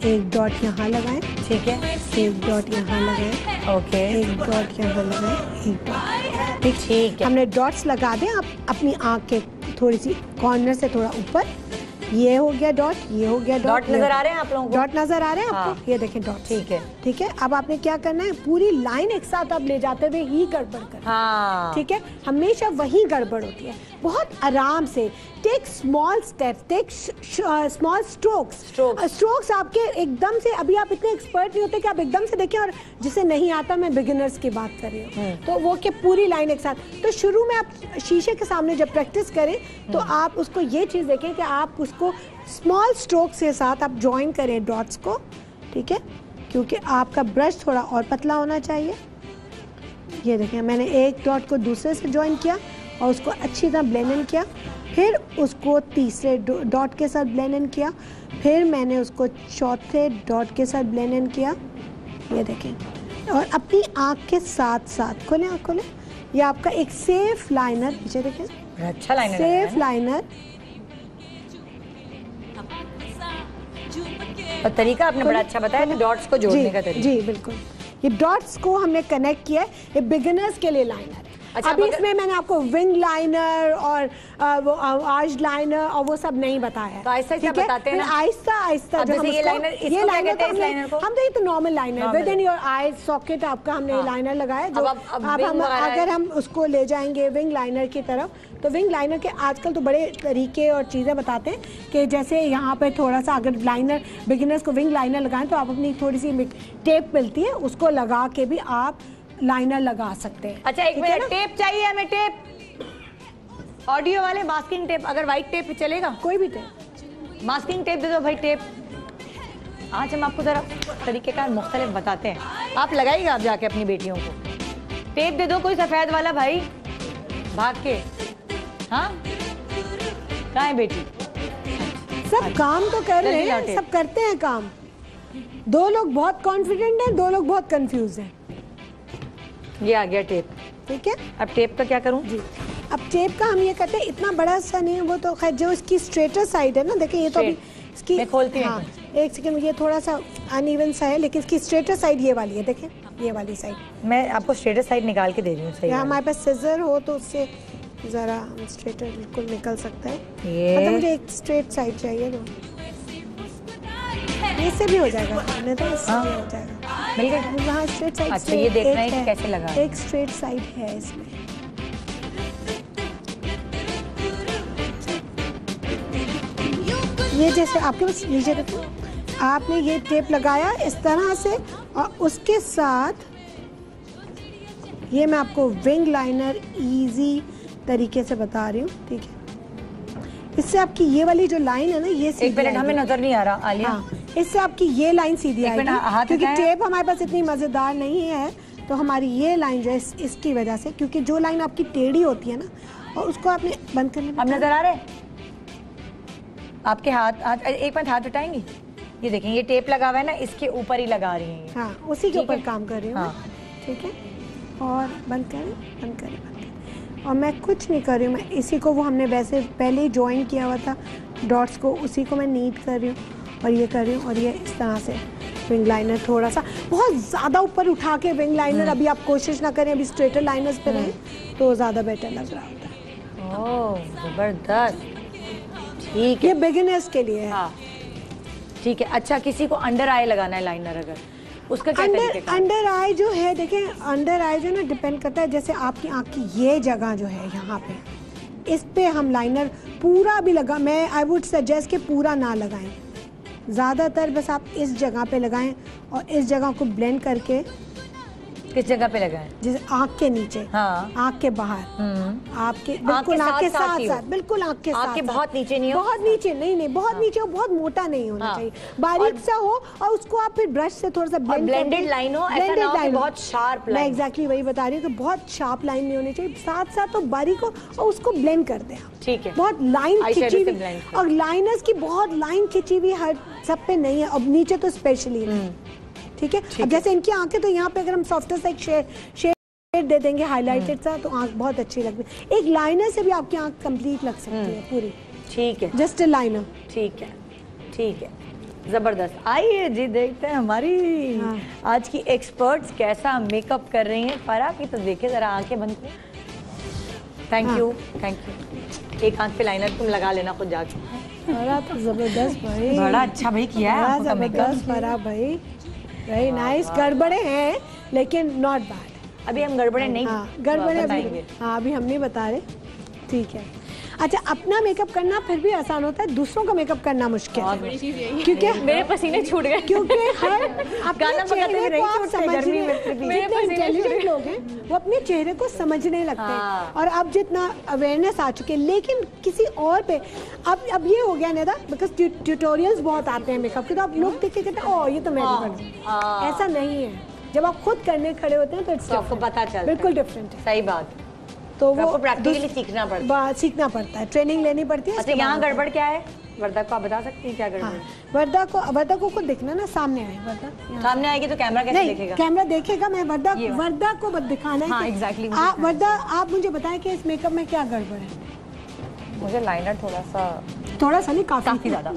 एक डॉट यहाँ लगाएं, ठीक है, एक डॉट यहाँ लगाएं, ओके, एक डॉट यहाँ लगाएं, एक डॉट, ठीक है। हमने डॉट्स लगा दें। आप अपनी आँख के थोड़ी सी कॉर्नर से थोड़ा ऊपर, ये हो गया डॉट, ये हो गया डॉट नजर आ रहे हैं आप लोगों को? डॉट नजर आ रहे हैं आपको? हाँ। ये देखें डॉट, ठीक है, ठीक है। अब आपने क्या करना है, पूरी लाइन एक साथ आप ले जाते हुए ही गड़बड़ करना। हाँ, ठीक है, हमेशा वही गड़बड़ होती है। बहुत आराम से take small step, take small strokes आपके एकदम से, अभी आप इतने एक्सपर्ट नहीं होते कि आप एकदम से देखें, और जिसे नहीं आता, मैं बिगिनर्स की बात कर रही हूँ, तो वो कि पूरी लाइन एक साथ। तो शुरू में आप शीशे के सामने जब प्रैक्टिस करें तो आप उसको ये चीज़ देखें कि आप उसको स्मॉल स्ट्रोक्स के साथ आप ज्वाइन करें डॉट्स को, ठीक है, क्योंकि आपका ब्रश थोड़ा और पतला होना चाहिए। ये देखें, मैंने एक डॉट को दूसरे से ज्वाइन किया और उसको अच्छी तरह ब्लेंड इन किया, फिर उसको तीसरे डॉट के साथ ब्लेंड इन किया, फिर मैंने उसको चौथे डॉट के साथ ब्लेंड इन किया। ये देखें, और अपनी आँख के साथ साथ खोलें, आँख खोलें, ये आपका एक सेफ लाइनर, पीछे देखें, अच्छा लाइनर, सेफ लाइनर। और तरीका आपने बड़ा अच्छा बताया कि डॉट्स को जोड़ने का तरीका। जी बिल्कुल, ये डॉट्स को हमने कनेक्ट किया है, ये बिगिनर्स के लिए लाइनर है। अच्छा, अभी इसमें मैंने आपको विंग लाइनर और वो आर्च लाइनर और वो सब नहीं बताया। तो आहिस्ता आहिस्ता बताते हैं ना, आहिस्ता आहिस्ता जो हम ये लाइनर, ये लाइनर तो हम तो ये तो normal liner with in your I socket आपका हमने ये लाइनर लगाया। जो अब हम अगर हम उसको ले जाएंगे विंग लाइनर की तरफ, तो विंग लाइनर के आजकल तो बड़े तरीके और चीज़ें बताते हैं कि जैसे यहाँ पे थोड़ा सा अगर लाइनर बिगिनर्स को विंग लाइनर लगाएं तो आप अपनी थोड़ी सी टेप मिलती है, उसको लगा के भी आप लाइनर लगा सकते हैं। अच्छा एक मिनट, टेप चाहिए हमें, टेप ऑडियो वाले, मास्किंग टेप, अगर व्हाइट टेप चलेगा? कोई भी टेप, मास्किंग टेप दे दो भाई, टेप। आज हम आपको जरा तरीकेकार मुख्तलिफ बताते हैं, आप लगाइएगा आप जाके अपनी बेटियों को। टेप दे दो कोई सफेद वाला भाई, भाग के। हाँ कहाँ है बेटी? सब काम तो कर रहे हैं, सब करते हैं काम। दो लोग बहुत कॉन्फिडेंट हैं, दो लोग बहुत कंफ्यूज हैं। ये आ गया टेप, ठीक है। अब टेप का क्या करूं? जी अब टेप का हम ये करते हैं, इतना बड़ा सा नहीं है वो, तो खैर जो इसकी स्ट्रेटर साइड है ना, देखिए ये तो अभी इसकी मैं खोलती हूं। हाँ, एक सेकंड, ये थोड़ा सा अनइवन सा है, लेकिन इसकी स्ट्रेटर साइड ये वाली है, देखें ये वाली साइड। मैं आपको स्ट्रेटर साइड निकाल के दे रही हूँ। सही, हमारे पास सिजर हो तो उससे जरा स्ट्रेटर बिल्कुल निकल सकता है। ये मतलब मुझे एक स्ट्रेट साइड चाहिए, तो इससे भी हो जाएगा, नहीं तो इससे भी हो जाएगा। मिल गया वहाँ स्ट्रेट साइड। अच्छा ये देखना है कि कैसे लगा, एक स्ट्रेट साइड है इसमें। ये जैसे आपके पास नीचे देखो, आपने ये टेप लगाया इस तरह से, और उसके साथ ये मैं आपको विंग लाइनर इजी तरीके से बता रही हूँ, ठीक है। इससे आपकी ये वाली जो लाइन है ना, ये सीधी, एक मिनट हमें नजर नहीं आ रहा आलिया। हाँ, इससे आपकी ये लाइन सीधी आएगी, क्योंकि टेप हमारे पास इतनी मजेदार नहीं है, तो हमारी ये लाइन जो है इसकी वजह से, क्योंकि जो लाइन आपकी टेढ़ी होती है ना, और उसको आपने बंद करने। अब नजर आ रहा है आपके हाथ? एक मिनट हाथ उठाएंगी, ये देखें ये टेप लगा हुआ है ना, इसके ऊपर ही लगा रही हैं। हाँ, उसी के ऊपर काम कर रही हूँ। हाँ। ठीक है, और बंद करें, बंद करें, बंद करें। और मैं कुछ नहीं कर रही हूँ, मैं इसी को, वो हमने वैसे पहले ही ज्वाइन किया हुआ था डॉट्स को, उसी को मैं नीट कर रही हूँ और ये कर रही हूँ, और ये इस तरह से विंग लाइनर थोड़ा सा, बहुत ज़्यादा ऊपर उठा के विंग लाइनर अभी आप कोशिश ना करें, अभी स्ट्रेटर लाइनर्स पे रहें तो ज़्यादा बेटर लग रहा होता है। ओह ज़बरदस्त, ठीक है, ये बिगिनर्स के लिए है। हाँ ठीक है। अच्छा किसी को अंडर आई लगाना है लाइनर, अगर उसका क्या तरीका है? अंडर आई जो है, देखें अंडर आई जो ना डिपेंड करता है, जैसे आपकी आँख की ये जगह जो है यहाँ पे, इस पे हम लाइनर पूरा भी लगा, मैं आई वुड सजेस्ट कि पूरा ना लगाएं, ज़्यादातर बस आप इस जगह पे लगाएं और इस जगह को ब्लेंड करके। किस जगह पे लगाएं? जैसे आँख के नीचे, हाँ, आँख के बाहर, आपके बिल्कुल आँख के साथ साथ, बिल्कुल आँख के साथ, आँख के बहुत नीचे नहीं हो, बहुत नीचे नहीं, बहुत नीचे हो, बहुत मोटा नहीं होना चाहिए, बारीक सा हो, और उसको आप फिर ब्रश से थोड़ा सा ब्लेंडेड लाइन हो, ऐसा ना हो कि बहुत शार्प लाइन। मैं एग्जैक्टली वही बता रही हूँ कि बहुत शार्प लाइन नहीं होनी चाहिए, साथ साथ तो बारीक हो, और उसको ब्लेंड कर दें आप। ठीक है, बहुत लाइन खिंची हुई, और लाइनर्स की बहुत लाइन खिंची हुई हर सब पे नहीं है, और नीचे तो स्पेशली नहीं। ठीक है, अब जैसे इनकी आंखें, तो यहाँ पे अगर हम सॉफ्टर सा एक शेड दे देंगे हाइलाइटेड सा, तो आंख बहुत अच्छी लगती है। एक लाइनर से भी आपकी आंख कंप्लीट लग सकती है पूरी। ठीक है, जस्ट अ लाइनर। ठीक है, ठीक है, जबरदस्त। आइए जी देखते हैं हमारी आज की एक्सपर्ट्स कैसा मेकअप कर रही हैं। फरा की तो देखे जरा, आंखें बंद कर। Thank you, thank you. एक आंख पे लाइनर तुम लगा लेना खुद जाके। फरा तो जबरदस्त भाई, बड़ा अच्छा भाई किया है आपका मेकअप। फरा भाई वेरी नाइस। गड़बड़े हैं लेकिन नॉट बैड। अभी हम गड़बड़े नहीं, गड़बड़े अभी, हाँ अभी हम नहीं बता रहे। ठीक है, अच्छा अपना मेकअप करना फिर भी आसान होता है, दूसरों का मेकअप करना मुश्किल है, क्योंकि मेरे पसीने छूट गए, क्योंकि हर अपने चेहरे को आप समझने, जितने इंटेलिजेंट लोग हैं वो अपने चेहरे को समझने लगते हैं, और अब जितना अवेयरनेस आ चुके हैं, लेकिन किसी और पे अब ये हो गया ना, बिकॉज ट्यूटोरियल्स बहुत आते हैं मेकअप के, तो आप लोग देख के कहते हैं ओह ये तो मैं भी कर दूँ। ऐसा नहीं है, जब आप खुद करने खड़े होते हैं तो आपको पता चलता है, बिल्कुल डिफरेंट है। सही बात, तो वो आपको प्रैक्टिकली सीखना पड़ता है, ट्रेनिंग लेनी पड़ती है। अच्छा यहाँ गड़बड़ क्या है वर्दा को आप बता सकती हैं क्या गड़बड़? हाँ, वर्दा को खुद देखना ना, सामने आए वर्दा, सामने आएगी तो कैमरा कैसे देखेगा? कैमरा देखेगा, मैं वर्दा को दिखाना है। हाँ, एग्जैक्टली। वर्दा आप मुझे बताएं कि इस मेकअप में क्या गड़बड़ है? मुझे लाइनर थोड़ा सा नहीं, काफी ज़्यादा,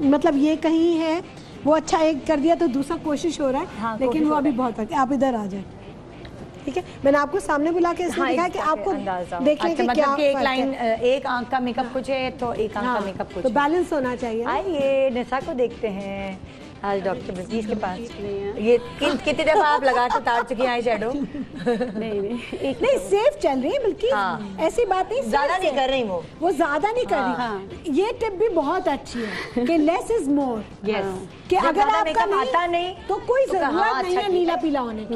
मतलब ये कहीं है, वो अच्छा एक कर दिया तो दूसरा कोशिश हो रहा है, लेकिन वो अभी बहुत, आप इधर आ जाए, ठीक है, मैंने आपको सामने बुला के इसलिए दिखाया कि आपको देखने के क्या मतलब एक लाइन, एक आंख का मेकअप कुछ है तो एक आंख का मेकअप कुछ, तो बैलेंस होना चाहिए। आइए निशा को देखते हैं आज डॉक्टर बिल्किस के पास। ये कितनी दफा आप लगा के उतार चुकी हैं आई शेडो? नहीं सेफ चल रही है बल्कि, ऐसी बात नहीं, ज्यादा नहीं कर रही वो ज्यादा नहीं कर रही। ये टिप भी बहुत अच्छी है कि लेस इज मोर, कि अगर आपका आता नहीं तो कोई जरूरत नहीं है नीला पीला होने की।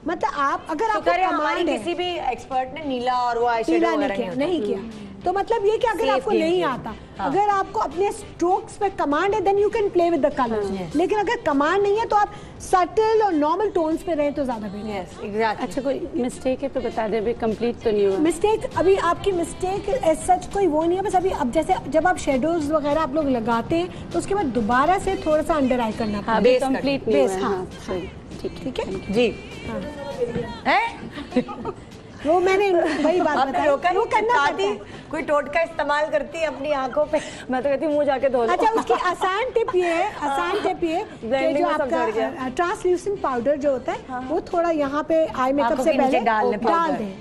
मतलब आप अगर आपको हमारी किसी भी एक्सपर्ट ने नीला और वो आई शेडो नहीं किया तो मतलब ये कि अगर आपको नहीं आता, अगर आपको अपने स्ट्रोक्स पे कमांड है then you can play with the colours, लेकिन अगर कमांड नहीं है तो आप सटल और नॉर्मल टोन्स पे रहें तो ज्यादा बेहतर है। एग्जैक्टली। अच्छा कोई मिस्टेक है तो बता दे, अभी कंप्लीट तो नहीं हुआ मिस्टेक। अभी आपकी मिस्टेक एज सच कोई वो नहीं है, बस अभी अब जैसे जब आप शेडोज वगैरह आप लोग लगाते हैं तो उसके बाद दोबारा से थोड़ा सा अंडर आई करना पड़ता है, कंप्लीट बेस। हाँ ठीक है जी। वो मैंने वही बात बताई, वो करना पड़ता है। कोई टोटका इस्तेमाल करती है अपनी आंखों पे, मैं तो कहती हूँ मुंह जाके धो लो। अच्छा उसकी आसान टिप ये है, कि जो आपका ट्रांसल्यूसेंट पाउडर जो होता है वो थोड़ा यहाँ पे आई मेकअप से पहले डाल दें,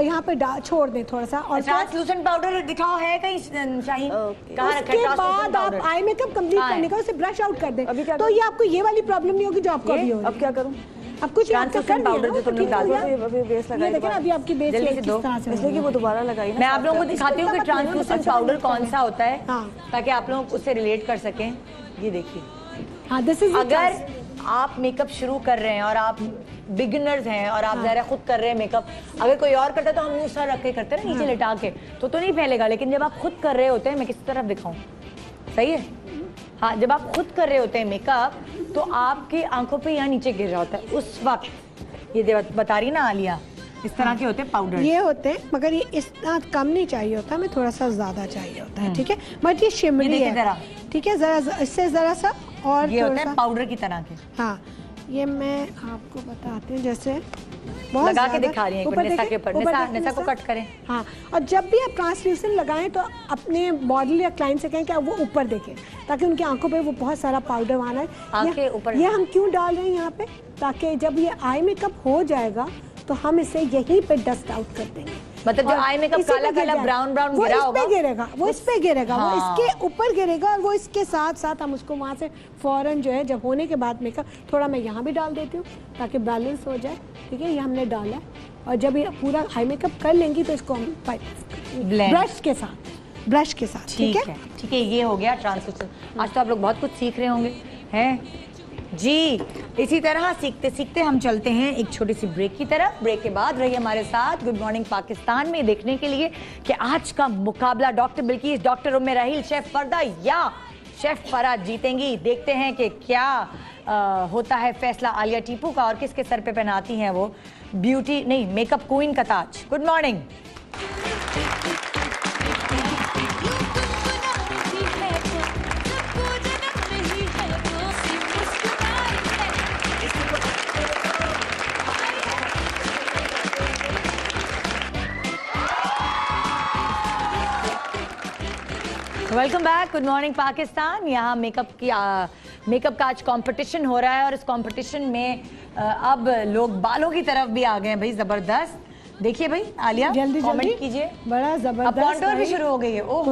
यहाँ पे छोड़ दें थोड़ा सा। और ट्रांसल्यूसेंट पाउडर दिखाओ है कहीं शाहीन, कहाँ रखा है? उसके बाद आप आई मेकअप कंप्लीट करने का उसे ब्रश आउट कर दें, तो ये आपको ये वाली प्रॉब्लम नहीं होगी जो आपको अभी हो रही है। अब क्या करूँ? अब कुछ पाउडर जो तुमने डाल दिया, बेस लगाई, देखिए अभी आपकी बेस किस तरह से, इसलिए कि वो दोबारा लगाई ना। मैं आप लोगों को दिखाती हूँ कि ट्रांसलूसेंट पाउडर कौन सा होता है, ताकि आप लोग उससे रिलेट कर सकें। ये देखिए, हाँ दिस इज, अगर आप मेकअप शुरू कर रहे हैं और आप बिगिनर्स हैं और आप ज़रा खुद कर रहे हैं मेकअप, अगर कोई और करता है तो हम मुंह सर रख के करते हैं ना, नीचे लिटा के, तो नहीं फैलेगा। लेकिन जब आप खुद कर रहे होते हैं, मैं किस तरफ दिखाऊं, सही है? हाँ, जब आप खुद कर रहे होते हैं मेकअप तो आपकी आंखों पे यहाँ नीचे गिर रहा होता है उस वक्त। ये बता रही ना आलिया, इस तरह के होते हैं पाउडर, ये होते हैं, मगर ये इतना कम नहीं चाहिए होता, हमें थोड़ा सा ज्यादा चाहिए होता है, ठीक है? बट ये शिमरी है, ठीक है? जरा इससे जरा सा और ये होता है पाउडर की तरह के। हाँ, ये मैं आपको बताती हूँ, जैसे लगा के दिखा रही है निशा के ऊपर, निशा को कट करें। हाँ, और जब भी आप ट्रांसल्यूसेंट लगाएं तो अपने मॉडल या क्लाइंट से कहें कि वो ऊपर देखें, ताकि उनकी आंखों पे वो बहुत सारा पाउडर वहाँ आए। ये हम क्यों डाल रहे हैं यहाँ पे, ताकि जब ये आई मेकअप हो जाएगा तो हम इसे यहीं पे डस्ट आउट कर देंगे। मतलब जो आई मेकअप काला काला ब्राउन ब्राउन गिरा होगा, वो इस पे गिरेगा, वो इसके ऊपर गिरेगा, और वो इसके साथ साथ हम उसको वहाँ से फौरन जो है जब होने के बाद मेकअप थोड़ा मैं यहाँ भी डाल देती हूँ ताकि बैलेंस हो जाए, ठीक है? ये हमने डाला, और जब ये पूरा आई मेकअप कर लेंगी तो इसको हम ब्रश के साथ, ठीक है? ठीक है, ये हो गया ट्रांसल्यूसेंट। आज तो आप लोग बहुत कुछ सीख रहे होंगे हैं जी। इसी तरह सीखते सीखते हम चलते हैं एक छोटी सी ब्रेक की तरफ। ब्रेक के बाद रहिए हमारे साथ गुड मॉर्निंग पाकिस्तान में, देखने के लिए कि आज का मुकाबला डॉक्टर बिल्किस, डॉक्टर उम्मे राहील, शेफ फरदा या शेफ फराज जीतेंगी। देखते हैं कि क्या होता है फैसला आलिया टीपू का, और किसके सर पे पहनाती हैं वो ब्यूटी नहीं मेकअप क्वीन का ताज। Good morning. Welcome back, good morning Pakistan. यहाँ मेकअप का आज कंपटीशन हो रहा है, और इस कंपटीशन में अब लोग बालों की तरफ भी आ गए हैं भाई, जबरदस्त। देखिए भाई आलिया, जल्दी कमेंट कीजिए, बड़ा जबरदस्त। अब कॉन्टोर भी शुरू हो गई है, ओह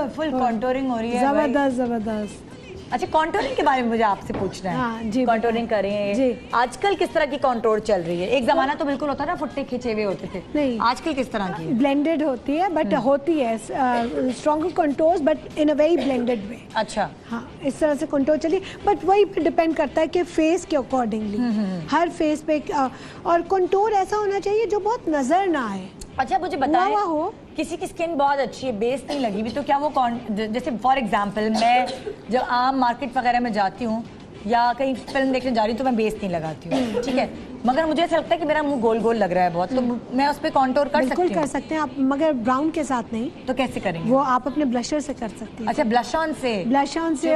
फुल कॉन्टोरिंग हो रही है, जबरदस्त। अच्छा, कॉन्टोरिंग के बारे में मुझे आपसे पूछना है। हाँ, जी, कॉन्टोरिंग कर रही हैं आजकल, किस तरह की कॉन्टोर चल रही है? एक जमाना तो बिल्कुल होता ना, फुट्टे खिंचे हुए होते थे, नहीं आजकल किस तरह की? ब्लेंडेड होती है, बट होती है stronger contours, but in a very blended way. अच्छा, हाँ, इस तरह से कॉन्टोर चलिए, बट वही पे डिपेंड करता है कि फेस के अकॉर्डिंगली, हर फेस पे, और कॉन्टोर ऐसा होना चाहिए जो बहुत नजर ना आए। अच्छा, मुझे बताएं, किसी की स्किन बहुत अच्छी है, बेस नहीं लगी हुई, तो क्या वो जैसे फॉर एग्जांपल मैं जब आम मार्केट वगैरह में जाती हूँ या कहीं फिल्म देखने जा रही हूँ तो मैं बेस नहीं लगाती हूँ, ठीक है? मगर मुझे ऐसा लगता है कि मेरा मुंह गोल गोल लग रहा है बहुत, तो मैं उस पे कॉन्टोर कर सकती हूँ? बिल्कुल कर सकते हैं आप, मगर ब्राउन के साथ नहीं। तो कैसे करेंगे? वो आप अपने ब्लशर से कर सकती हैं। अच्छा, ब्लश ऑन से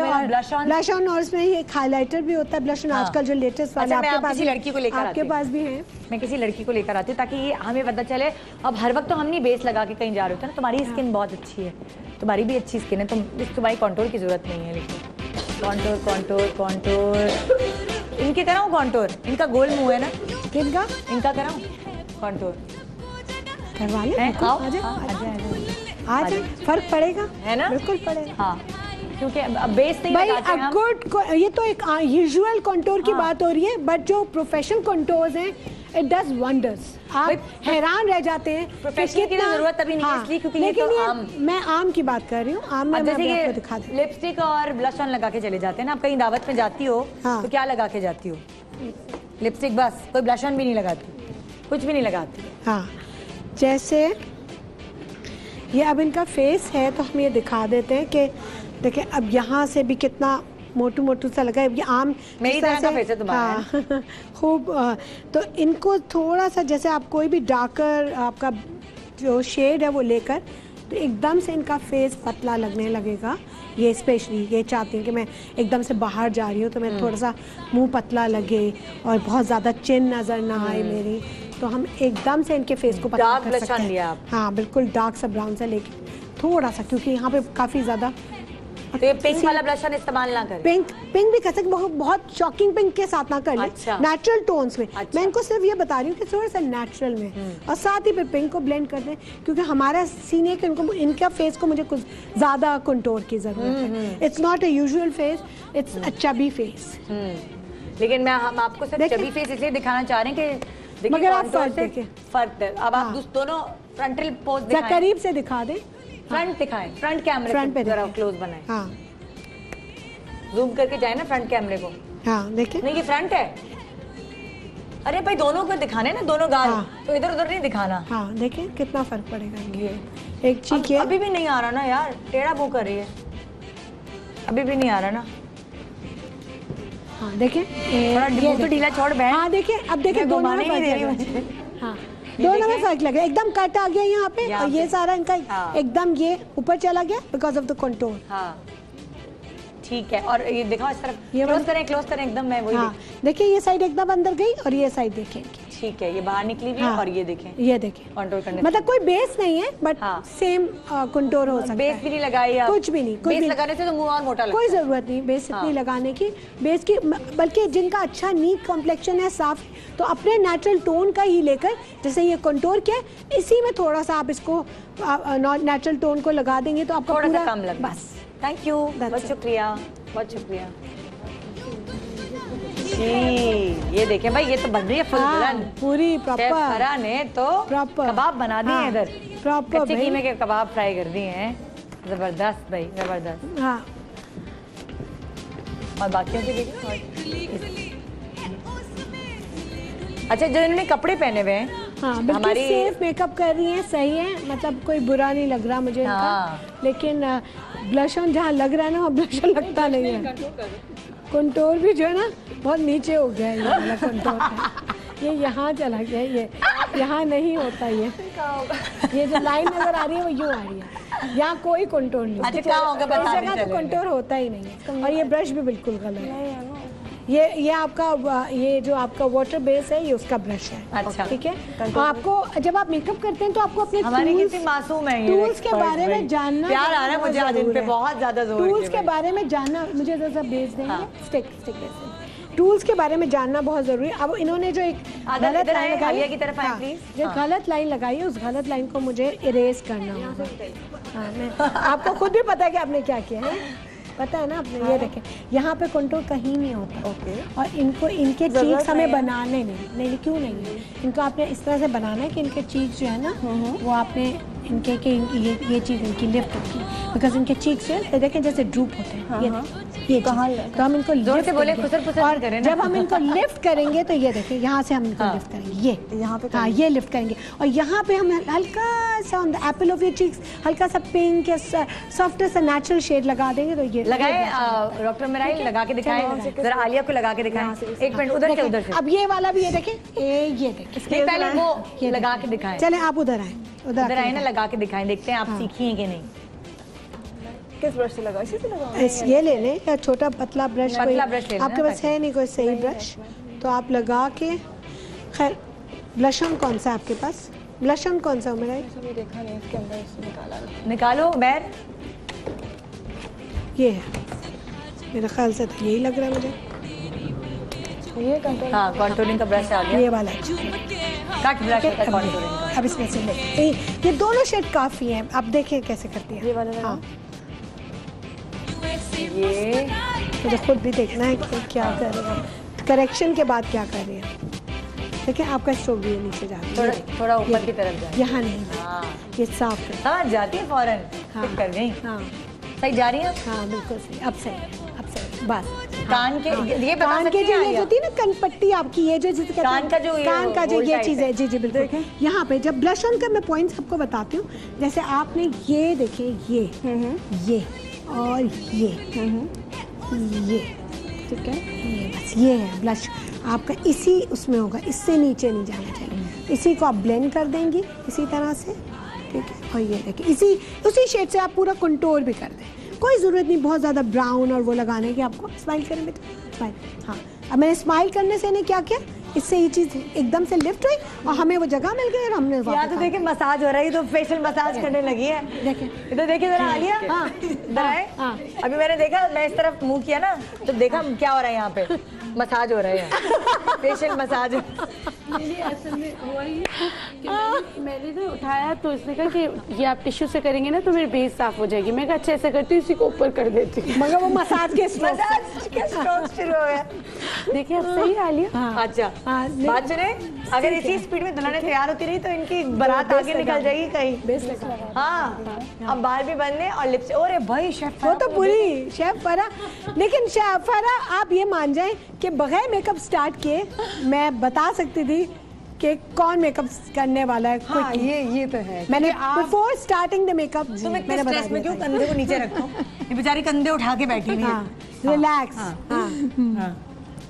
और ब्लश ऑन, और इसमें एक हाइलाइटर भी होता है, ब्लश ऑन आजकल जो लेटेस्ट वाले आपके पास, लड़की को लेकर आपके पास भी है, मैं किसी लड़की को लेकर आती हूँ ताकि ये हमें पता चले। अब हर वक्त तो हम नहीं बेस लगा के कहीं जा रहे होते ना। तुम्हारी स्किन बहुत अच्छी है, तुम्हारी भी अच्छी स्किन है, तुम्हारी कॉन्टोर की जरूरत नहीं है। लेकिन कॉन्टोर इनकी तरह हो कॉन्टोर, इनका गोल मुंह है ना, किनका? इनका कराऊं कंटूर? करवा ले, आओ, आ जाए, आ आ जाए, फर्क पड़ेगा, है ना? बिल्कुल पड़ेगा। हाँ, क्योंकि अब बेस नहीं भाई लगाते हम। गुड, ये तो एक यूजुअल कंटूर की बात हो रही है, बट जो प्रोफेशनल कंटूर्स हैं इट डज वंडर्स। आप हैरान रह जाते हैं प्रोफेशनल की जरूरत अभी नहीं है, इसलिए क्योंकि ये तो आम, मैं आम की बात कर रही हूँ। आम में जैसे मैं आपको दिखा दूँ, लिपस्टिक और ब्लश ऑन लगा के चले जाते हैं ना। आप कहीं दावत में जाती हो तो क्या लगा के जाती हो? लिपस्टिक बस, कोई ब्लश ऑन भी नहीं लगाती, कुछ भी नहीं लगाती। हाँ, जैसे ये अब इनका फेस है तो हम ये दिखा देते हैं कि देखिए अब यहाँ से भी कितना मोटू मोटू सा लगा है। ये आम मेरी तरह का फेस है तुम्हारा। हाँ, खूब। तो इनको थोड़ा सा, जैसे आप कोई भी डार्कर आपका जो शेड है वो लेकर, तो एकदम से इनका फेस पतला लगने लगेगा। ये स्पेशली ये चाहती हैं कि मैं एकदम से बाहर जा रही हूँ तो मैं थोड़ा सा मुंह पतला लगे और बहुत ज़्यादा चिन नज़र ना आए मेरी, तो हम एकदम से इनके फेस को पतला कर सकते हैं। लिया आप? हाँ, बिल्कुल डार्क सा ब्राउन सा लेके थोड़ा सा, क्योंकि यहाँ पे काफ़ी ज़्यादा। तो ये पिंक वाला ब्लश ऑन इस्तेमाल ना करें? पिंक भी कर सकते, बहुत शॉकिंग पिंक के साथ ना कर ले। अच्छा। नेचुरल टोन्स में। अच्छा। मैं इनको सिर्फ ये बता रही हूँ कि थोड़ा सा नेचुरल में, और साथ ही फिर पिंक को ब्लेंड कर दें, क्योंकि हमारा सीन है कि इनका फेस को मुझे कुछ ज्यादा कंटूर की जरूरत है। It's not a usual face, it's a chubby face. लेकिन हम आपको सिर्फ चबी फेस इसलिए दिखाना चाह रहे हैं कि मगर आप फर्क है। अब आप दोनों फ्रंटल पोज दिखाएं, करीब से दिखा दें, फ्रंट दिखाएं, फ्रंट कैमरे पे जरा क्लोज बनाएं। हाँ, जूम करके जाए ना फ्रंट कैमरे को। हाँ, देखिए। नहीं, ये फ्रंट है। अरे भाई दोनों को दिखाने ना, दोनों गाल। तो इधर उधर नहीं दिखाना। हाँ, देखिए कितना फर्क पड़ेगा। ये एक चीज है, अभी भी नहीं आ रहा ना यार, टेढ़ा मुंह कर रही है, अभी भी नहीं आ रहा ना। हाँ, देखिए थोड़ा ढीला छोड़ बैठ। हाँ, देखिए अब देखिए दोनों में फर्क लगा। हाँ, दोनों में फर्क लगा। एकदम कट आ गया यहाँ पे, और ये सारा इनका एकदम ये ऊपर चला गया बिकॉज ऑफ द कंटूर। हाँ, ठीक है। और ये दिखाओ इस तरफ, क्लोज करें एकदम। मैं वही देखिए ये साइड एकदम अंदर गई और ये साइड देखें। ठीक है, ये बाहर निकली भी। और ये देखें, कंट्रोल करने, मतलब कोई बेस नहीं है, बट सेम कंटूर हो सकता है। बेस भी नहीं लगाई, कुछ भी नहीं। बेस लगाने से तो मुंह और मोटा लगता है। कोई जरूरत नहीं बेस इतनी लगाने की, बेस की। बल्कि जिनका अच्छा नीट कॉम्प्लेक्शन है, साफ, तो अपने नेचुरल टोन का ही लेकर, जैसे ये कंटूर किया, इसी में थोड़ा सा आप इसको नेचुरल टोन को लगा देंगे तो आपको थोड़ा सा कम लगा। बस, थैंक यू, बहुत शुक्रिया, बहुत शुक्रिया। ये देखें भाई, ये तो बन रही है फुल बुलंद, पूरी प्रॉपर ने तो कबाब बना दिए हैं इधर, प्रॉपर कच्चे कीमे के कबाब फ्राई कर दिए हैं। जबरदस्त भाई, जबरदस्त। हाँ, और बाकियों के देखिए। अच्छा, जो इन्होंने कपड़े पहने हुए हैं, हाँ, बिल्कुल सेफ मेकअप कर रही है, सही है, मतलब कोई बुरा नहीं लग रहा मुझे इनका। लेकिन ब्लश ऑन जहाँ लग रहा है ना, वहाँ ब्लश ऑन लगता नहीं है। कंटूर भी जो है ना बहुत नीचे हो गया है, ये वाला कंटूर। ये यहाँ चला गया, ये यहाँ नहीं होता। ये जो लाइन नजर आ रही है वो यूँ आ रही है, यहाँ कोई कंटूर नहीं। अच्छा, क्या होगा बता इस जगह तो कंटूर होता ही नहीं है। और ये ब्रश भी बिल्कुल गलत है। ये आपका, ये जो आपका वाटर बेस है, ये उसका ब्रश है। अच्छा, ठीक है। तो आपको जब आप मेकअप करते हैं तो आपको अपने टूल्स के बारे में जानना, प्यार आ रहा है मुझे आज इन पे बहुत ज्यादा जोर। टूल्स के बारे में जानना, मुझे जैसा बेस देंगे स्टिक टूल्स के बारे में जानना बहुत जरूरी है। अब इन्होंने जो एक गलत लाइन लगाई है, की तरफ आए प्लीज, जो गलत लाइन लगाई है, उस गलत लाइन को मुझे इरेज करना होगा। आपको खुद भी पता है कि आपने क्या किया है, पता है ना आपने। ये देखें, यहाँ पे कंटूर कहीं नहीं होता। और इनको, इनके चीक्स हमें बनाने नहीं, क्यों नहीं है, इनको आपने इस तरह से बनाना है कि इनके चीक्स जो है ना, वो आपने इनके ये चीज इनकी लिफ्ट होती है, बिकॉज इनके चीक्स जो है देखें जैसे ड्रूप होते हैं। ये तो हम इनको जोर से बोले, और जब हम इनको लिफ्ट करेंगे तो ये देखें, यहाँ से हम इनको लिफ्ट करेंगे, ये यहाँ पे, हाँ, ये लिफ्ट करेंगे। और यहाँ पे हम हल्का सा on the Apple of your cheeks हल्का सा पिंक या सॉफ्ट सा नेचुरल शेड लगा देंगे। तो ये लगाए डॉक्टर मेराइल, लगा के दिखाएं जरा, आलिया को लगा के दिखाएं। एक मिनट, उधर से। अब ये वाला भी ये देखें, ये देखें, पहले वो लगा के दिखाएं। चले आप उधर आए, उधर आए ना, लगा के दिखाएं, देखते हैं आप सीखी हैं कि नहीं। किस ब्रश से लगा? इसी से लगा? ये ले लें, या छोटा पतला ब्रश, आपके पास है नहीं कोई सही ब्रश, तो आप लगा के। खैर, ब्लश ऑन कौन सा आपके पास? ब्लश ऑन कौन सा मेरा? देखा नहीं, इसके अंदर से निकालो बैर। ये है, मेरे ख्याल से तो यही लग रहा है मुझे। ये कंट्रोल, हाँ कॉन्टूरिंग का ब्रश आ गया, ये वाला कट ब्रश होता है कॉन्टूरिंग का। अब इसमें से ये दोनों शेड काफ़ी हैं। आप देखें कैसे करती है ये वाला। हाँ ये मुझे खुद भी देखना है कि क्या कर रहे हैं, करेक्शन के बाद क्या कर रहे हैं। देखिए आपका स्ट्रोक भी नीचे जा रहा है, थोड़ा ऊपर की तरफ जाए, यहाँ नहीं, ये साफ है। हाँ जाती है फौरन, पिक कर गई। हाँ सही जा रही है, हाँ बिल्कुल सही, अब सही बस। कान के ये बता कान के सकती जो हैं ये होती है ना कनपट्टी आपकी, ये जो जिसे कहते हैं कान का जो ये कान का जो गोल ये टाइप चीज़ है, जी जी बिल्कुल। यहाँ पे जब ब्लश ऑन का मैं पॉइंट्स आपको बताती हूँ, जैसे आपने ये देखे ये और ये ठीक है, ये बस ये है ब्लश आपका, इसी उसमें होगा, इससे नीचे नहीं जाना चाहिए। इसी को आप ब्लेंड कर देंगी इसी तरह से, ठीक है। और ये देखिए उसी शेड से आप पूरा कंटूर भी कर दें, कोई ज़रूरत नहीं बहुत ज़्यादा ब्राउन और वो लगाने की आपको। स्माइल करें बेटा, स्माइल। हाँ अब मैंने स्माइल करने से ने क्या किया, इससे ये चीज़ एकदम से लिफ्ट हुई और हमें वो जगह मिल गई और हमने यहाँ तो देखिए मसाज हो रहा है, तो फेशियल मसाज करने लगी है। देखें इधर देखिए जरा आलिया, हाँ इधर आए। अभी मैंने देखा, मैं इस तरफ मुंह किया ना तो देखा क्या हो रहा है, यहाँ पे मसाज हो रहा है, फेशियल मसाज। असल में हुआ ये कि मैंने ना उठाया तो इसने कहा कि ये आप टिश्यू से करेंगे ना तो मेरी बेस साफ हो जाएगी। मैं कहा अच्छा ऐसे करती हूँ, इसी को ऊपर कर देती हूँ, मगर वो मसाज के स्ट्रोक शुरू हो गया। देखिए अब सही आ लिया। अच्छा बात सुने, अगर इसी स्पीड में दुल्हने तैयार होती रही तो इनकी बारात आगे निकल जाएगी कहीं। हाँ अब बाल भी बनने और लिप्स। अरे भाई शेफ वो तो पूरी शेफ फरा, लेकिन शेफ फरा आप ये मान जाएं कि बगैर मेकअप स्टार्ट किए मैं बता सकती थी कि कौन मेकअप करने वाला है। हाँ, ये तो है। मैंने बिफोर स्टार्टिंग द मेकअप मैंने स्ट्रेस में क्यों कंधे को नीचे रखो, ये बेचारी कंधे उठा के बैठी हुई है। रिलैक्स।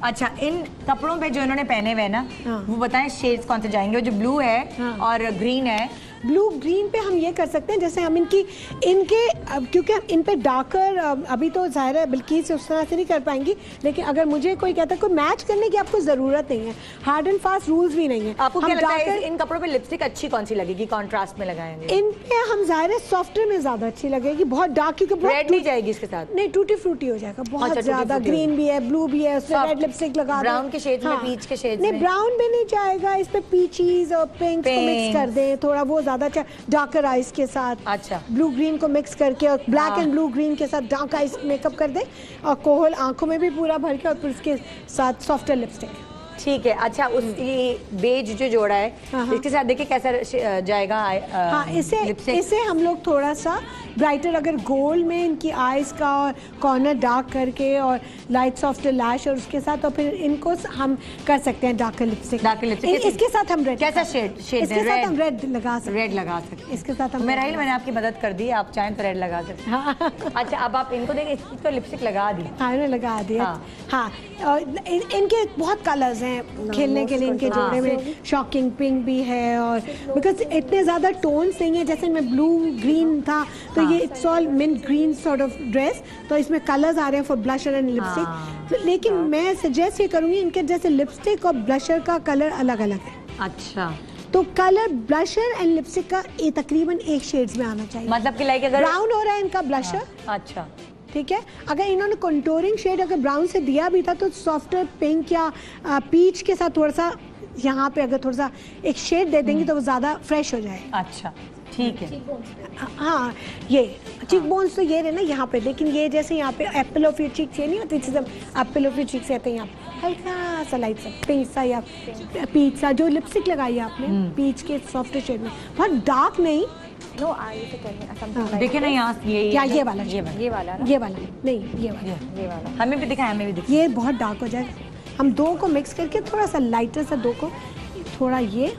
अच्छा इन कपड़ों पे जो इन्होंने पहने हुए ना, वो बताएं शेड्स कौन से जाएंगे? जो ब्लू है और ग्रीन है, ब्लू ग्रीन पे हम ये कर सकते हैं, जैसे हम इनके क्योंकि हम इन पे डार्कर अभी तो ज़ाहिर है बिल्किस उस तरह से नहीं कर पाएंगी, लेकिन अगर मुझे कोई कहता है कोई मैच करने की आपको ज़रूरत नहीं है, हार्ड एंड फास्ट रूल्स भी नहीं है। आपको क्या लगता है इन कपड़ों पे लिपस्टिक अच्छी कौन सी लगेगी कॉन्ट्रास्ट में लगाएंगे? इन पे हम ज़ाहिर है सॉफ्टर में ज़्यादा अच्छी लगेगी, बहुत डार्क, क्योंकि रेड नहीं जाएगी इसके साथ? नहीं टूटी फ्रूटी हो जाएगा, बहुत ज़्यादा ग्रीन भी है, ब्लू भी है, उसमें रेड लिपस्टिक लगा, ब्राउन के शेड में, पीच के शेड में। नहीं ब्राउन भी नहीं जाएगा, इस पे पीचीज और पिंक को मिक्स कर दें थोड़ा, वो ज़्यादा अच्छा डार्कर आइज के साथ। अच्छा ब्लू ग्रीन को मिक्स करके और ब्लैक एंड ब्लू ग्रीन के साथ डार्क आइज मेकअप कर दे और कोहल आंखों में भी पूरा भर के और फिर उसके साथ सॉफ्टर लिपस्टिक। ठीक है। अच्छा उस ये बेज जो जोड़ा है इसके साथ देखिए कैसा जाएगा। हाँ इसे हम लोग थोड़ा सा ब्राइटर, अगर गोल्ड में इनकी आईज का और कॉर्नर डार्क करके और लाइट सॉफ्ट लैश और उसके साथ, और फिर इनको हम कर सकते हैं डार्कर लिपस्टिक। इसके साथ हम रेड, कैसा शेड इसके साथ हम रेड लगा सकते हैं। इसके साथ हम मैंने आपकी मदद कर दी, आप चाहें तो रेड लगा सकते हैं। अच्छा अब आप इनको देखें, इसको लिपस्टिक लगा दी। हाँ इन्हें लगा दिया। हाँ और इनके बहुत कलर्स हैं खेलने के लिए, इनके जोड़े में शॉकिंग पिंक भी है, और बिकॉज इतने ज़्यादा टोन्स नहीं है, जैसे इनमें ब्लू ग्रीन था तो ये it's all mint green sort of dress, तो इसमें कलर्स आ रहे हैं फॉर ब्लशर एंड लिपस्टिक। लेकिन मैं सजेस्ट ये करूँगी इनके जैसे लिपस्टिक और ब्लशर का कलर अलग अलग है। अच्छा तो कलर ब्लशर एंड लिपस्टिक का तकरीबन एक शेड्स में आना चाहिए, मतलब कि लाइक अगर ब्राउन हो रहा है इनका ब्लशर। अच्छा ठीक है, अगर इन्होंने कंटूरिंग शेड अगर ब्राउन से दिया भी था तो सॉफ्टर पिंक या पीच के साथ थोड़ा सा यहाँ पे अगर थोड़ा सा एक शेड दे देंगे तो वो ज़्यादा फ्रेश हो जाएगा। अच्छा ठीक है। हाँ ये चीक बोन्स तो ये रहे ना यहाँ पे, लेकिन ये जैसे यहाँ पे एप्पल ऑफ योर चीक्स ये नहीं होती, एप्पल ऑफ योर चीक्स रहते हैं यहाँ पे, हल्का सा लाइट सा पिंक सा या पीच सा जो लिपस्टिक लगाई है आपने पीच के सॉफ्ट शेड में, बहुत डार्क नहीं। नो आई तो करने देखिए ना यहाँ ये वाला नहीं ये वाला हमें भी दिखाया, हमें भी दिखाया। ये बहुत डार्क हो जाएगा, हम दो को मिक्स करके थोड़ा सा लाइटर सा दो को थोड़ा ये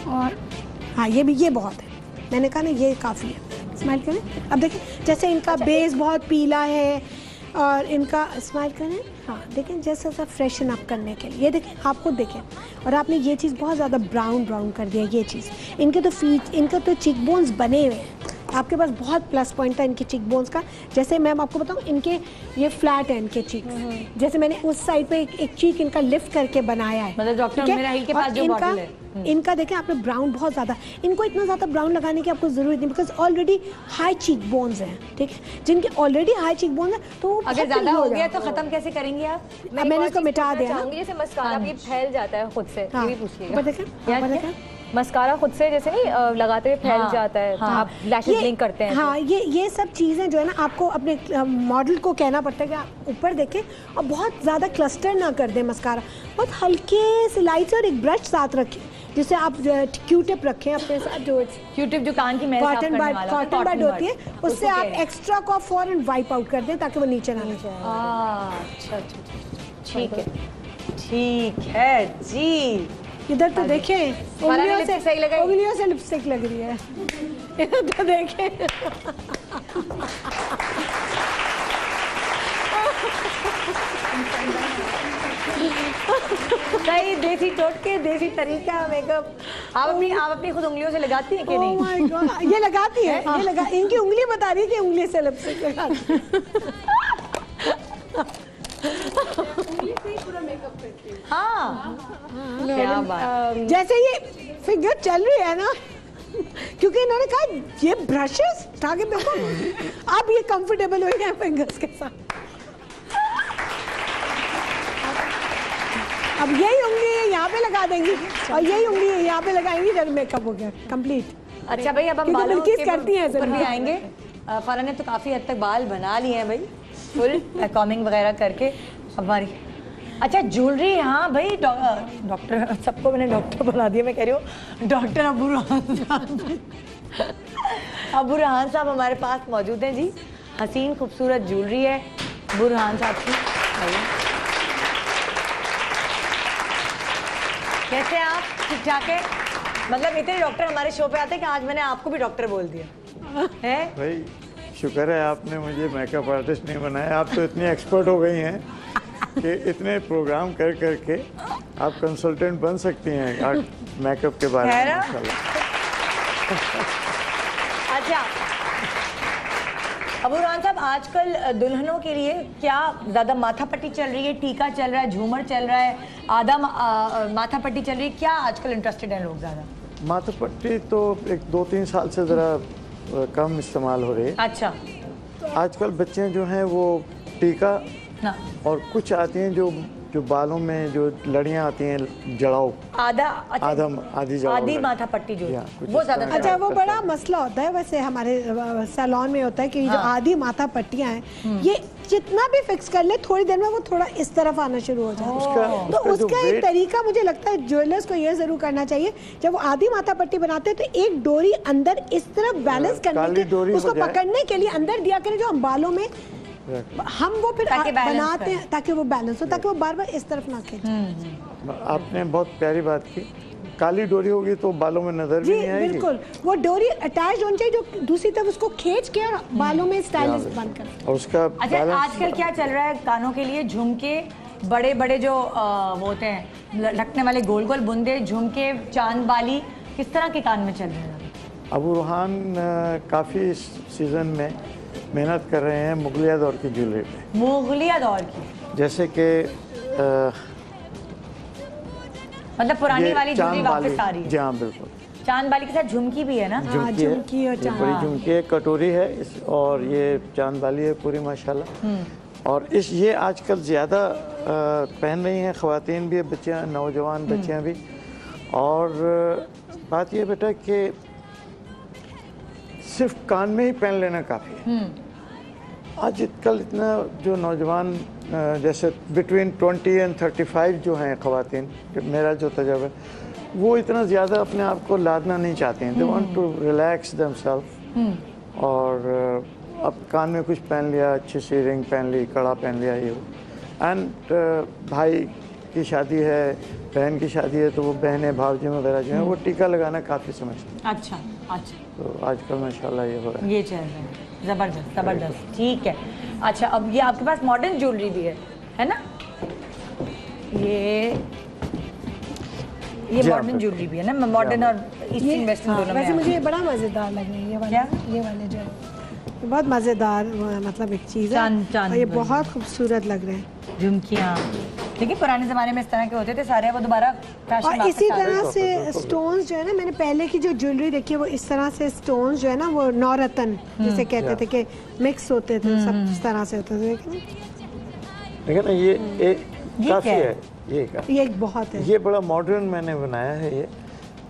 और हाँ ये बहुत है, मैंने कहा ना ये काफ़ी है। स्माइल करें, अब देखिए जैसे इनका बेस बहुत पीला है और इनका स्माइल करें, हाँ देखें जैसा सा फ्रेशन अप करने के लिए, ये देखें आप खुद देखें, और आपने ये चीज़ बहुत ज़्यादा ब्राउन कर दिया, ये चीज़ इनके तो चीक बोन्स बने हुए हैं, आपके पास बहुत प्लस पॉइंट था इनके चीक बोन्स का। जैसे मैम आपको बताऊं, इनके ये फ्लैट है इनके चीक्स, जैसे मैंने उस साइड पे एक चीक इनका लिफ्ट करके बनाया है। मतलब डॉक्टर मेरा हिल के पास जो बॉटल है इनका देखें आपने ब्राउन बहुत ज़्यादा, इनको इतना ज़्यादा ब्राउन लगाने की आपको ज़रूरत नहीं, because already high cheek bones हैं, ठीक है, जिनके ऑलरेडी हाई चीक बोन्स हैं तो अगर ज़्यादा हो गया तो ख़त्म कैसे करेंगे आप? मैंने इसको मिटा दिया। जैसे मस्कारा भी फैल जाता है खुद से, ये भी पूछिएगा। देखें मस्कारा खुद से जैसे नहीं लगाते हुए फैल जाता है, आप लैशेस ब्लिंक करते हैं। हाँ, ये सब चीज़ें जो है ना आपको अपने मॉडल को कहना पड़ता है कि आप ऊपर देखें और बहुत ज़्यादा क्लस्टर ना कर दें मस्कारा, बहुत हल्के से लाइट और एक ब्रश साथ रखें, जिससे आप क्यू टिप रखें अपने साथ, जो क्यू टिप जो कान की मैल साफ करने वाला है, कॉटन बड होती है, उससे आप एक्स्ट्रा को फौरन वाइप आउट कर दें ताकि वो नीचे ना नीचे। अच्छा, ठीक है, ठीक है जी। इधर तो देखें, उंगलियों से लिपस्टिक लग रही है, इधर तो देखें। सही देसी टोटके, देसी तरीका मेकअप। आप अपनी खुद उंगलियों से लगाती हैं कि नहीं? Oh my God, ये लगाती है, ये इनकी उंगली बता रही है कि उंगली से लिपस्टिक लगाती है। हाँ, क्या बात। जैसे ये फिंगर चल रही है ना, क्योंकि इन्होंने कहा ये ब्रशेस ताकि देखो आप ये कंफर्टेबल हो गए फिंगर्स के साथ। अब यही उंगली यहाँ पे लगा देंगी और यही उंगली यहाँ पे लगाएंगी, जब मेकअप हो गया कंप्लीट। अच्छा भाई, अब हम बालों के करती हैं ऊपर भी आएंगे। फरहान ने तो काफ़ी हद तक बाल बना लिए हैं भाई, फुल कॉमिंग वगैरह करके। अब हमारी अच्छा ज्वेलरी, हाँ भाई डॉक्टर, सबको मैंने डॉक्टर बना दिया, मैं कह रही हूँ डॉक्टर अबू रेहान साहब। अबू रेहान साहब हमारे पास मौजूद हैं जी। हसीन खूबसूरत ज्वेलरी है अबू रेहान साहब की। कैसे आप? ठीक ठाक है? मतलब इतने डॉक्टर हमारे शो पे आते हैं कि आज मैंने आपको भी डॉक्टर बोल दिया है। भाई शुक्र है आपने मुझे मेकअप आर्टिस्ट नहीं बनाया, आप तो इतनी एक्सपर्ट हो गई हैं कि इतने प्रोग्राम कर करके आप कंसल्टेंट बन सकती हैं मेकअप के बारे में। अच्छा अबू रेहान साहब, आजकल दुल्हनों के लिए क्या ज़्यादा माथा पट्टी चल रही है, टीका चल रहा है, झूमर चल रहा है, आधा माथा पट्टी चल रही है, क्या आजकल इंटरेस्टेड हैं लोग ज़्यादा? माथा पट्टी तो एक 2-3 साल से ज़रा कम इस्तेमाल हो रही है। अच्छा, आजकल बच्चे जो हैं वो टीका ना, और कुछ आती हैं जो बालों में जो लड़ियाँ आती हैं, जड़ाव, आधी माथा पट्टी जो वो ज़्यादा। अच्छा, वो बड़ा मसला होता है वैसे हमारे सैलून में होता है कि जो आधी माथा पट्टियाँ हैं, ये जितना भी फिक्स कर ले थोड़ी देर में वो थोड़ा इस तरफ आना शुरू हो जाता है। तो उसका एक तरीका मुझे लगता है ज्वेलर्स को ये जरूर करना चाहिए, जब वो आधी माथा पट्टी बनाते हैं तो एक डोरी अंदर इस तरफ बैलेंस करने के, उसको पकड़ने के लिए अंदर दिया करें, जो हम बालों में हम वो फिर बनाते हैं ताकि वो बैलेंस हो, ताकि वो बार बार इस तरफ ना खींचे। आपने बहुत प्यारी बात की। काली डोरी होगी तो बालों में नजर भी नहीं आएगी। बिल्कुल, वो डोरी अटैच होनी चाहिए जो दूसरी तरफ उसको खींच के बालों में स्टाइलिश बनकर। और उसका अच्छा, आजकल क्या चल रहा है कानों के लिए? झुमके, बड़े बड़े जो वो होते हैं लटकने वाले गोल गोल बुंदे, झुमके, चांद बाली, किस तरह के कान में चल रहे हैं? अबू रेहान काफ़ी सीजन में मेहनत कर रहे हैं मुगलिया दौर की ज्वेलरी पे। मुगलिया दौर की जैसे कि मतलब पुरानी वाली ज्वेलरी वापस आ रही है? जी हाँ, बिल्कुल। चांद बाली के साथ झुमकी भी है ना? झुमकी और बड़ी झुमकी है, कटोरी है और ये चांद बाली है पूरी माशाल्लाह। और ये आजकल ज़्यादा पहन रही हैं, ख़वातीन भी, बच्चियाँ, नौजवान बच्चियाँ भी। और बात ये बेटा कि सिर्फ कान में ही पहन लेना काफ़ी है। आजकल इतना जो नौजवान जैसे बिटवीन 20 और 35 जो हैं ख़वातीन, मेरा जो तजुर्बा है, वो इतना ज़्यादा अपने आप को लादना नहीं चाहते हैं। They want to relax themselves. और अब कान में कुछ पहन लिया, अच्छी सी रिंग पहन ली, कड़ा पहन लिया, ये एंड भाई की शादी है, बहन की शादी है, तो वो बहनें भावजी वगैरह जो हैं वो टीका लगाना काफ़ी समझते हैं। अच्छा अच्छा, तो आजकल माशाल्लाह ये हो रहा है, ये चल रहा है। ज़बरदस्त ज़बरदस्त, ठीक है। अच्छा, अब ये आपके पास मॉडर्न ज्वेलरी भी है ना? ये मॉडर्न ज्वेलरी भी है ना? मॉडर्न और ईस्टर्न वेस्टर्न दोनों में वैसे मुझे ये बड़ा मजेदार लग रहा है, ये वाले जो है बहुत मजेदार, मतलब एक चीज है और ये बहुत खूबसूरत लग रहे हैं झुमकियाँ। देखिए पुराने जमाने में इस तरह के होते थे सारे, वो दोबारा और इसी तरह से स्टोन्स जो है ना, मैंने पहले की जो ज्वेलरी देखी है वो इस तरह से स्टोन्स जो है ना वो नौरतन जिसे कहते थे कि मिक्स होते थे, सब इस तरह से होते थे। देखिए ना ये काफी है, ये एक बहुत है, ये बड़ा मॉडर्न मैंने बनाया है।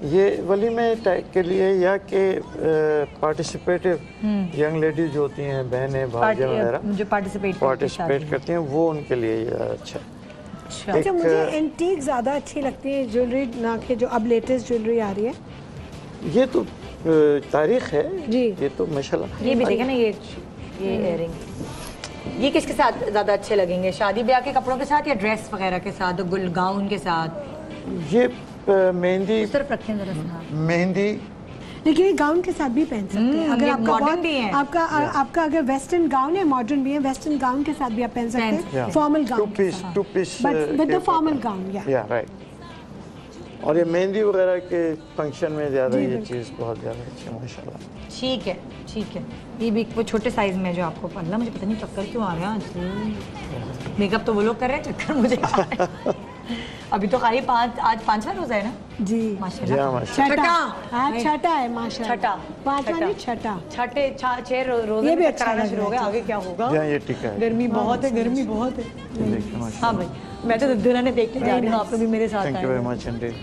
ये वलीमे टाइप के लिए या कि पार्टिसिपेटिव यंग लेडी जो होती हैं, बहनें भाभी वगैरह जो पार्टिसिपेट करती हैं, वो उनके लिए ये अच्छा है। अच्छा मुझे एंटीक ज़्यादा अच्छी लगती है ज्वेलरी ना कि जो अब लेटेस्ट ज्वेलरी आ रही है। ये तो तारीख है जी, ये तो माशाल्लाह। ये भी देखें ना, ये इयररिंग, ये किसके साथ ज़्यादा अच्छे लगेंगे, शादी ब्याह के कपड़ों के साथ या ड्रेस वगैरह के साथ, गुल गाउन के साथ? ये मेहंदी सिर्फ रखें जरा सा, मेहंदी लेकिन ये गाउन के साथ भी पहन सकते हैं अगर आपका मॉडर्न भी है, आपका अगर वेस्टर्न गाउन है, मॉडर्न भी है, वेस्टर्न गाउन के साथ भी आप पहन सकते हैं, formal gown to peace with the formal gown या राइट। और ये मेहंदी वगैरह के फंक्शन में ज़्यादा ये चीज़ बहुत ज़्यादा अच्छी है माशाल्लाह। ठीक है ठीक है। ये भी वो छोटे साइज में जो आपको पल्ला, मुझे पता नहीं चक्कर क्यों आ रहा है, मेकअप तो वो लोग कर रहे हैं, चक्कर मुझे अभी तो खाली आज 5वां रोजा है ना जी, माशाल्लाह। छठा है माशाल्लाह, 5वां नहीं छठा, छठे 6 रोजे भी कराना शुरू हो गया, आगे क्या होगा? ये टीका है, गर्मी बहुत है, गर्मी बहुत है। हाँ भाई, मैं तो दुल्हन ने देखने जा रही हूँ, आप लोग भी मेरे साथ आए। Thank you very much Indeed.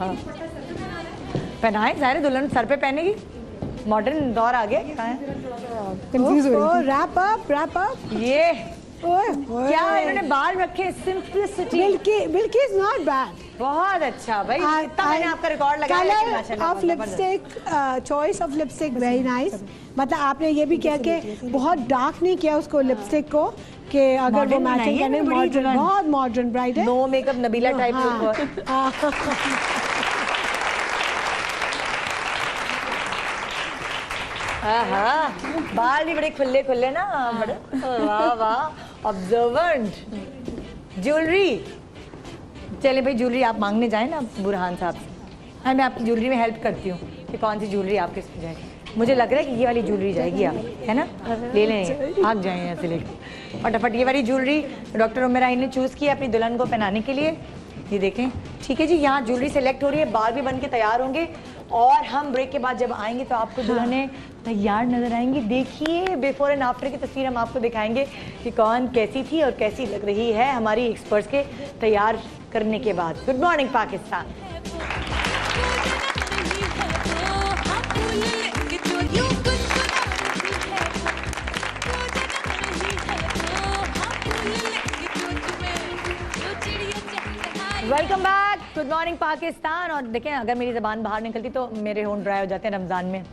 पहनाए ज़ाहिर दुल्हन सर पे पहनेगी, मॉडर्न दौर आ गया क्या है? कंफ्यूज हो रही थी। रैप अप ये क्या इन्होंने बाल रखे, simplicity. Bilgi is not bad, बहुत अच्छा भाई, इतना मैंने आपका रिकॉर्ड लगाया। Colour of lipstick, choice of lipstick very nice. मतलब आपने ये भी किया कि बहुत डार्क नहीं किया उसको लिपस्टिक को, कि अगर वो मैचिंग करने, मॉडर्न, बहुत मॉडर्न ब्राइड है, नो मेकअप नबीला टाइप। हाँ, बाल भी बड़े खुले खुले ना, बड़े वाह वाह, ऑब्जर्वेंट। ज्वेलरी, चले भाई ज्वेलरी आप मांगने जाए ना बुरहान साहब से, हाँ मैं आपकी ज्वेलरी में हेल्प करती हूँ कि कौन सी ज्वेलरी आपके साथ जाएगी। मुझे लग रहा है कि ये वाली ज्वेलरी जाएगी, आप है ना, ले लें, भाग जाए यहाँ से लेकर फटाफट। ये वाली ज्वेलरी डॉक्टर उमेरा ने चूज़ की अपनी दुल्हन को पहनाने के लिए, ये देखें। ठीक है जी, यहाँ ज्वेलरी सेलेक्ट हो रही है, बाल भी बन के तैयार होंगे और हम ब्रेक के बाद जब आएंगे तो आपको दुल्हनें तैयार नजर आएंगी। देखिए बिफोर एंड आफ्टर की तस्वीर हम आपको दिखाएंगे कि कौन कैसी थी और कैसी लग रही है हमारी एक्सपर्ट्स के तैयार करने के बाद। Good morning Pakistan. Welcome back, good morning Pakistan. और देखें अगर मेरी ज़बान बाहर निकलती तो मेरे होंठ ड्राई हो जाते हैं रमज़ान में,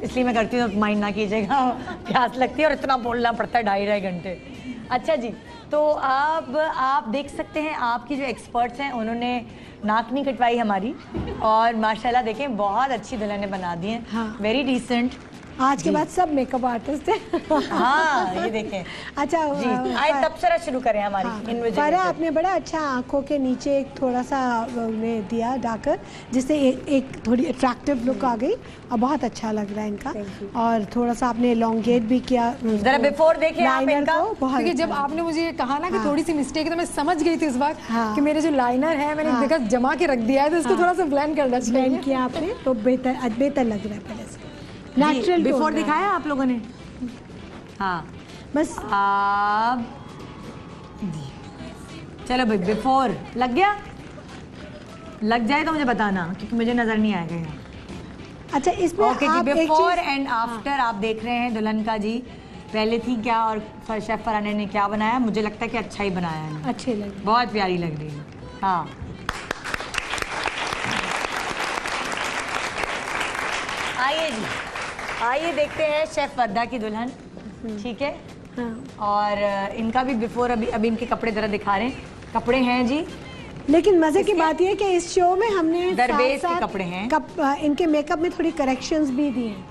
इसलिए मैं करती हूँ, माइंड ना कीजिएगा, प्यास लगती है और इतना बोलना पड़ता है 2.5 घंटे। अच्छा जी, तो अब आप देख सकते हैं आपकी जो एक्सपर्ट्स हैं उन्होंने नाक नहीं कटवाई हमारी, और माशाल्लाह देखें बहुत अच्छी दुल्हनें बना दी हैं। हाँ। Very decent. आज के बाद सब मेकअप आर्टिस्ट हैं। हाँ ये देखें। अच्छा जी, आइए तबसरा शुरू करें हमारी। हाँ, फरा आपने बड़ा अच्छा आंखों के नीचे एक थोड़ा सा में दिया डाकर, जिससे एक थोड़ी अट्रैक्टिव लुक आ गई और बहुत अच्छा लग रहा है इनका। और थोड़ा सा आपने लॉन्गेट भी किया, जरा बिफोर देखिए आप इनका। क्योंकि जब आपने मुझे ये कहा ना कि थोड़ी सी मिस्टेक है तो मैं समझ गई थी इस वक्त कि मेरे जो लाइनर है मैंने देखा जमा के रख दिया है, तो इसको थोड़ा सा ब्लेंड करना चाहिए। ब्लेंड किया आपने तो बेहतर लग रहा है पहले से। नेचुरल बिफोर दिखाया आप लोगों ने। हाँ बस आप चलो भाई, बिफोर लग गया, लग जाए तो मुझे बताना क्योंकि मुझे नजर नहीं आएगा यहाँ। अच्छा इसमें ओके जी, बिफोर एंड आफ्टर आप देख रहे हैं दुल्हन का जी। पहले थी क्या और शेफ फराने ने क्या बनाया, मुझे लगता है कि अच्छा ही बनाया है, अच्छी लग, बहुत प्यारी लग रही है। हाँ आइए जी, आइए देखते हैं शेफ वर्दा की दुल्हन। ठीक है। हाँ। और इनका भी बिफोर, अभी इनके कपड़े जरा दिखा रहे हैं, कपड़े हैं जी। लेकिन मजे की बात यह है कि इस शो में हमने दरवेश के कपड़े हैं, इनके मेकअप में थोड़ी करेक्शंस भी दी हैं,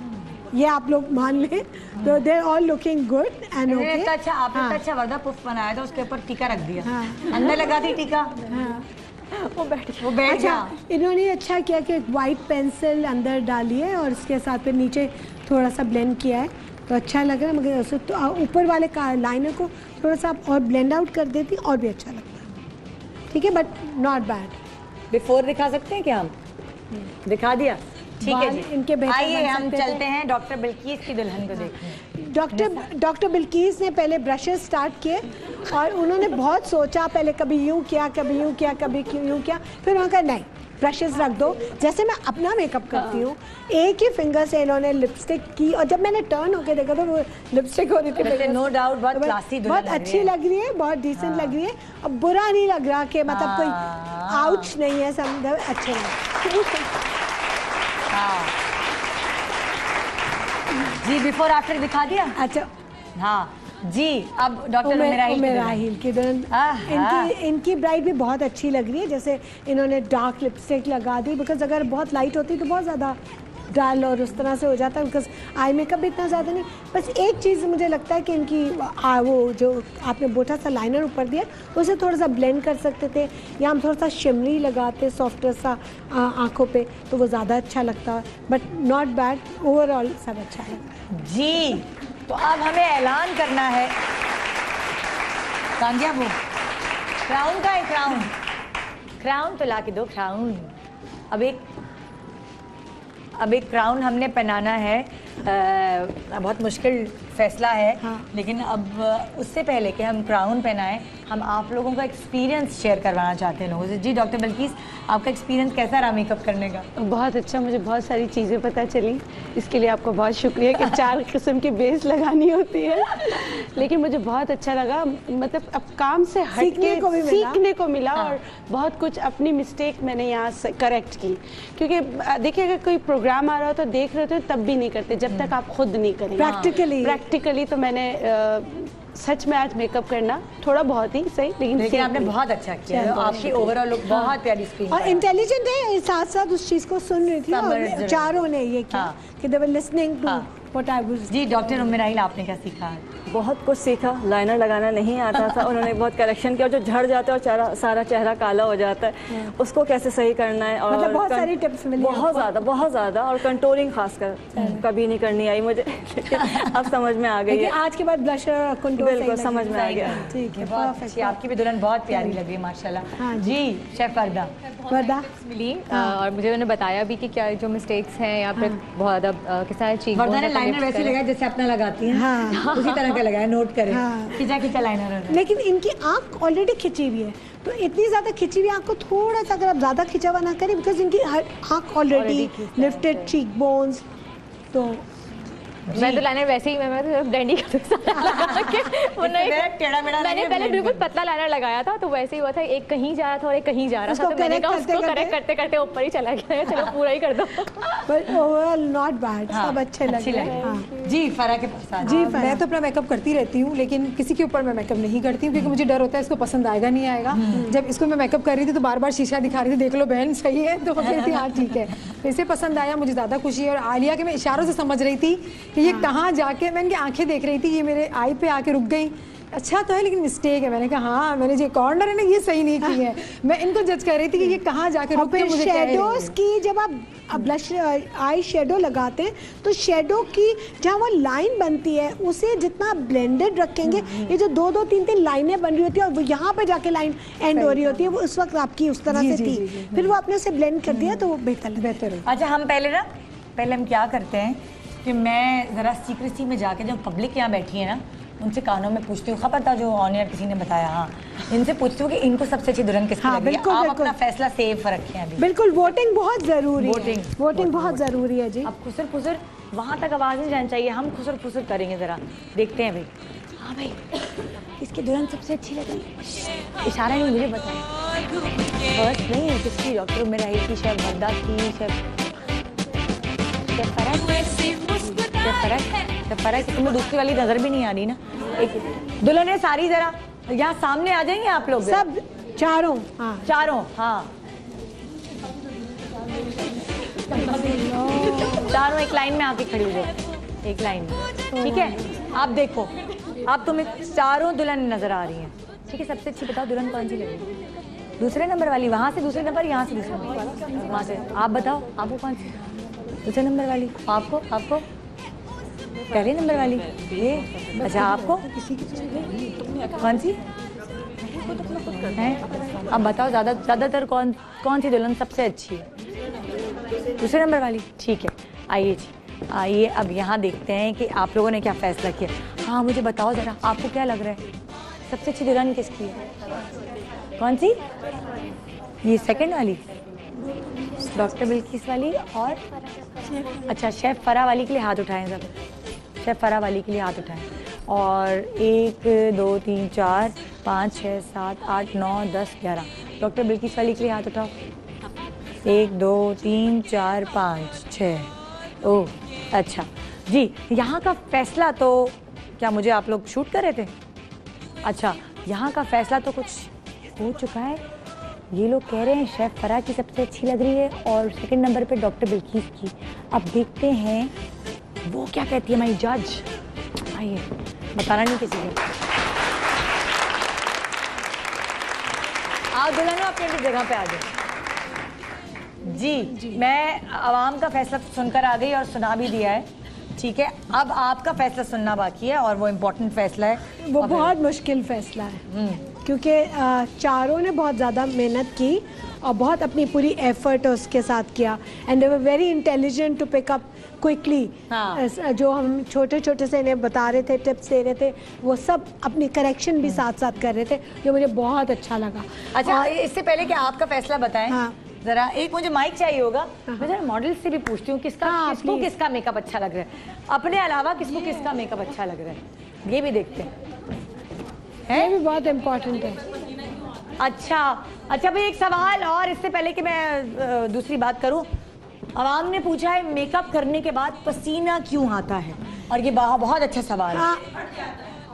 ये आप लोग मान लें। तो they are all looking good and okay. अच्छा आपने अच्छा वर्दा पुफ बनाया था, उसके ऊपर टीका रख दिया। हाँ। अंदर लगा दी टीका। वो बैठ गया। इन्होंने अच्छा किया कि वाइट पेंसिल अंदर डाली है और इसके साथ फिर नीचे थोड़ा सा ब्लेंड किया है, तो अच्छा लग रहा है। मगर उसे तो ऊपर वाले लाइनर को थोड़ा सा आप और ब्लेंड आउट कर देती और भी अच्छा लगता है। ठीक है, बट नॉट बैड। बिफोर दिखा सकते हैं क्या हम? दिखा दिया, ठीक है जी। इनके आइए हम चलते हैं डॉक्टर बिल्कीस की दुल्हन को देखने। डॉक्टर बिल्कीस ने पहले ब्रशेस स्टार्ट किए और उन्होंने बहुत सोचा, पहले कभी यूं किया, कभी यूं किया, कभी यूं किया, फिर उन्होंने कहा नहीं, ब्रशेस रख दो। जैसे मैं अपना मेकअप करती हूँ, एक ही फिंगर से इन्होंने लिपस्टिक की और जब मैंने टर्न होके देखा तो वो लिपस्टिक हो रही थी। नो डाउट बहुत क्लासी दुल्हन, बहुत अच्छी लग रही है, बहुत डिसेंट लग रही है। अब बुरा नहीं लग रहा कि मतलब कोई आउच नहीं है, सब अच्छे लग। जी बिफोर आफ्टर दिखा दिया। अच्छा हाँ जी, अब डॉक्टर उमेराहिल की दुल्हन, इनकी ब्राइड भी बहुत अच्छी लग रही है। जैसे इन्होंने डार्क लिपस्टिक लगा दी, बिकॉज अगर बहुत लाइट होती तो बहुत ज़्यादा डल और उस तरह से हो जाता है, बिकॉज आई मेकअप भी इतना ज़्यादा नहीं। बस एक चीज़ मुझे लगता है कि इनकी वो जो आपने बोटा सा लाइनर ऊपर दिया उसे थोड़ा सा ब्लेंड कर सकते थे, या हम थोड़ा सा शिमरी लगाते सॉफ्टर सा आँखों पे तो वो ज़्यादा अच्छा लगता। बट नॉट बैड, ओवरऑल सब अच्छा है जी। तो अब हमें ऐलान करना है, कांजिया वो क्राउन का है, क्राउन तो ला के दो क्राउन। अब एक क्राउन हमने पहनाना है। बहुत मुश्किल फैसला है, लेकिन अब उससे पहले कि हम क्राउन पहनाएं, हम आप लोगों का एक्सपीरियंस शेयर करवाना चाहते हैं लोगों से। जी डॉक्टर बिल्कीस, आपका एक्सपीरियंस कैसा रहा मेकअप करने का? बहुत अच्छा, मुझे बहुत सारी चीज़ें पता चली, इसके लिए आपको बहुत शुक्रिया कि 4 किस्म की बेस लगानी होती है। लेकिन मुझे बहुत अच्छा लगा, मतलब अब काम से हट के सीखने को मिला और बहुत कुछ अपनी मिस्टेक मैंने यहाँ से करेक्ट की। क्योंकि देखिए अगर कोई प्रोग्राम आ रहा हो तो देख रहे हो तब भी नहीं करते जब तक आप खुद नहीं करेंगे प्रैक्टिकली। तो मैंने सच में आज मेकअप करना थोड़ा बहुत ही सही, लेकिन आपने बहुत अच्छा किया। आपकी ओवरऑल लुक बहुत प्यारी स्क्रीन और इंटेलिजेंट है, साथ साथ उस चीज को सुन रही थी और चारों ने ये किया कि they were listening to what I was. जी डॉक्टर उमेराहिल, आपने क्या सीखा? बहुत कुछ सीखा। लाइनर लगाना नहीं आता था, उन्होंने बहुत करेक्शन किया। जो झड़ जाता है और सारा चेहरा काला हो जाता है, उसको कैसे सही करना है। और मतलब बहुत सारी टिप्स मिली, बहुत ज़्यादा। और कंटूरिंग खासकर कभी नहीं करनी आई मुझे, अब समझ में आ गई है। आज के बाद ब्लशर और कंटूर बिल्कुल समझ में आ गया। ठीक है, परफेक्ट। आपकी भी दुल्हन बहुत प्यारी लग रही है माशाल्लाह। जी शेफ वर्दा मिली और मुझे उन्होंने बताया भी कि क्या जो मिस्टेक्स हैं या फिर बहुत ज़्यादा किस तरह चीज़। वर्दा ने लाइनर वैसे लगाया जैसे अपना लगाती है, उसी तरह का लगाया, नोट करें। खिंचा लाइनर है। लेकिन इनकी आंख ऑलरेडी खिंची हुई है, तो इतनी ज्यादा खिंची हुई आंख को थोड़ा सा अगर आप ज्यादा खिंचा हुआ ना करें, बिकॉज इनकी आंख ऑलरेडी लिफ्टेड चीक बोन्स। तो मैं तो लाइनर वैसे ही मैं तो ब्लेंड ही मैंने पहले बिल्कुल पतला लाइनर लगाया था, तो वैसे ही हुआ था, एक कहीं जा रहा था और एक कहीं जा रहा था, तो मैंने कहा उसको करेक्ट करते करते ऊपर ही चला गया, चलो पूरा ही कर दो। बट ओवरऑल नॉट बैड, सब अच्छे लगे। जी फरा के पास। जी मैं तो अपना मेकअप करती रहती हूँ, लेकिन किसी के ऊपर मैं मेकअप नहीं करती हूँ, क्योंकि मुझे डर होता है इसको पसंद आएगा नहीं आएगा। जब इसको मैं मेकअप कर रही थी तो बार बार शीशा दिखा रही थी, देख लो बहन सही है, तो कहती हाँ ठीक है। तो इसे पसंद आया, मुझे ज़्यादा खुशी है। और आलिया के मैं इशारों से समझ रही थी कि ये कहाँ जाके, मैं इनकी आंखें देख रही थी, ये मेरे आई पे आके रुक गई। अच्छा तो है लेकिन मिस्टेक है। मैंने कहा हाँ, मैंने जो कॉर्नर है ना ये सही नहीं की है। मैं इनको जज कर रही थी कि ये कहाँ जाके रुक के मुझे शेडोज की, जब आप ब्लश आई शेडो लगाते हैं तो शेडो की जहाँ वो लाइन बनती है उसे जितना ब्लेंडेड रखेंगे, ये जो 2-2, 3-3 लाइनें बन रही होती है और वो यहाँ पे जाके लाइन एंड हो रही होती है, वो उस वक्त आपकी उस तरह से थी, फिर वो आपने उसे ब्लेंड कर दिया तो वो बेहतर है। अच्छा हम पहले हम क्या करते हैं कि मैं ज़रा सीक्रेसी में जाके जब पब्लिक यहाँ बैठी है ना, उनसे कानों में पूछती हूँ, खबर था जो ऑन एयर किसी ने बताया, हाँ इनसे पूछती हूँ कि इनको सबसे अच्छी दुल्हन किसकी लगी है। आप अपना फैसला सेव रखें अभी। बिल्कुल, वोटिंग बहुत जरूरी है, वोटिंग बहुत जरूरी है जी। अब खुसर फुसर वहाँ तक आवाज़ नहीं जानी चाहिए, हम खुसर फुसर करेंगे, ज़रा देखते हैं भाई। हाँ भाई किसकी दुल्हन सबसे अच्छी लगी? इशारा नहीं मुझे बताया, फर्स्ट नहीं है किसकी, डॉक्टर उमेराहिल की, शेफ वर्दा की, फर्क तुम्हें दूसरी वाली नजर भी नहीं आ रही ना। एक दुल्हन है सारी, जरा यहाँ सामने आ जाएंगे आप लोग सब चारों। हाँ चारों एक लाइन में आके खड़ी हो जाओ, एक लाइन में, ठीक है। आप देखो, आप तुम्हें चारों दुल्हन नजर आ रही हैं, ठीक है। सबसे अच्छी बताओ दुल्हन कौन सी लगी? दूसरे नंबर वाली, वहाँ से दूसरे नंबर, यहाँ से दूसरे नंबर, वहाँ से। आप बताओ आपको कौन सी? दूसरे नंबर वाली। आपको आपको पहले नंबर वाली ये। अच्छा आपको कौन सी है? अब बताओ ज़्यादातर कौन सी दुल्हन सबसे अच्छी है? दूसरे नंबर वाली। ठीक है, आइए जी, आइए अब यहाँ देखते हैं कि आप लोगों ने क्या फैसला किया। हाँ मुझे बताओ ज़रा, आपको क्या लग रहा है सबसे अच्छी दुल्हन किसकी है? कौन सी? ये सेकंड वाली, डॉक्टर बिल्किस वाली। और अच्छा शेफ़ फरा वाली के लिए हाथ उठाएं सब, शेफ़ फरा वाली के लिए हाथ उठाएं। और 1 2 3 4 5 6 7 8 9 10 11 डॉक्टर बिल्किस वाली के लिए हाथ उठाओ। 1 2 3 4 5 6। ओह अच्छा जी, यहाँ का फैसला तो क्या मुझे आप लोग शूट कर रहे थे? अच्छा यहाँ का फैसला तो कुछ हो चुका है। ये लोग कह रहे हैं शेफ़ फरा की सबसे अच्छी लग रही है और सेकंड नंबर पे डॉक्टर बिल्किस की। अब देखते हैं वो क्या कहती है हमारी जज। आइए, बताना नहीं किसी को। आप दुल्हनों अपनी अपनी जगह पे आ जाओ। जी, मैं आवाम का फैसला सुनकर आ गई और सुना भी दिया है। ठीक है, अब आपका फैसला सुनना बाकी है और वो इम्पोर्टेंट फैसला है। वो बहुत मुश्किल फैसला है क्योंकि चारों ने बहुत ज़्यादा मेहनत की और बहुत अपनी पूरी एफर्ट उसके साथ किया and they were very intelligent to pick up quickly. जो हम छोटे छोटे से इन्हें बता रहे थे, टिप्स दे रहे थे, वो सब अपनी करेक्शन भी साथ साथ कर रहे थे, जो मुझे बहुत अच्छा लगा। अच्छा इससे पहले कि आपका फैसला बताएं, जरा एक मुझे माइक चाहिए होगा। मैं जरा मॉडल से भी पूछती हूँ किसको किसका मेकअप अच्छा लग रहा है, अपने अलावा किसको किसका मेकअप अच्छा लग रहा है, ये भी देखते हैं। ये भी बहुत इम्पोर्टेंट है। अच्छा भाई एक सवाल और इससे पहले कि मैं दूसरी बात करूं। आवाम ने पूछा है मेकअप करने के बाद पसीना क्यों आता है, और ये बहुत अच्छा सवाल है।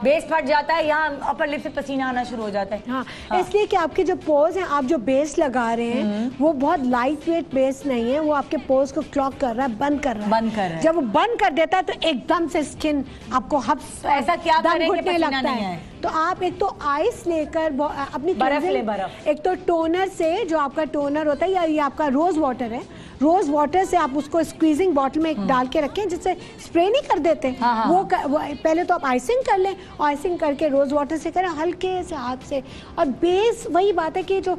बेस फट जाता है, यहाँ अपर लिप से पसीना आना शुरू हो जाता है। हाँ। इसलिए कि आपके जो पोज हैं, आप जो बेस लगा रहे हैं वो बहुत लाइट वेट बेस नहीं है, वो आपके पोज को क्लॉक कर रहा है, बंद कर रहा है। जब वो बंद कर देता है तो एकदम से स्किन आपको ऐसा क्या दम घुटने लगता है। तो आप एक तो आइस लेकर अपनी बर्फ, एक तो टोनर से, जो आपका टोनर होता है या ये आपका रोज वाटर है, रोज वाटर से आप उसको स्क्वीजिंग बॉटल में डाल के रखें, जिससे स्प्रे नहीं कर देते। वो पहले तो आप आइसिंग कर लें, आइसिंग करके रोज वाटर से करें हल्के से हाथ से। और बेस वही बात है कि जो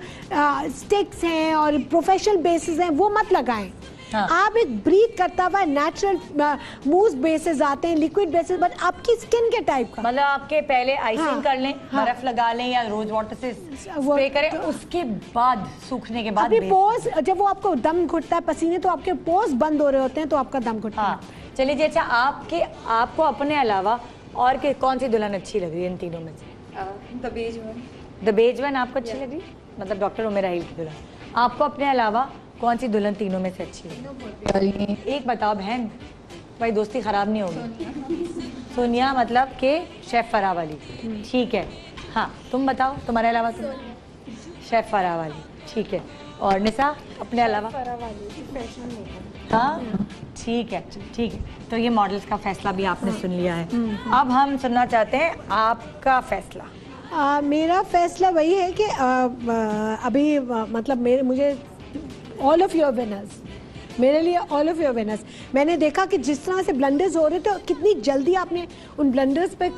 स्टिक्स हैं और प्रोफेशनल बेसिस हैं वो मत लगाएं। आप एक ब्रीथ करता हुआ नेचुरल मूव बेसिस आते हैं, लिक्विड बेसिस, बट आपकी स्किन के टाइप का। मतलब आपके पहले आइसिंग कर लें, बर्फ लगा लें या रोज वाटर से स्प्रे करें, उसके बाद सूखने के बाद अभी पोज, जब वो आपको दम घुटता है पसीने, तो आपके पोज बंद हो रहे होते हैं, तो आपका दम घुटता है। चलिए जी, अच्छा आपको अपने अलावा और कौन सी दुल्हन अच्छी लग रही है इन तीनों में से? द बेज वन आपको अच्छी लगी, मतलब डॉक्टर उमेर राहिल की दुल्हन। आपको अपने अलावा कौन सी दुल्हन तीनों में से अच्छी है? एक बताओ बहन, भाई दोस्ती खराब नहीं होगी। सोनिया मतलब के शेफ फरा वाली, ठीक है। हाँ तुम बताओ, तुम्हारे अलावा तुम? शेफ फरा वाली, ठीक है। और निसा अपने अलावा? हाँ ठीक है, ठीक है। तो ये मॉडल्स का फैसला भी आपने सुन लिया है। अब हम सुनना चाहते हैं आपका फैसला। मेरा फैसला वही है कि अभी मतलब मुझे ऑल ऑफ योर विनर्स, मेरे लिए ऑल ऑफ योर विनर्स। मैंने देखा कि जिस तरह से ब्लंडर्स हो रहे थे, कितनी जल्दी आपने उन ब्लंडर्स पे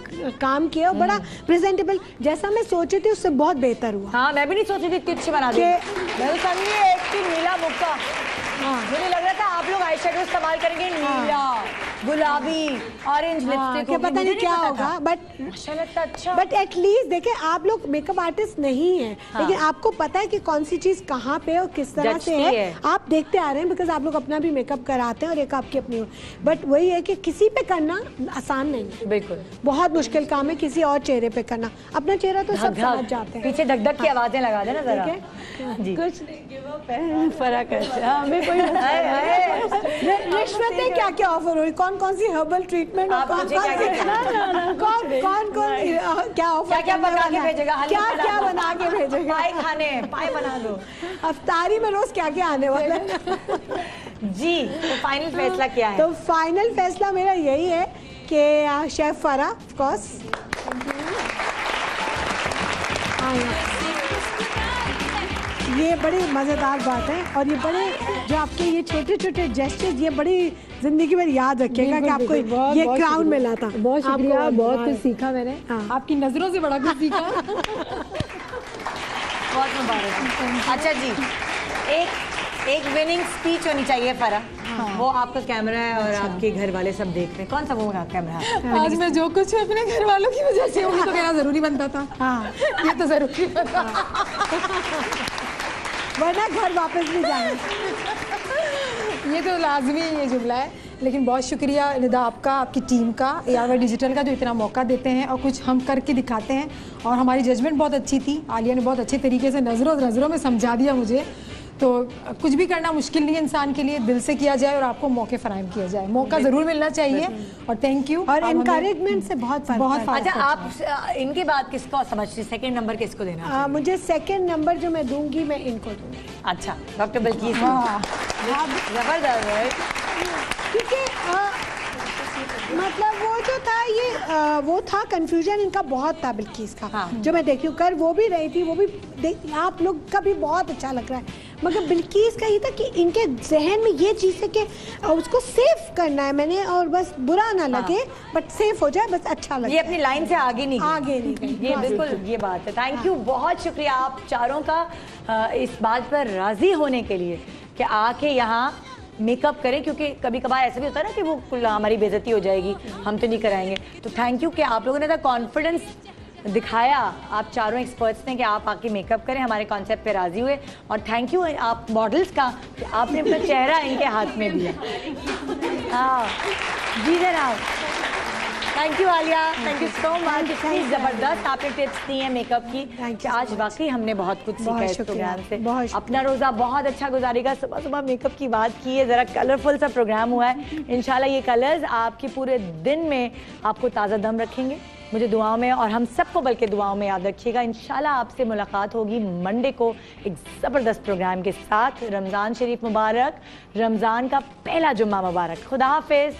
काम किया और बड़ा प्रेजेंटेबल, जैसा मैं सोची थी उससे बहुत बेहतर हुआ। हाँ मैं भी नहीं सोची थी इतनी अच्छी बना दी। मैं समझी एक नीला मुक्का। हाँ मुझे लग रहा था आप लोग आई शेडो इस्तेमाल करेंगे, नीला, गुलाबी, ऑरेंज लिपस्टिक, पता नहीं क्या होगा, बट एटलीस्ट देखे आप लोग मेकअप आर्टिस्ट नहीं हैं, लेकिन आपको पता है कि कौन सी चीज कहाँ पे और किस तरह से है। आप देखते आ रहे हैं बिकॉज आप लोग अपना भी मेकअप कराते हैं और एक आपकी अपनी, बट वही है कि किसी पे करना आसान नहीं है, बिल्कुल बहुत मुश्किल काम है किसी और चेहरे पे करना। अपना चेहरा तो सब समझ जाते हैं, पीछे धक धक की आवाजें लगा देना जरा। कुछ नहीं, फर्क है। रिश्वतें क्या क्या ऑफर हो रही, कौन कौन सी हर्बल ट्रीटमेंट, कौन क्या ऑफर, क्या बना के भेजेगा, क्या बना के भेजेगा, पाए खाने, पाए बना दो। अफ्तारी में रोज क्या क्या आने वाला है। जी तो फाइनल फैसला क्या है? तो फाइनल फैसला मेरा यही है कि शेफ फरा ऑफ कोर्स। ये बड़ी मज़ेदार बात है और ये बड़े जो आपके ये छोटे छोटे जेस्चर्स ये बड़ी जिंदगी में याद रखिएगा कि आपको ये क्राउन मिला था। बहुत शुक्रिया, बहुत कुछ सीखा मैंने, आपकी नजरों से बड़ा कुछ सीखा। बहुत मुबारक। अच्छा जी, एक विनिंग स्पीच होनी चाहिए फरा। वो आपका कैमरा है और आपके घर वाले सब देख रहे हैं। कौन सा वो कैमरा है? आज मैं जो कुछ अपने घर वालों की वजह से उनको कहना जरूरी बनता था। हाँ, ये तो जरूरी बनता, वरना घर वापस भी जाना। ये तो लाजमी ये जुमला है। लेकिन बहुत शुक्रिया निदा आपका, आपकी टीम का, ARY डिजिटल का, जो इतना मौका देते हैं और कुछ हम करके दिखाते हैं। और हमारी जजमेंट बहुत अच्छी थी, आलिया ने बहुत अच्छे तरीके से नज़रों में समझा दिया मुझे। तो कुछ भी करना मुश्किल नहीं है इंसान के लिए, दिल से किया जाए और आपको मौके फराहम किया जाए। मौका ज़रूर मिलना चाहिए और थैंक यू। और इनकरेजमेंट से बहुत अच्छा, आप इनके बाद किसको समझती, सेकंड नंबर किसको देना? मुझे सेकंड नंबर जो मैं दूंगी मैं इनको दूंगी। अच्छा, डॉक्टर बिल्कीस, जबरदस्त। क्योंकि मतलब वो जो था ये वो था कंफ्यूजन इनका बहुत था बिल्कीस का। हाँ। जो मैं देखी कर वो भी रही थी, वो भी आप लोग का भी बहुत अच्छा लग रहा है, मगर बिल्कीस का ये था कि इनके जहन में ये चीज़ है कि उसको सेफ करना है मैंने, और बस बुरा ना लगे बट सेफ हो जाए, बस अच्छा लगे। ये अपनी लाइन से आगे नहीं गई। ये बिल्कुल ये बात है। थैंक यू, बहुत शुक्रिया आप चारों का इस बात पर राजी होने के लिए कि आके यहाँ मेकअप करें, क्योंकि कभी कभार ऐसा भी होता है ना कि वो हमारी बेइज्जती हो जाएगी, हम तो नहीं कराएंगे। तो थैंक यू कि आप लोगों ने तो कॉन्फिडेंस दिखाया, आप चारों एक्सपर्ट्स ने, कि आप आके मेकअप करें, हमारे कॉन्सेप्ट पे राजी हुए। और थैंक यू आप मॉडल्स का कि आपने अपना चेहरा इनके हाथ में दिया। हाँ जी जनाब, thank you Alia, thank you so much. इतनी ज़बरदस्त आपने टिप्स दी हैं मेकअप की, आज वाकई हमने बहुत कुछ सीखा इस प्रोग्राम से। अपना रोज़ा बहुत अच्छा गुजारेगा। सुबह सुबह मेकअप की बात की है, ज़रा कलरफुल सा प्रोग्राम हुआ है। इंशाल्लाह ये कलर्स आपके पूरे दिन में आपको ताज़ा दम रखेंगे। मुझे दुआओं में और हम सबको बल्कि दुआओं में याद रखिएगा। इंशाल्लाह आपसे मुलाकात होगी मंडे को एक ज़बरदस्त प्रोग्राम के साथ। रमज़ान शरीफ मुबारक, रमज़ान का पहला जुम्मा मुबारक। खुदा हाफिज़।